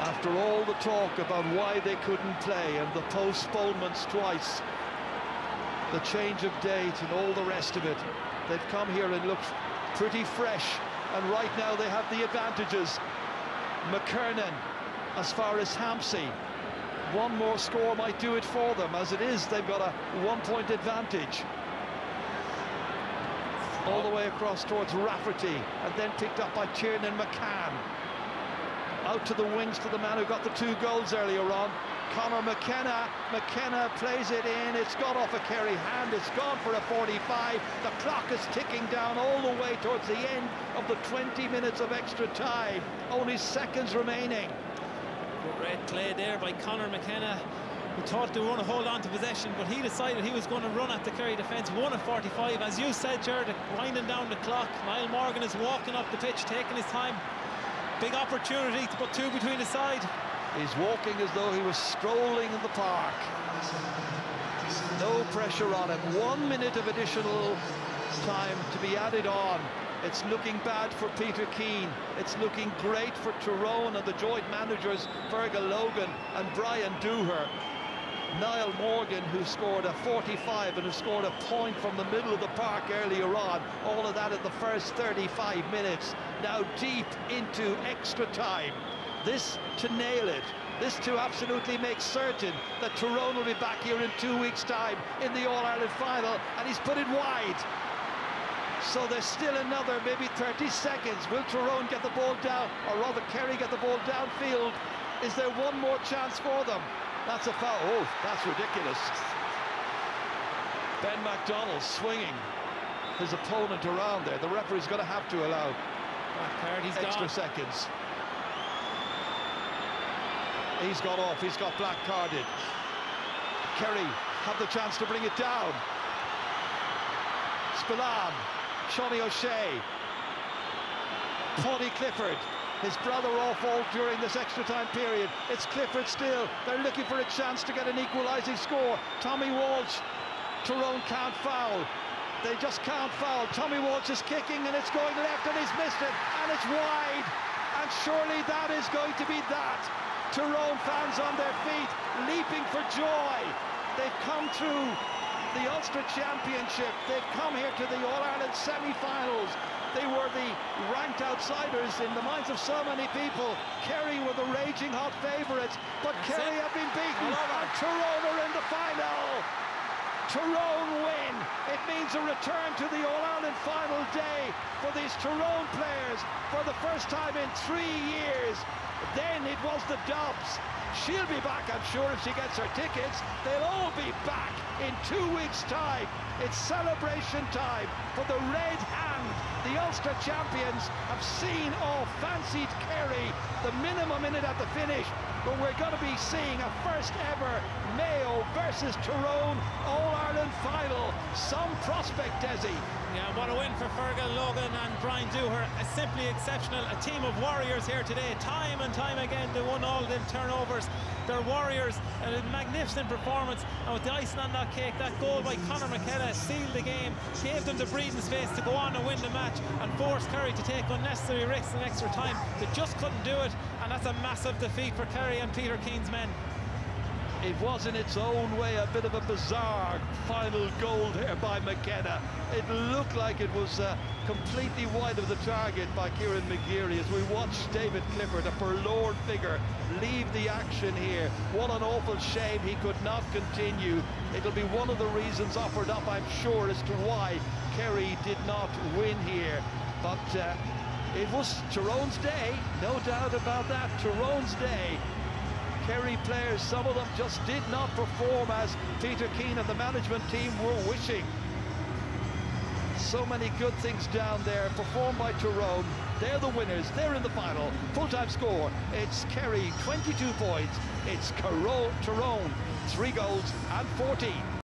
After all the talk about why they couldn't play and the postponements twice, the change of date and all the rest of it, they've come here and looked pretty fresh, and right now they have the advantages. McKernan, as far as Hampsey, one more score might do it for them. As it is, they've got a 1-point advantage. All the way across towards Rafferty, and then picked up by Tiernan McCann. Out to the wings to the man who got the 2 goals earlier on, Conor McKenna. McKenna plays it in. It's got off a Kerry hand. It's gone for a 45. The clock is ticking down all the way towards the end of the 20 minutes of extra time. Only seconds remaining. Red clay there by Conor McKenna, who thought they were going to hold on to possession, but he decided he was going to run at the Kerry defence. 1 at 45. As you said, Jared, winding down the clock. Niall Morgan is walking up the pitch, taking his time. Big opportunity to put 2 between the side. He's walking as though he was strolling in the park. No pressure on him. 1 minute of additional time to be added on. It's looking bad for Peter Keane. It's looking great for Tyrone and the joint managers, Fergal Logan and Brian Dooher. Niall Morgan, who scored a 45 and who scored a point from the middle of the park earlier on. All of that in the first 35 minutes. Now deep into extra time. This to nail it. This to absolutely make certain that Tyrone will be back here in 2 weeks' time in the All-Ireland final, and he's put it wide. So there's still another maybe 30 seconds. Will Tyrone get the ball down, or rather Kerry get the ball downfield? Is there one more chance for them? That's a foul. Oh, that's ridiculous. Ben McDonald swinging his opponent around there. The referee's going to have to allow extra seconds. He's got off. He's got black carded. Kerry have the chance to bring it down. Spillane, Shawnee O'Shea, Paudie Clifford. His brother awful during this extra time period. It's Clifford still. They're looking for a chance to get an equalising score. Tommy Walsh. Tyrone can't foul. They just can't foul. Tommy Walsh is kicking and it's going left and he's missed it and it's wide. And surely that is going to be that. Tyrone fans on their feet, leaping for joy. They've come through the Ulster Championship. They've come here to the All-Ireland semi-finals. They were the ranked outsiders in the minds of so many people. Kerry were the raging hot favourites, but Kerry have been beaten, and Tyrone are in the final. Tyrone win. It means a return to the All-Ireland final day for these Tyrone players for the first time in 3 years. Then it was the Dubs. She'll be back, I'm sure, if she gets her tickets. They'll all be back in 2 weeks' time. It's celebration time for the Red Hand. The Ulster champions have seen off fancied Kerry, the minimum in it at the finish. But we're going to be seeing a first ever Mayo versus Tyrone All-Ireland final. Some prospect, Desi. Yeah, what a win for Fergal Logan and Brian Dooher, simply exceptional. A team of warriors here today, time and time again. They won all the turnovers. They're warriors, a magnificent performance. And with the icing on that cake, that goal by Conor McKenna sealed the game, gave them the breathing space to go on and win the match, and forced Kerry to take unnecessary risks in extra time. They just couldn't do it, and that's a massive defeat for Kerry and Peter Keane's men. It was in its own way a bit of a bizarre final goal there by McKenna. It looked like it was completely wide of the target by Kieran McGeary as we watched David Clifford, a forlorn figure, leave the action here. What an awful shame he could not continue. It'll be one of the reasons offered up, I'm sure, as to why Kerry did not win here. But it was Tyrone's day, no doubt about that. Tyrone's day. Kerry players, some of them just did not perform as Peter Keane and the management team were wishing. So many good things down there, performed by Tyrone. They're the winners, they're in the final. Full-time score, it's Kerry 22 points, it's Tyrone 3 goals and 14.